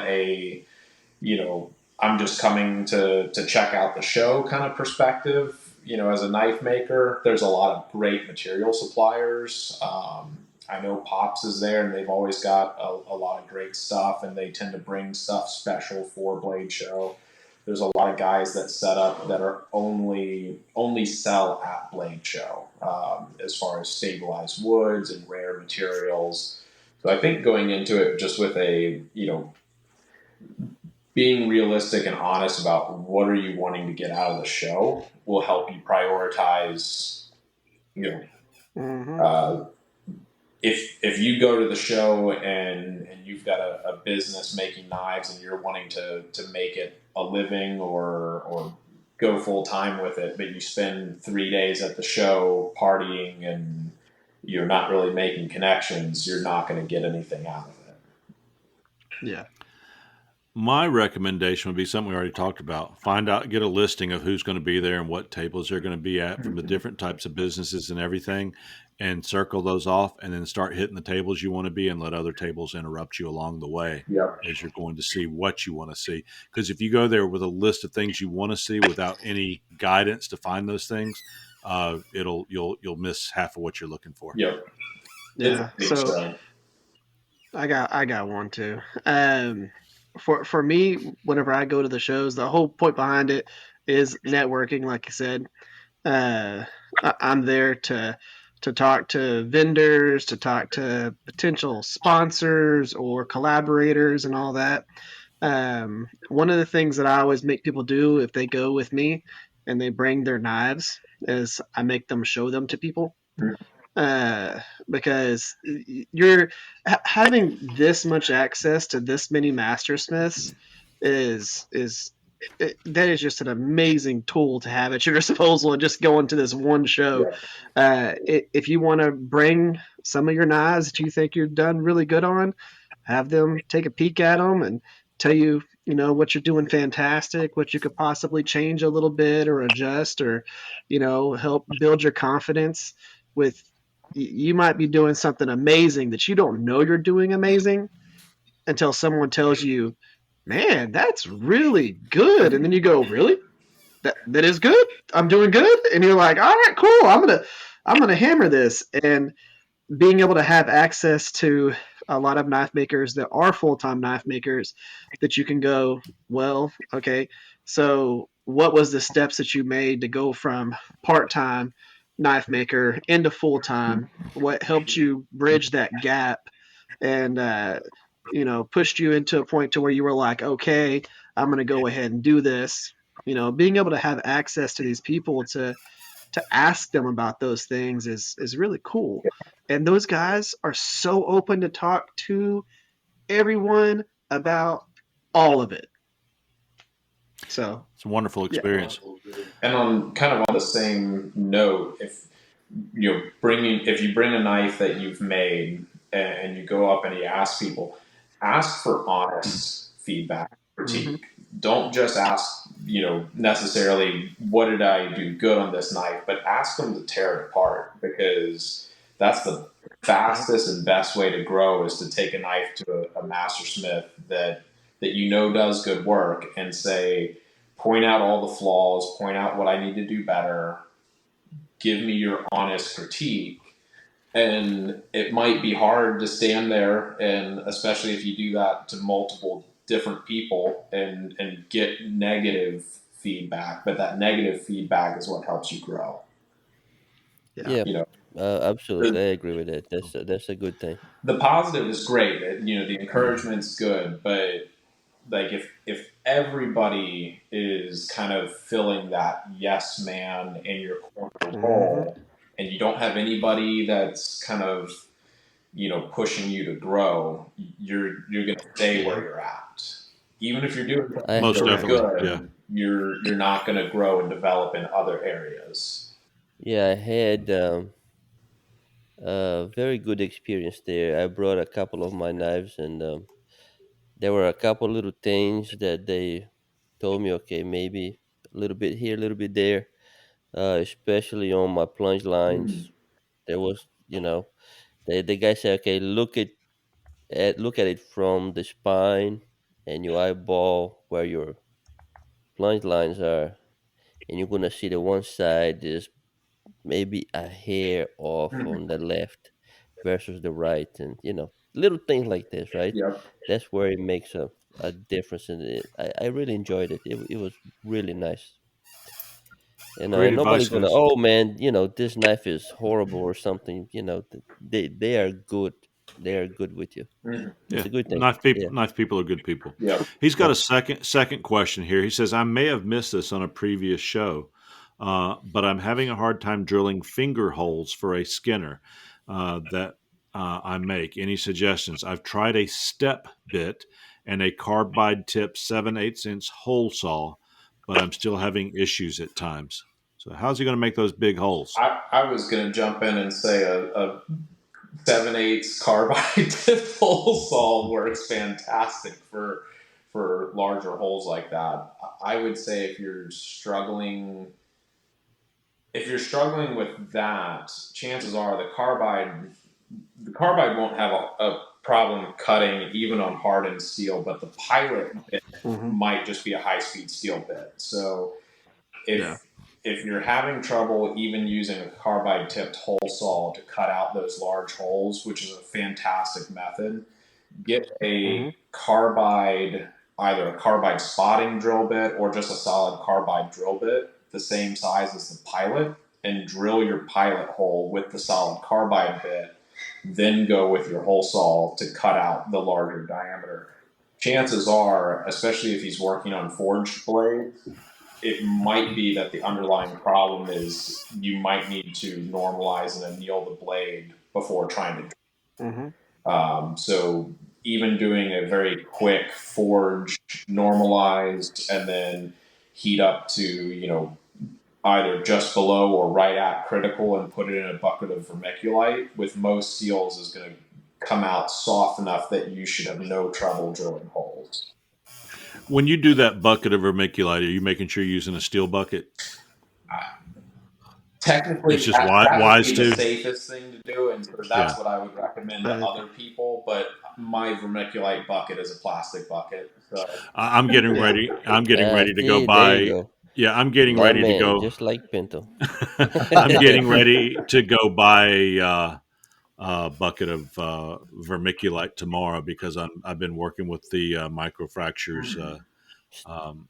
I'm just coming to check out the show kind of perspective, as a knife maker, there's a lot of great material suppliers. I know Pops is there, and they've always got a lot of great stuff, and they tend to bring stuff special for Blade Show. There's a lot of guys that set up that are only sell at Blade Show. as far as stabilized woods and rare materials. So I think going into it just with a, being realistic and honest about what are you wanting to get out of the show will help you prioritize, you know, Mm-hmm. If you go to the show and you've got a business making knives and you're wanting to make it a living or go full time with it, but you spend 3 days at the show partying and you're not really making connections, you're not going to get anything out of it. Yeah. My recommendation would be something we already talked about. Find out, get a listing of who's going to be there and what tables they're going to be at from the different types of businesses and everything, and circle those off, and then start hitting the tables you want to be and let other tables interrupt you along the way Yep. as you're going to see what you want to see. Because if you go there with a list of things you want to see without any guidance to find those things, you'll miss half of what you're looking for. Yep. Yeah. So I got one too. For me, whenever I go to the shows, the whole point behind it is networking, like you said. I'm there to talk to vendors, to talk to potential sponsors or collaborators and all that. One of the things that I always make people do if they go with me and they bring their knives is I make them show them to people. Because you're having this much access to this many mastersmiths that is just an amazing tool to have at your disposal and just going to this one show. If you want to bring some of your knives that you think you've done really good on, have them take a peek at them and tell you, what you're doing fantastic, what you could possibly change a little bit or adjust or, help build your confidence with. You might be doing something amazing that you don't know you're doing amazing until someone tells you, man, that's really good. And then you go, really? That is good? I'm doing good? And you're like, all right, cool. I'm gonna hammer this. And being able to have access to a lot of knife makers that are full-time knife makers that you can go, well, okay, so what was the steps that you made to go from part-time knife maker into full-time? What helped you bridge that gap and pushed you into a point to where you were like, okay, I'm going to go ahead and do this. Being able to have access to these people to ask them about those things is really cool. And those guys are so open to talk to everyone about all of it. So it's a wonderful experience. Yeah. And on kind of on the same note, if you bring a knife that you've made and you go up and you ask people, ask for honest feedback, critique. Mm-hmm. Don't just ask, necessarily what did I do good on this knife, but ask them to tear it apart, because that's the fastest and best way to grow is to take a knife to a master smith that does good work and say, point out all the flaws, point out what I need to do better, give me your honest critique. And it might be hard to stand there, and especially if you do that to multiple different people and get negative feedback, but that negative feedback is what helps you grow. Yeah, absolutely, I agree with that. That's a good thing. The positive is great. The encouragement's good, but like if everybody is kind of filling that yes man in your corner role, and you don't have anybody that's kind of pushing you to grow, you're going to stay where you're at. Even if you're doing most definitely good, yeah. you're not going to grow and develop in other areas. Yeah, I had a very good experience there. I brought a couple of my knives, and there were a couple little things that they told me, okay, maybe a little bit here, a little bit there, especially on my plunge lines. There was, the guy said, okay, look at it from the spine and your eyeball where your plunge lines are, and you're gonna see the one side is maybe a hair off on the left versus the right, and little things like this, right? Yep. That's where it makes a difference in it. I really enjoyed it. It was really nice. Great And nobody's advice, gonna, Liz. oh man, this knife is horrible or something. They are good. They are good with you. Mhm. It's Yeah, a good thing. Yeah. knife people are good people. Yep. He's got Yep. a second question here. He says, "I may have missed this on a previous show, but I'm having a hard time drilling finger holes for a skinner that I make. Any suggestions? I've tried a step bit and a carbide tip 7/8 inch hole saw, but I'm still having issues at times. So how's he going to make those big holes?" I was going to jump in and say a 7/8 carbide tip hole saw works fantastic for larger holes like that. I would say if you're struggling with that, chances are the carbide won't have a problem cutting even on hardened steel, but the pilot bit Mm-hmm. might just be a high speed steel bit. So Yeah. if you're having trouble even using a carbide tipped hole saw to cut out those large holes, which is a fantastic method, get Mm-hmm. either a carbide spotting drill bit or just a solid carbide drill bit, the same size as the pilot, and drill your pilot hole with the solid carbide bit, then go with your hole saw to cut out the larger diameter. Chances are, especially if he's working on forged blades, it might be that the underlying problem is you might need to normalize and anneal the blade before trying to. Mm-hmm. So even doing a very quick forge, normalized, and then heat up to either just below or right at critical, and put it in a bucket of vermiculite with most steels is going to come out soft enough that you should have no trouble drilling holes. When you do that bucket of vermiculite, are you making sure you're using a steel bucket? Technically, It's just that would wise be the to. safest thing to do, and so Yeah, that's what I would recommend to other people. But my vermiculite bucket is a plastic bucket, so I'm getting Yeah. ready. I'm getting ready to go See, there you buy. go. Yeah, I'm getting My ready to man, go. just like Pinto. I'm getting ready to go buy a bucket of vermiculite tomorrow because I've been working with the microfractures,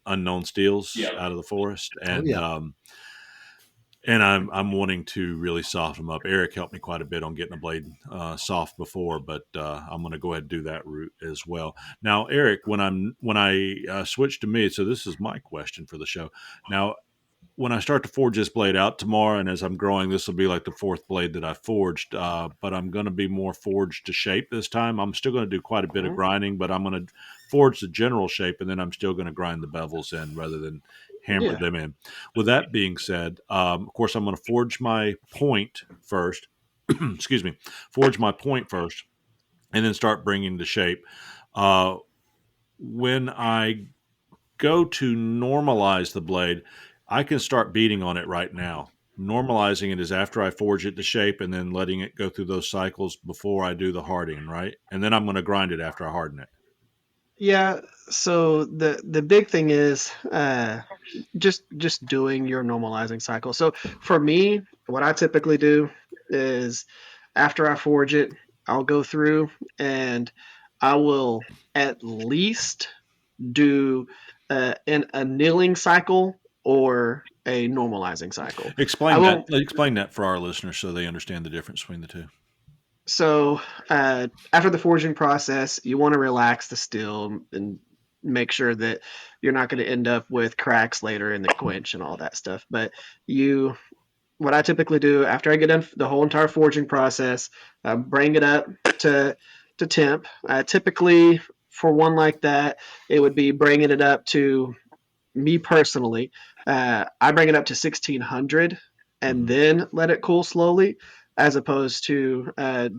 unknown steels yeah. out of the forest, Oh and yeah. I'm wanting to really soften them up. Eric helped me quite a bit on getting a blade soft before, but I'm going to go ahead and do that route as well. Now, Eric, when I switch to me, so this is my question for the show. Now, when I start to forge this blade out tomorrow, and as I'm growing, this will be like the fourth blade that I forged. But I'm going to be more forged to shape this time. I'm still going to do quite a bit of Mm-hmm. grinding, but I'm going to forge the general shape, and then I'm still going to grind the bevels in rather than hammer Yeah. them in. With that being said, of course, I'm going to forge my point first. Excuse me, forge my point first, and then start bringing the shape. Uh, when I go to normalize the blade, I can start beating on it right now. Normalizing it is after I forge it to shape and then letting it go through those cycles before I do the hardening, right? And then I'm going to grind it after I harden it. Yeah. So the big thing is just doing your normalizing cycle. So for me, what I typically do is after I forge it, I'll go through and I will at least do an annealing cycle or a normalizing cycle. I won't. Explain that for our listeners so they understand the difference between the two. So after the forging process, you want to relax the steel and make sure that you're not going to end up with cracks later in the quench and all that stuff. But what I typically do after I get done the whole entire forging process, bring it up to temp. Typically, for one like that, it would be bringing it up to me personally. I bring it up to 1600 and then let it cool slowly, as opposed to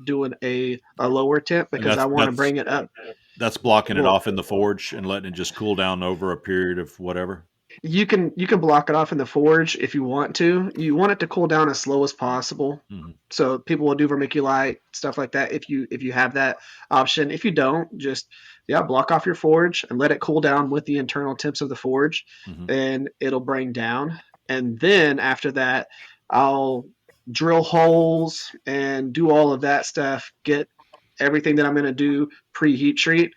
doing a lower temp And because I want to bring it up. that's blocking it Well, off in the forge and letting it just cool down over a period of whatever. you can block it off in the forge if you want to. You want it to cool down as slow as possible. Mm-hmm. So people will do vermiculite stuff like that if you have that option. If you don't, just block off your forge and let it cool down with the internal temps of the forge, Mm-hmm. and it'll bring down. And then after that, I'll drill holes and do all of that stuff. Get everything that I'm going to do pre-heat treat,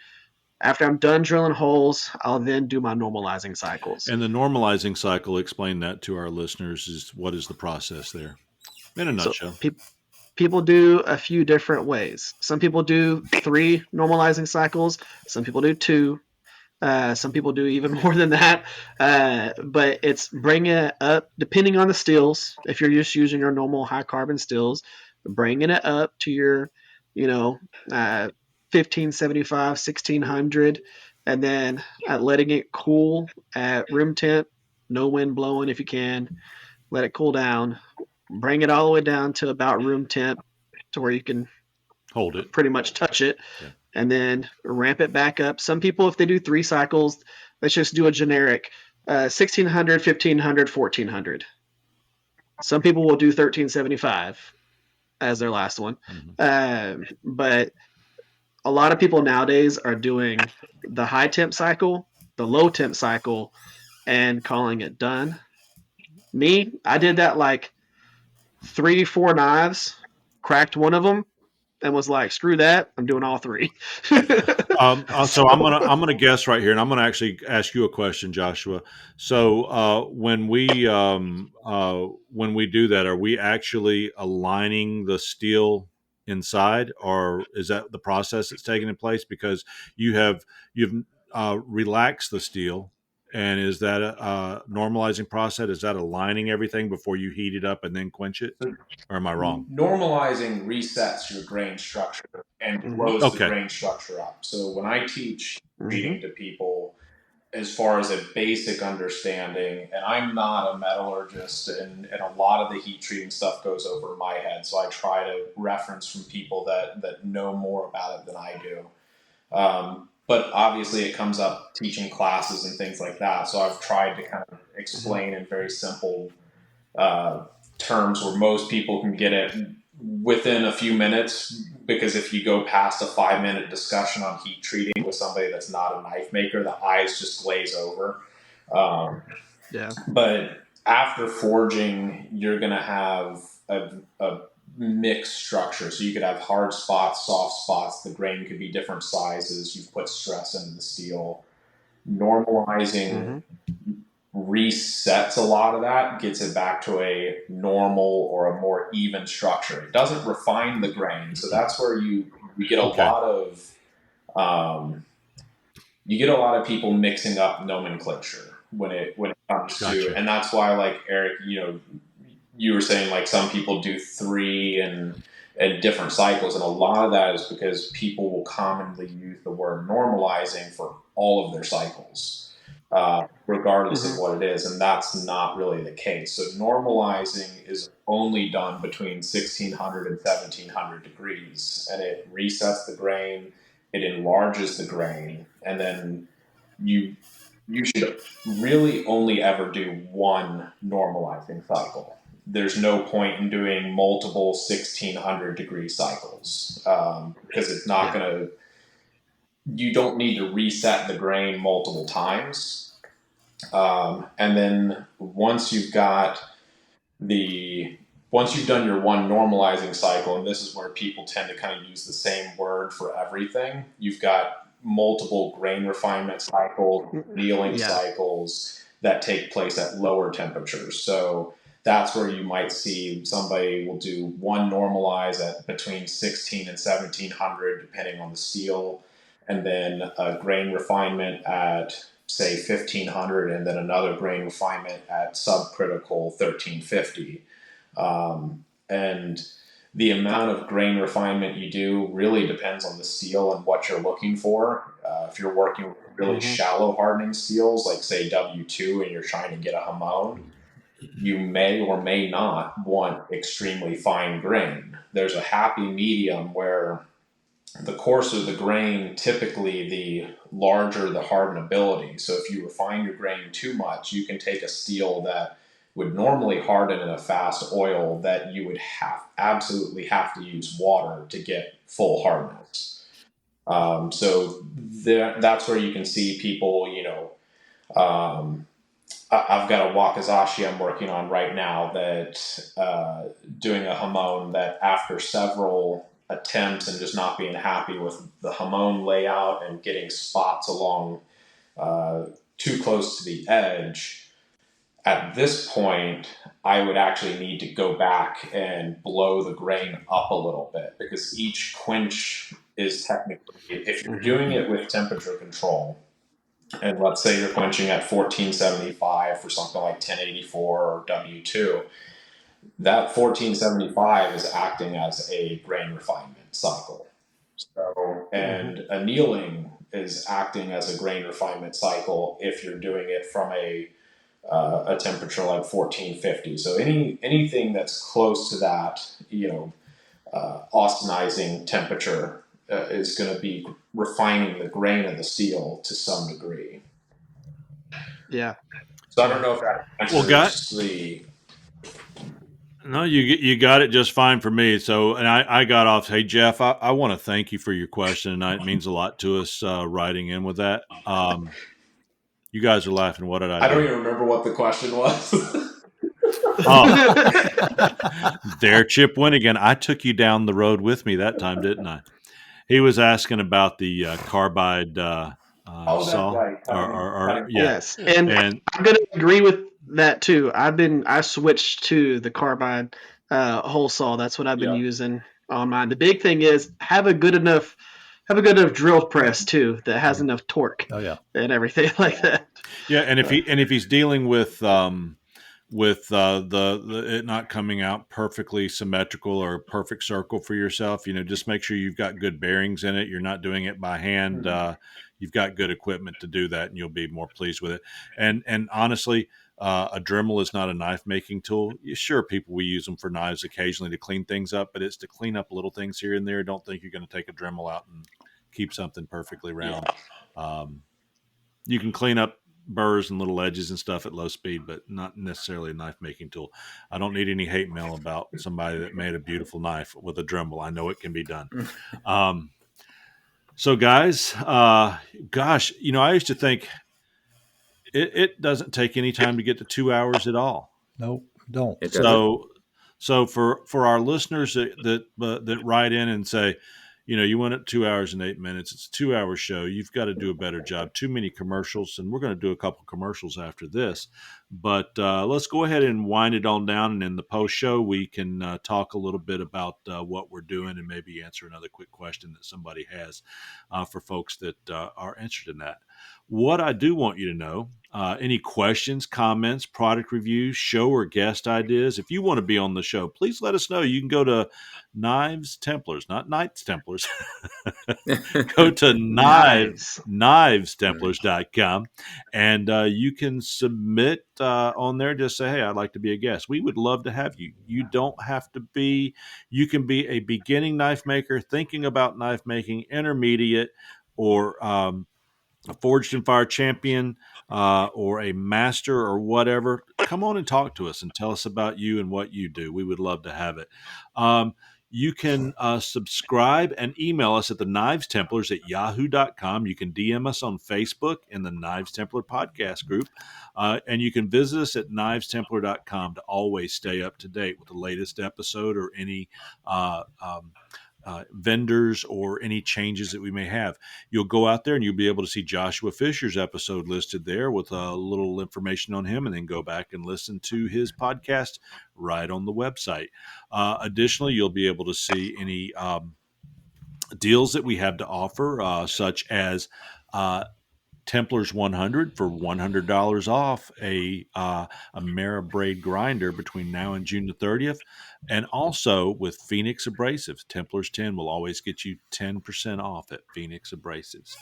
After I'm done drilling holes, I'll then do my normalizing cycles. And the normalizing cycle, explain that to our listeners, is what is the process there in a So nutshell? people do a few different ways. Some people do 3 normalizing cycles. Some people do 2. Some people do even more than that. But it's bringing it up, depending on the stills. If you're just using your normal high carbon stills, bringing it up to your, 1575, 1600, and then letting it cool at room temp, no wind blowing if you can. Let it cool down. Bring it all the way down to about room temp to where you can Hold it. pretty much touch it. Yeah. And then ramp it back up. Some people, if they do 3 cycles, let's just do a generic 1600, 1500, 1400. Some people will do 1375 as their last one. But a lot of people nowadays are doing the high temp cycle, the low temp cycle, and calling it done. Me, I did that like 3, 4 knives, cracked one of them, and was like, "Screw that! I'm doing all 3." So I'm gonna guess right here, and I'm gonna actually ask you a question, Joshua. So when we do that, are we actually aligning the steel inside, or is that the process that's taking in place? Because you've relaxed the steel, and is that a normalizing process? Is that aligning everything before you heat it up and then quench it, or am I wrong? Normalizing resets your grain structure and blows the Okay. grain structure up. So when I teach treating to people, as far as a basic understanding, and I'm not a metallurgist, and a lot of the heat treating stuff goes over my head, so I try to reference from people that know more about it than I do. But obviously it comes up teaching classes and things like that, so I've tried to kind of explain in very simple terms where most people can get it within a few minutes, because if you go past a 5-minute discussion on heat treating with somebody that's not a knife maker, the eyes just glaze over. Yeah. But after forging, you're going to have a mixed structure. So you could have hard spots, soft spots. The grain could be different sizes. You've put stress into the steel. Normalizing resets a lot of that, gets it back to a normal or a more even structure. It doesn't refine the grain, so that's where you get a lot of people mixing up nomenclature when it comes to, and that's why, like Eric, you were saying like some people do 3 and different cycles, and a lot of that is because people will commonly use the word normalizing for all of their cycles. Regardless of what it is, and that's not really the case. So normalizing is only done between 1600 and 1700 degrees, and it resets the grain, it enlarges the grain, and then you should really only ever do one normalizing cycle. There's no point in doing multiple 1600 degree cycles, because it's not going to, you don't need to reset the grain multiple times. And then once you've done your one normalizing cycle, and this is where people tend to kind of use the same word for everything, you've got multiple grain refinement cycles, annealing cycles that take place at lower temperatures. So that's where you might see somebody will do one normalize at between 16 and 1700, depending on the steel, and then a grain refinement at say 1500, and then another grain refinement at subcritical 1350. And the amount of grain refinement you do really depends on the steel and what you're looking for. If you're working with really shallow hardening steels, like say W2, and you're trying to get a hamon, you may or may not want extremely fine grain. There's a happy medium where the coarser the grain, typically the larger the hardenability. So if you refine your grain too much, you can take a steel that would normally harden in a fast oil that you would absolutely have to use water to get full hardness. So that's where you can see people, I've got a Wakizashi I'm working on right now that doing a hamon that after several attempts and just not being happy with the hamon layout and getting spots along too close to the edge, at this point, I would actually need to go back and blow the grain up a little bit, because each quench is technically, if you're doing it with temperature control, and let's say you're quenching at 1475 for something like 1084 or W2, that 1475 is acting as a grain refinement cycle. So, and annealing is acting as a grain refinement cycle if you're doing it from a temperature like 1450. So anything that's close to that, austenizing temperature is going to be refining the grain of the steel to some degree. Yeah. So I don't know if that answers the. No, you got it just fine for me. So, and I got off. Hey, Jeff, I want to thank you for your question tonight. It means a lot to us writing in with that. You guys are laughing. What did I do? I don't even remember what the question was. There, Chip went again. I took you down the road with me that time, didn't I? He was asking about the carbide saw. That's right. Yes, and I'm going to agree with that too. I switched to the carbide hole saw. That's what I've been using on mine. The big thing is have a good enough drill press too that has enough torque. Oh yeah, and everything like that. Yeah, and if he's dealing with the it not coming out perfectly symmetrical or a perfect circle for yourself, just make sure you've got good bearings in it. You're not doing it by hand. You've got good equipment to do that, and you'll be more pleased with it. And honestly, a Dremel is not a knife making tool. Sure, people will use them for knives occasionally to clean things up, but it's to clean up little things here and there. Don't think you're going to take a Dremel out and keep something perfectly round. You can clean up burrs and little edges and stuff at low speed, but not necessarily a knife making tool. I don't need any hate mail about somebody that made a beautiful knife with a Dremel. I know it can be done. So guys, gosh, I used to think it doesn't take any time to get to 2 hours at all. Nope, don't. So for our listeners that write in and say, you went at 2 hours and 8 minutes. It's a 2 hour show. You've got to do a better job. Too many commercials, and we're going to do a couple commercials after this. But let's go ahead and wind it on down. And in the post show, we can talk a little bit about what we're doing and maybe answer another quick question that somebody has for folks that are interested in that. What I do want you to know, any questions, comments, product reviews, show or guest ideas, if you want to be on the show, please let us know. You can go to Knives Templars, not Knights Templars. Go to knivestemplars.com and you can submit on there. Just say, hey, I'd like to be a guest. We would love to have you. You don't have to be, you can be a beginning knife maker, thinking about knife making, intermediate, or a forged and fire champion, or a master or whatever. Come on and talk to us and tell us about you and what you do. We would love to have it. You can subscribe and email us at the Knives Templars at yahoo.com. You can DM us on Facebook in the Knives Templar podcast group. And you can visit us at knivestemplar.com to always stay up to date with the latest episode or any vendors or any changes that we may have. You'll go out there and you'll be able to see Joshua Fisher's episode listed there with a little information on him, and then go back and listen to his podcast right on the website. Additionally, you'll be able to see any deals that we have to offer, such as Templars 100 for $100 off a Ameribraid grinder between now and June the 30th. And also with Phoenix Abrasives, Templars 10 will always get you 10% off at Phoenix Abrasives.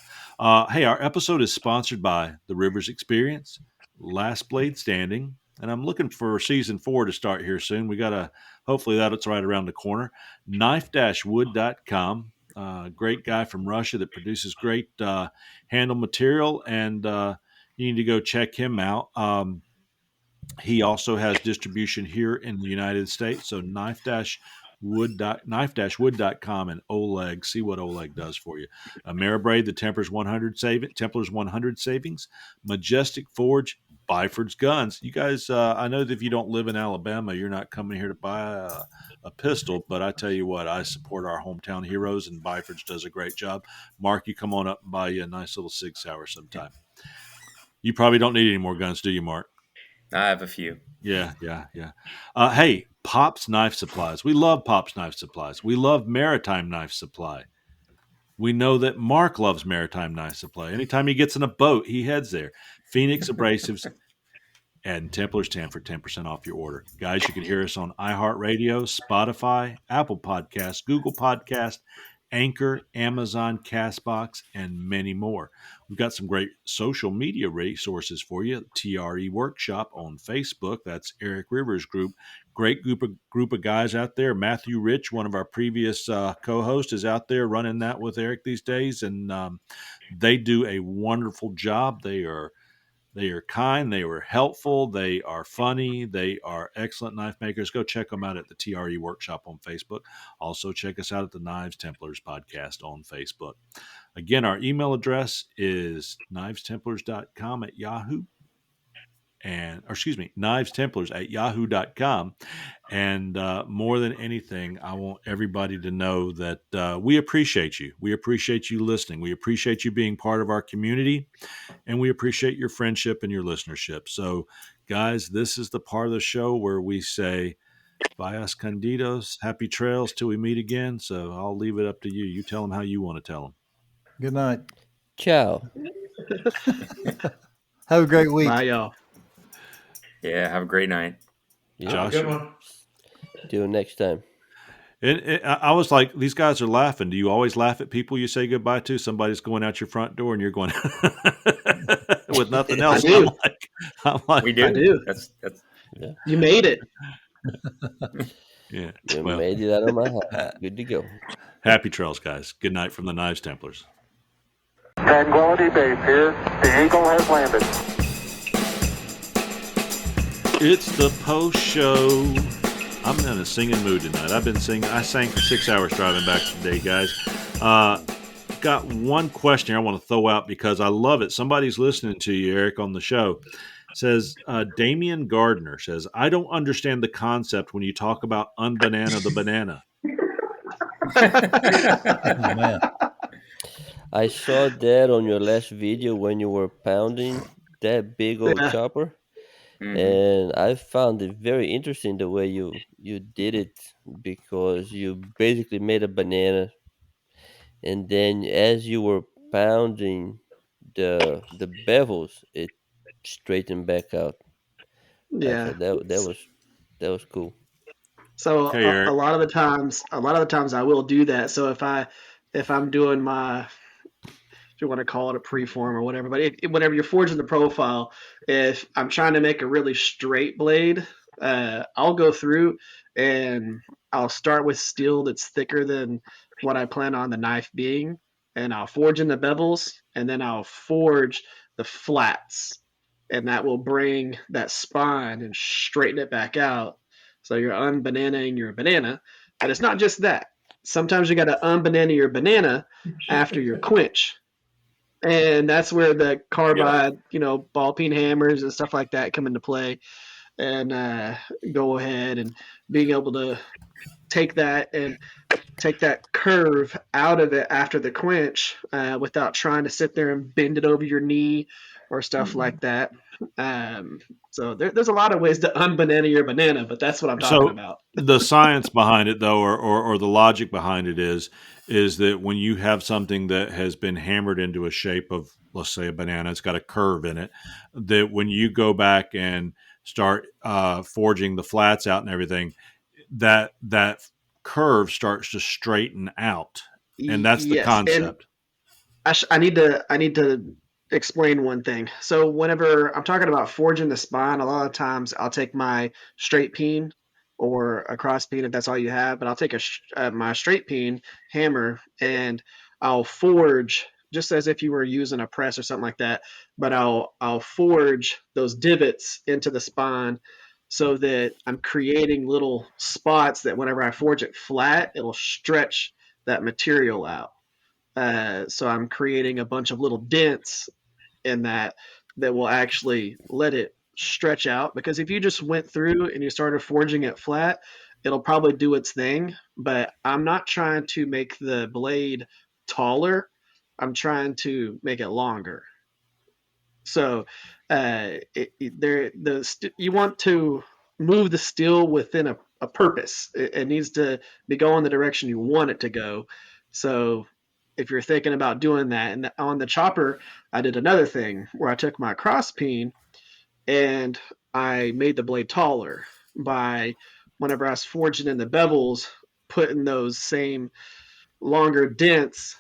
Hey, our episode is sponsored by The Rivers Experience, Last Blade Standing, and I'm looking for season 4 to start here soon. We got to, hopefully that's right around the corner. Knife-wood.com. Great guy from Russia that produces great handle material, and you need to go check him out. He also has distribution here in the United States, so knife-wood.com and Oleg. See what Oleg does for you. Ameribraid, the Templars 100 savings, Majestic Forge, Byford's Guns. You guys, I know that if you don't live in Alabama, you're not coming here to buy a pistol, but I tell you what, I support our hometown heroes, and Byford's does a great job. Mark, you come on up and buy you a nice little Sig Sauer sometime. You probably don't need any more guns, do you, Mark? I have a few. Yeah. Hey, Pop's Knife Supplies. We love Pop's Knife Supplies. We love Maritime Knife Supply. We know that Mark loves Maritime Knife Supply. Anytime he gets in a boat, he heads there. Phoenix Abrasives and Templar's 10 for 10% off your order. Guys, you can hear us on iHeartRadio, Spotify, Apple Podcasts, Google Podcast, Anchor, Amazon, Castbox, and many more. We've got some great social media resources for you. TRE Workshop on Facebook. That's Eric Rivers' group. Great group of guys out there. Matthew Rich, one of our previous co-hosts, is out there running that with Eric these days, and they do a wonderful job. They are kind. They were helpful. They are funny. They are excellent knife makers. Go check them out at the TRE Workshop on Facebook. Also, check us out at the Knives Templars podcast on Facebook. Again, our email address is knivestemplars.com at Yahoo. knivestemplars at yahoo.com. And more than anything, I want everybody to know that we appreciate you. We appreciate you listening. We appreciate you being part of our community. And we appreciate your friendship and your listenership. So, guys, this is the part of the show where we say, Vias Candidos, happy trails till we meet again. So I'll leave it up to you. You tell them how you want to tell them. Good night. Ciao. Have a great week. Bye, y'all. Yeah, have a great night. Yeah. Have a good one. Do it next time. And I was like, these guys are laughing. Do you always laugh at people you say goodbye to? Somebody's going out your front door and you're going with nothing else. I do. I'm like, We do. I do. That's Yeah. You made it. yeah. You Well, made it out of my house. Good to go. happy trails, guys. Good night from the Knives Templars. Tranquility Base here. The Eagle has landed. It's the post show. I'm in a singing mood tonight. I've been singing. I sang for 6 hours driving back today, guys. Got one question I want to throw out because I love it. Somebody's listening to you, Eric, on the show. Says Damian Gardner says, I don't understand the concept when you talk about unbanana the banana. Oh, man. I saw that on your last video when you were pounding that big old Yeah. chopper. Mhm. And I found it very interesting the way you did it, because you basically made a banana, and then as you were pounding the bevels, it straightened back out. I Yeah. thought that was cool. So Hey, Eric. a lot of the times I will do that. So if I'm doing my, if you want to call it a preform or whatever, but whenever you're forging the profile, if I'm trying to make a really straight blade, I'll go through and I'll start with steel that's thicker than what I plan on the knife being, and I'll forge in the bevels, and then I'll forge the flats, and that will bring that spine and straighten it back out. So you're unbananaing your banana, but it's not just that. Sometimes you got to unbanana your banana after your quench, and that's where the carbide, ball peen hammers and stuff like that come into play, and go ahead and being able to take that curve out of it after the quench, without trying to sit there and bend it over your knee or stuff like that. So there's a lot of ways to unbanana your banana, but that's what I'm talking about. The science behind it, though, or the logic behind it is that when you have something that has been hammered into a shape of, let's say, a banana, it's got a curve in it, that when you go back and start forging the flats out and everything, that curve starts to straighten out, and that's the Yes, and concept. I need to explain one thing. So whenever I'm talking about forging the spine, a lot of times I'll take my straight peen or a cross peen if that's all you have, but I'll take my straight peen hammer and I'll forge just as if you were using a press or something like that, but I'll forge those divots into the spine so that I'm creating little spots that whenever I forge it flat, it'll stretch that material out. So I'm creating a bunch of little dents in that that will actually let it stretch out. Because if you just went through and you started forging it flat, it'll probably do its thing. But I'm not trying to make the blade taller. I'm trying to make it longer. So you want to move the steel within a purpose. It needs to be going the direction you want it to go. So if you're thinking about doing that, and on the chopper, I did another thing where I took my cross peen and I made the blade taller by whenever I was forging in the bevels, putting those same longer dents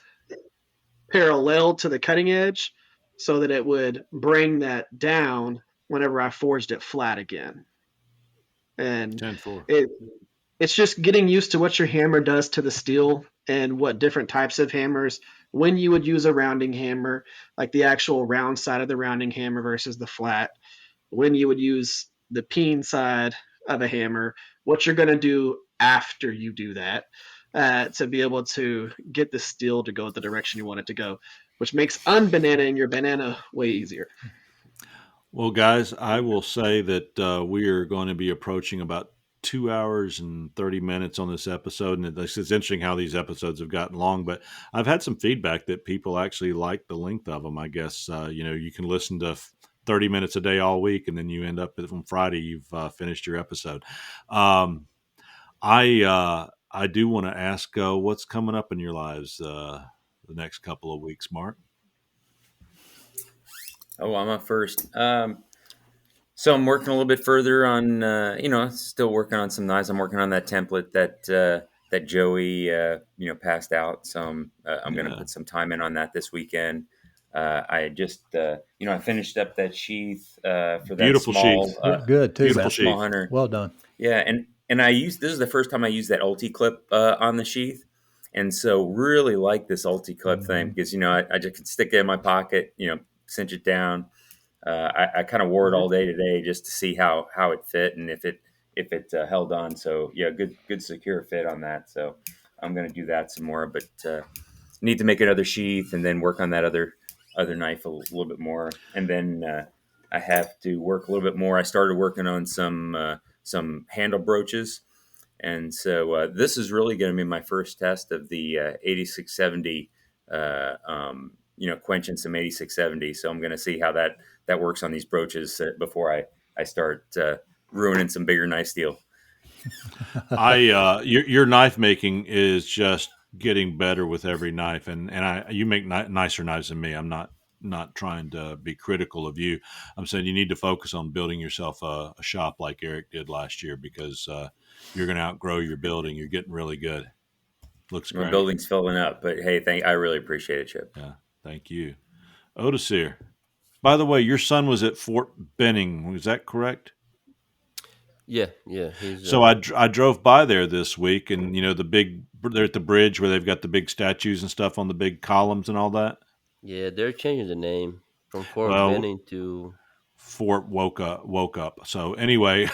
parallel to the cutting edge so that it would bring that down whenever I forged it flat again. And 10-4. it's just getting used to what your hammer does to the steel and what different types of hammers, when you would use a rounding hammer, like the actual round side of the rounding hammer versus the flat, when you would use the peen side of a hammer, what you're going to do after you do that, to be able to get the steel to go the direction you want it to go, which makes unbananing your banana way easier. Well, guys, I will say that we are going to be approaching about 2 hours and 30 minutes on this episode. And it's interesting how these episodes have gotten long, but I've had some feedback that people actually like the length of them. I guess, you can listen to 30 minutes a day all week, and then you end up on Friday, you've finished your episode. I do want to ask what's coming up in your lives the next couple of weeks, Mark? Oh, I'm up first. So I'm working a little bit further on, still working on some knives. I'm working on that template that Joey, passed out. So I'm going to put some time in on that this weekend. I just, I finished up that sheath for that Beautiful small, sheath. Good too. Beautiful small sheath. hunter. Well done. Yeah, and this is the first time I used that ulti clip on the sheath, and so really like this ulti clip thing because I just could stick it in my pocket, cinch it down. I kind of wore it all day today just to see how it fit and if it held on. So yeah, good secure fit on that. So I'm gonna do that some more, but need to make another sheath and then work on that other knife a little bit more, and then I have to work a little bit more. I started working on some handle broaches, and so this is really going to be my first test of the 8670. Quenching some 8670. So I'm going to see how that works on these broaches before I start ruining some bigger knife steel. Your knife making is just getting better with every knife, and you make nicer knives than me. I'm not trying to be critical of you. I'm saying you need to focus on building yourself a shop like Eric did last year, because you're going to outgrow your building. You're getting really good. Looks great. My building's filling up, but hey, I really appreciate it, Chip. Yeah, thank you. Otis here. By the way, your son was at Fort Benning. Was that correct? Yeah. So I drove by there this week, and they're at the bridge where they've got the big statues and stuff on the big columns and all that. Yeah, they're changing the name from Fort Benning to Fort woke up. So anyway,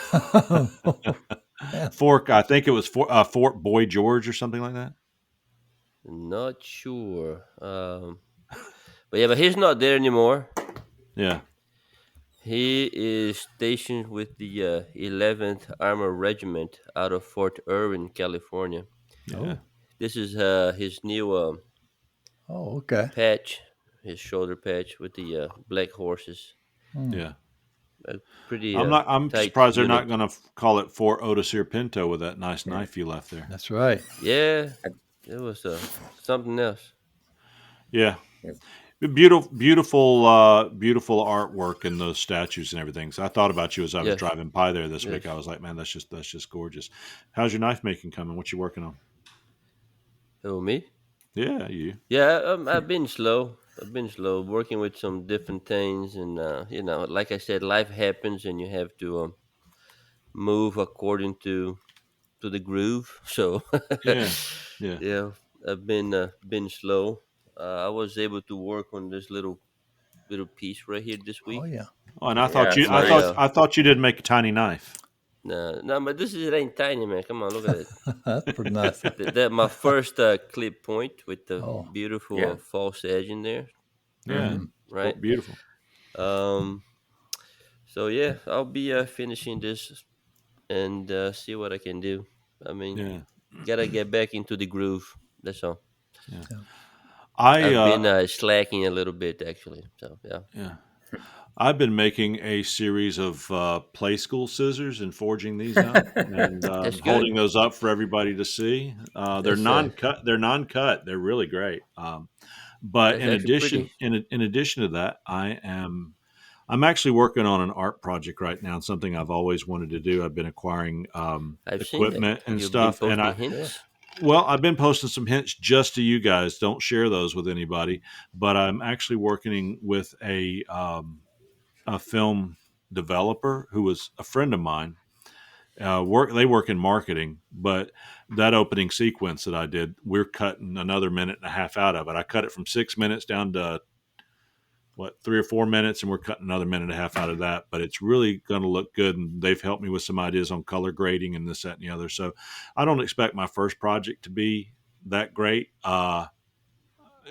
Fork. I think it was Fort Boy George or something like that. Not sure. But he's not there anymore. Yeah. He is stationed with the 11th Armored Regiment out of Fort Irwin, California. Yeah. This is his new okay. patch, his shoulder patch with the black horses. Yeah. Pretty. I'm surprised they're not going to call it Fort Otis Pinto with that nice knife you left there. That's right. Yeah, it was something else. Yeah. Beautiful artwork in those statues and everything. So I thought about you as I was driving by there this week. I was like, man, that's just gorgeous. How's your knife making coming? What you working on? Oh, me? Yeah, you. Yeah, I've been slow. Working with some different things, and like I said, life happens, and you have to move according to the groove. So yeah, I've been slow. I was able to work on this little piece right here this week. Oh yeah. Oh, and I thought you did make a tiny knife. No, but it ain't tiny, man. Come on, look at it. That's pretty nice. That my first clip point with the beautiful false edge in there. Yeah, right. Beautiful. Um, so yeah, I'll be finishing this and see what I can do. I mean, Yeah. gotta get back into the groove. That's all. Yeah. Yeah. I I've been slacking a little bit actually. So yeah. yeah. I've been making a series of play school scissors and forging these up and That's holding good. those up for everybody to see. They're That's non-cut. They're non-cut. They're really great. But that's actually pretty. in addition to that, I'm actually working on an art project right now. Something I've always wanted to do. I've been acquiring I've seen that. equipment and You've been stuff, and posting Yeah. hints. I've been posting some hints just to you guys. Don't share those with anybody. But I'm actually working with a film developer who was a friend of mine. They work in marketing, but that opening sequence that I did, we're cutting another minute and a half out of it. I cut it from 6 minutes down to 3 or 4 minutes, and we're cutting another minute and a half out of that. But it's really going to look good, and they've helped me with some ideas on color grading and this, that, and the other. So I don't expect my first project to be that great.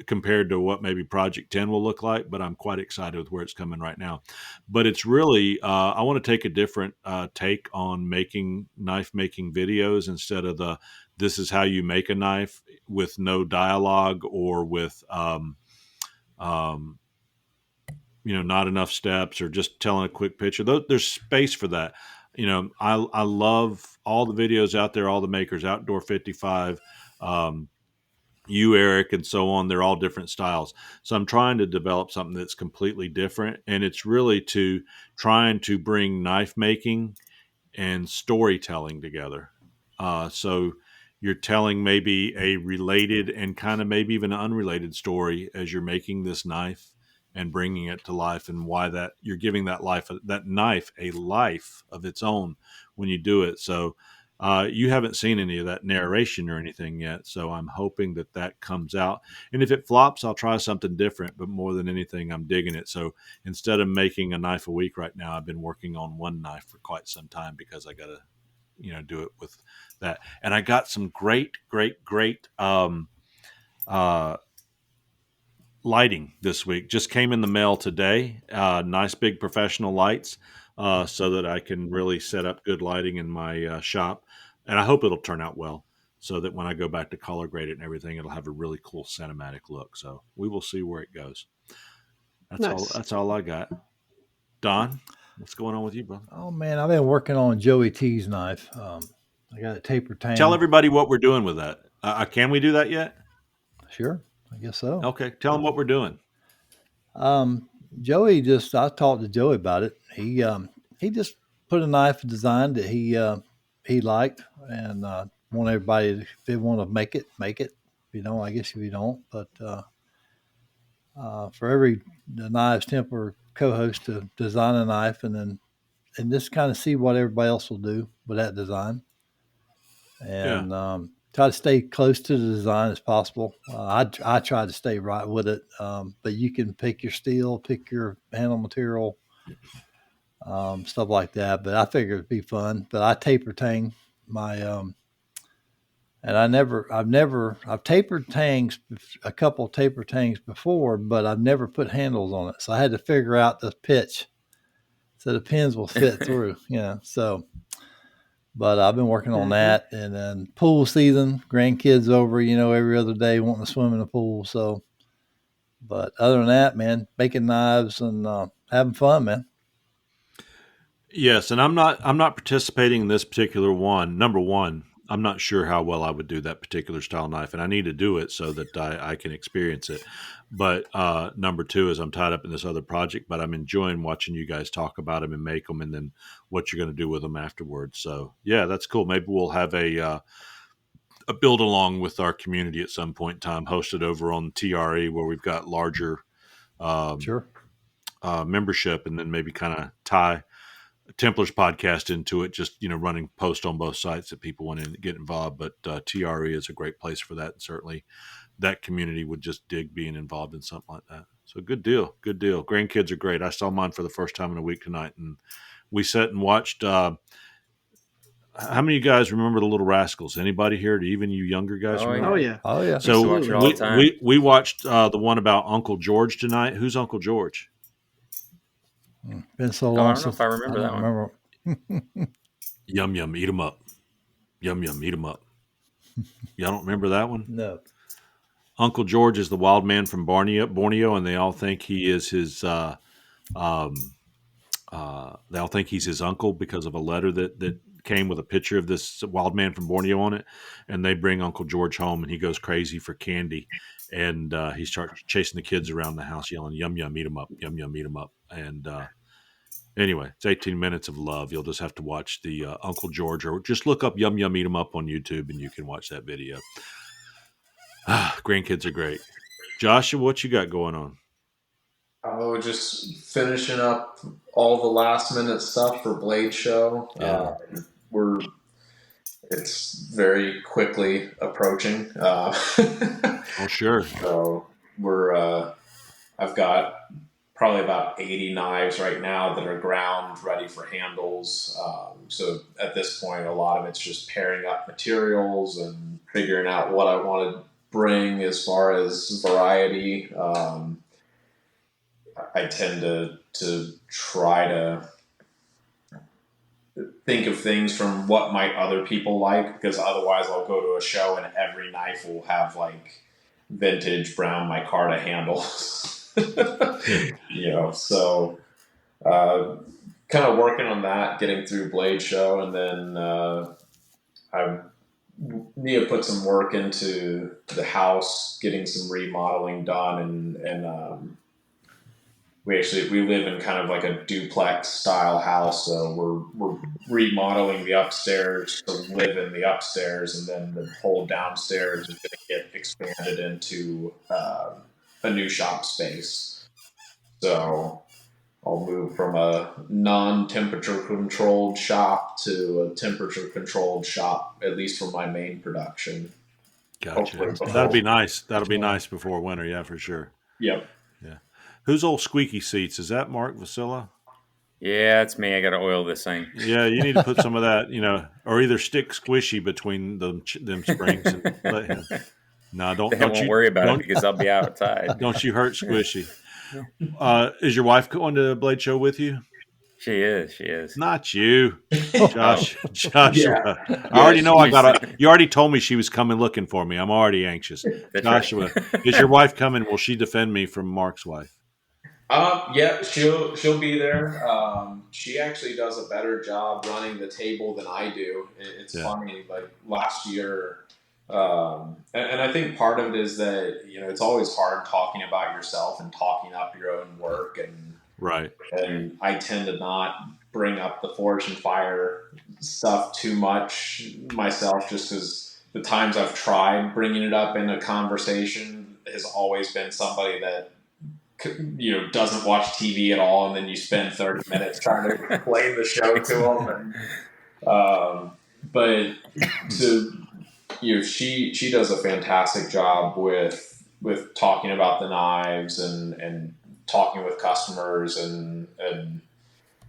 Compared to what maybe Project 10 will look like, but I'm quite excited with where it's coming right now. But it's really, I want to take a different take on making knife making videos instead of this is how you make a knife with no dialogue or with, um, not enough steps or just telling a quick picture. There's space for that. I love all the videos out there, all the makers, Outdoor 55, you, Eric, and so on. They're all different styles. So I'm trying to develop something that's completely different. And it's really trying to bring knife making and storytelling together. So you're telling maybe a related and kind of maybe even an unrelated story as you're making this knife and bringing it to life, and why that you're giving that knife a life of its own when you do it. So you haven't seen any of that narration or anything yet, so I'm hoping that comes out. And if it flops, I'll try something different. But more than anything, I'm digging it. So instead of making a knife a week right now, I've been working on one knife for quite some time because I got to do it with that. And I got some great lighting this week. Just came in the mail today. Nice big professional lights, so that I can really set up good lighting in my shop. And I hope it'll turn out well, so that when I go back to color grade it and everything, it'll have a really cool cinematic look. So we will see where it goes. Nice. That's all I got. Don, what's going on with you, brother? Oh man, I've been working on Joey T's knife. I got a taper tang. Tell everybody what we're doing with that. Can we do that yet? Sure, I guess so. Okay, tell them what we're doing. Joey I talked to Joey about it. He just put a knife design that he liked, and want everybody if they want to make it, make it. If you don't, I guess if you don't. But for the Knives Templar co-host to design a knife, and just kind of see what everybody else will do with that design, and try to stay close to the design as possible. I try to stay right with it, but you can pick your steel, pick your handle material, stuff like that. But I figured it'd be fun. But I taper tang my, and I've tapered tangs, a couple of taper tangs before, but I've never put handles on it. So I had to figure out the pitch so the pins will fit through, so. But I've been working on that, and then pool season, grandkids over, every other day wanting to swim in the pool. So, but other than that, man, making knives and having fun, man. Yes, and I'm not participating in this particular one. Number one, I'm not sure how well I would do that particular style knife, and I need to do it so that I can experience it. But number two is I'm tied up in this other project, but I'm enjoying watching you guys talk about them and make them, and then what you're going to do with them afterwards. So yeah, that's cool. Maybe we'll have a build along with our community at some point in time, hosted over on TRE where we've got larger Sure. membership, and then maybe kind of tie Templars podcast into it, just running post on both sites that people want to get involved. But TRE is a great place for that, and certainly that community would just dig being involved in something like that. So good deal. Grandkids are great. I saw mine for the first time in a week tonight, and we sat and watched. How many of you guys remember the Little Rascals? Anybody here? Do even you younger guys remember? Oh yeah. So watch it all the time. we watched the one about Uncle George tonight. Who's Uncle George? Been so Oh, long I don't know since if I I remember that don't one. remember. Yum yum, eat 'em up. Yum yum, eat 'em up. Y'all don't remember that one? No. Uncle George is the wild man from Borneo, and they all think he is his. Um, they all think he's his uncle because of a letter that came with a picture of this wild man from Borneo on it, and they bring Uncle George home, and he goes crazy for candy, and he starts chasing the kids around the house, yelling "Yum yum, eat 'em up! Yum yum, eat 'em up!" And anyway, it's 18 minutes of love. You'll just have to watch the Uncle George, or just look up "Yum yum, eat 'em up" on YouTube, and you can watch that video. Grandkids are great. Joshua, what you got going on? Oh, just finishing up all the last minute stuff for Blade Show. Yeah. It's very quickly approaching. Oh, sure. So I've got probably about 80 knives right now that are ground, ready for handles. So at this point, a lot of it's just pairing up materials and figuring out what I want to bring as far as variety. I tend to try to think of things from what might other people like, because otherwise I'll go to a show and every knife will have like vintage brown micarta handles. So kind of working on that, getting through Blade Show, and then I need to put some work into the house, getting some remodeling done, and we live in kind of like a duplex style house, so we're remodeling the upstairs to live in the upstairs, and then the whole downstairs is going to get expanded into a new shop space. So I'll move from a non-temperature controlled shop to a temperature controlled shop, at least for my main production. Gotcha. Hopefully That'll be nice. That'll be nice before winter. Yeah, for sure. Yep. Yeah. Who's old squeaky seats? Is that Mark Vasilla? Yeah, it's me. I got to oil this thing. Yeah, you need to put some of that, or either stick squishy between them springs and let him. No, don't worry about it because I'll be outside. Don't you hurt Squishy. Is your wife going to Blade Show with you? She is. Not you, Joshua. Yeah. I already know you already told me she was coming looking for me. I'm already anxious. That's Joshua, right. is your wife coming? Will she defend me from Mark's wife? Yeah, she'll be there. She actually does a better job running the table than I do. It's funny, like last year, and I think part of it is that it's always hard talking about yourself and talking up your own work, and right. And I tend to not bring up the Forge and Fire stuff too much myself, just because the times I've tried bringing it up in a conversation has always been somebody that doesn't watch TV at all, and then you spend 30 minutes trying to explain the show to them. But she does a fantastic job with talking about the knives and talking with customers, and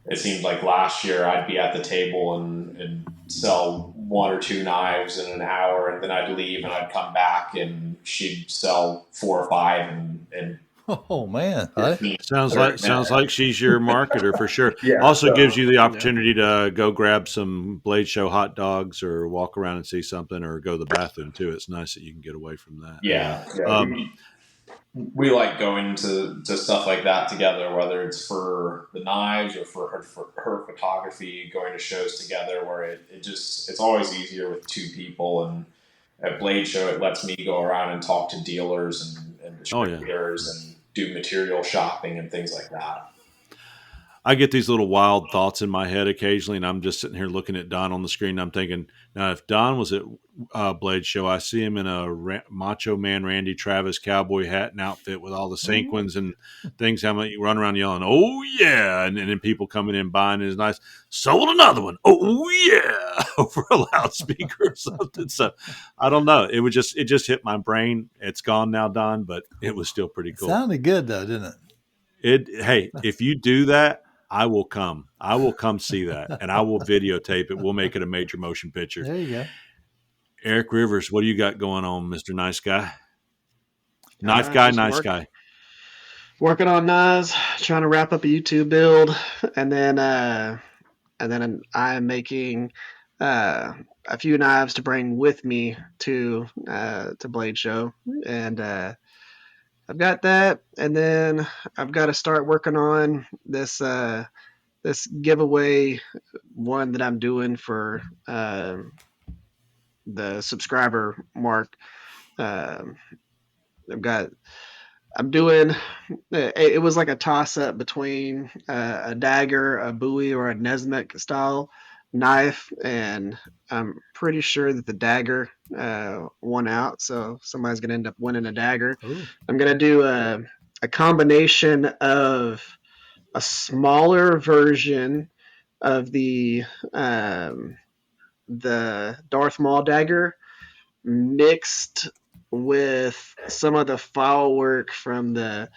it seemed like last year I'd be at the table and sell one or two knives in an hour, and then I'd leave and I'd come back and she'd sell 4 or 5 and oh man, sounds like she's your marketer for sure. Yeah, also gives you the opportunity to go grab some Blade Show hot dogs or walk around and see something, or go to the bathroom too. It's nice that you can get away from that. Yeah. We like going to stuff like that together, whether it's for the knives or for her photography, going to shows together, where it's always easier with 2 people. And at Blade Show, it lets me go around and talk to dealers and distributors and do material shopping and things like that. I get these little wild thoughts in my head occasionally, and I'm just sitting here looking at Don on the screen. And I'm thinking, now if Don was at Blade Show, I see him in a Macho Man Randy Travis cowboy hat and outfit with all the sequins and things. How many run around yelling, "Oh yeah!" and then people coming in buying his nice. Sold another one. Oh yeah, over a loudspeaker or something. So I don't know. It just hit my brain. It's gone now, Don, but it was still pretty cool. Sounded good though, didn't it? Hey, if you do that, I will come. I will come see that, and I will videotape it. We'll make it a major motion picture. There you go. Eric Rivers, what do you got going on, Mr. Nice Guy? Nice guy. working on knives, trying to wrap up a YouTube build, and then I'm making a few knives to bring with me to Blade Show, and I've got that, and then I've got to start working on this giveaway one that I'm doing for the subscriber mark. Um, I'm doing. It was like a toss up between a dagger, a bowie, or a Nesmith style knife, and I'm pretty sure that the dagger won out. So somebody's gonna end up winning a dagger. Ooh. I'm gonna do a combination of a smaller version of the Darth Maul dagger mixed with some of the file work from the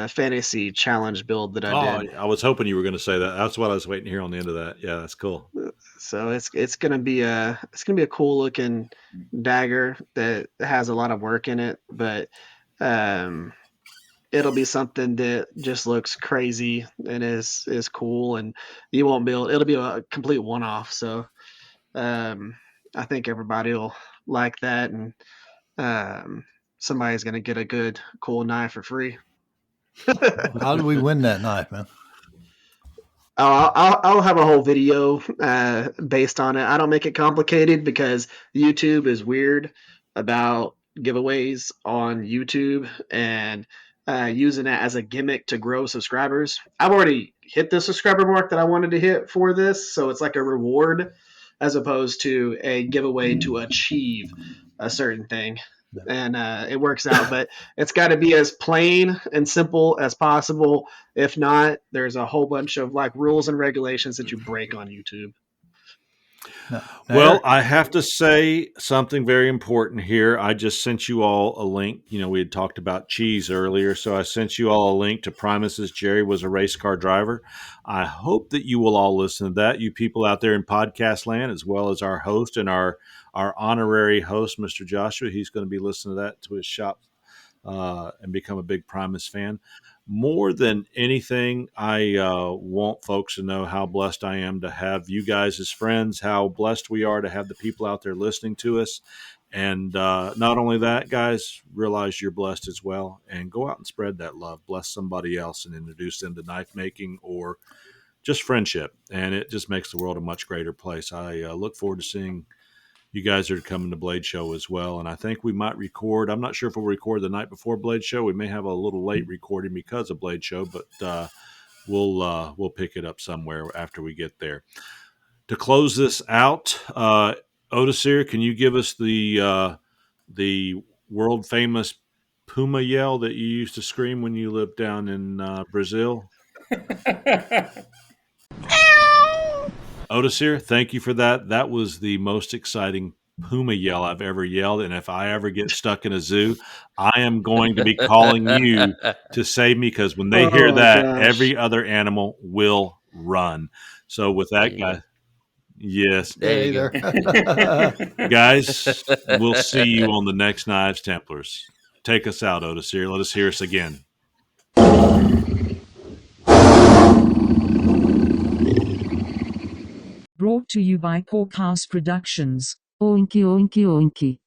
fantasy challenge build that I Oh, did. I was hoping you were going to say that. That's what I was waiting to hear on the end of that. Yeah, that's cool. So it's gonna be a cool looking dagger that has a lot of work in it, but it'll be something that just looks crazy and is cool, and you won't be able, it'll be a complete one off. So I think everybody will like that, and somebody's gonna get a good cool knife for free. How do we win that knife, man? I'll have a whole video based on it. I don't make it complicated because YouTube is weird about giveaways on YouTube and using it as a gimmick to grow subscribers. I've already hit the subscriber mark that I wanted to hit for this, so it's like a reward as opposed to a giveaway to achieve a certain thing. And it works out, but it's got to be as plain and simple as possible. If not, there's a whole bunch of like rules and regulations that you break on YouTube. Well, I have to say something very important here. I just sent you all a link. You know, we had talked about cheese earlier, so I sent you all a link to Primus's Jerry Was a Race Car Driver. I hope that you will all listen to that, you people out there in podcast land, as well as our host and our honorary host, Mr. Joshua. He's going to be listening to that to his shop and become a big Primus fan. More than anything, I want folks to know how blessed I am to have you guys as friends, how blessed we are to have the people out there listening to us. And not only that, guys, realize you're blessed as well. And go out and spread that love. Bless somebody else and introduce them to knife making or just friendship. And it just makes the world a much greater place. I look forward to seeing you guys are coming to Blade Show as well. And I think we might record. I'm not sure if we'll record the night before Blade Show. We may have a little late recording because of Blade Show, but we'll pick it up somewhere after we get there. To close this out, Odisir, can you give us the world famous Puma yell that you used to scream when you lived down in Brazil? Odisir, thank you for that. That was the most exciting Puma yell I've ever yelled. And if I ever get stuck in a zoo, I am going to be calling you to save me because when they hear that, every other animal will run. So with that, guys, yes. There you go. Guys, we'll see you on the next Knives Templars. Take us out, Odisir. Let us hear us again. Brought to you by Porkhouse Productions. Oinky oinky oinky.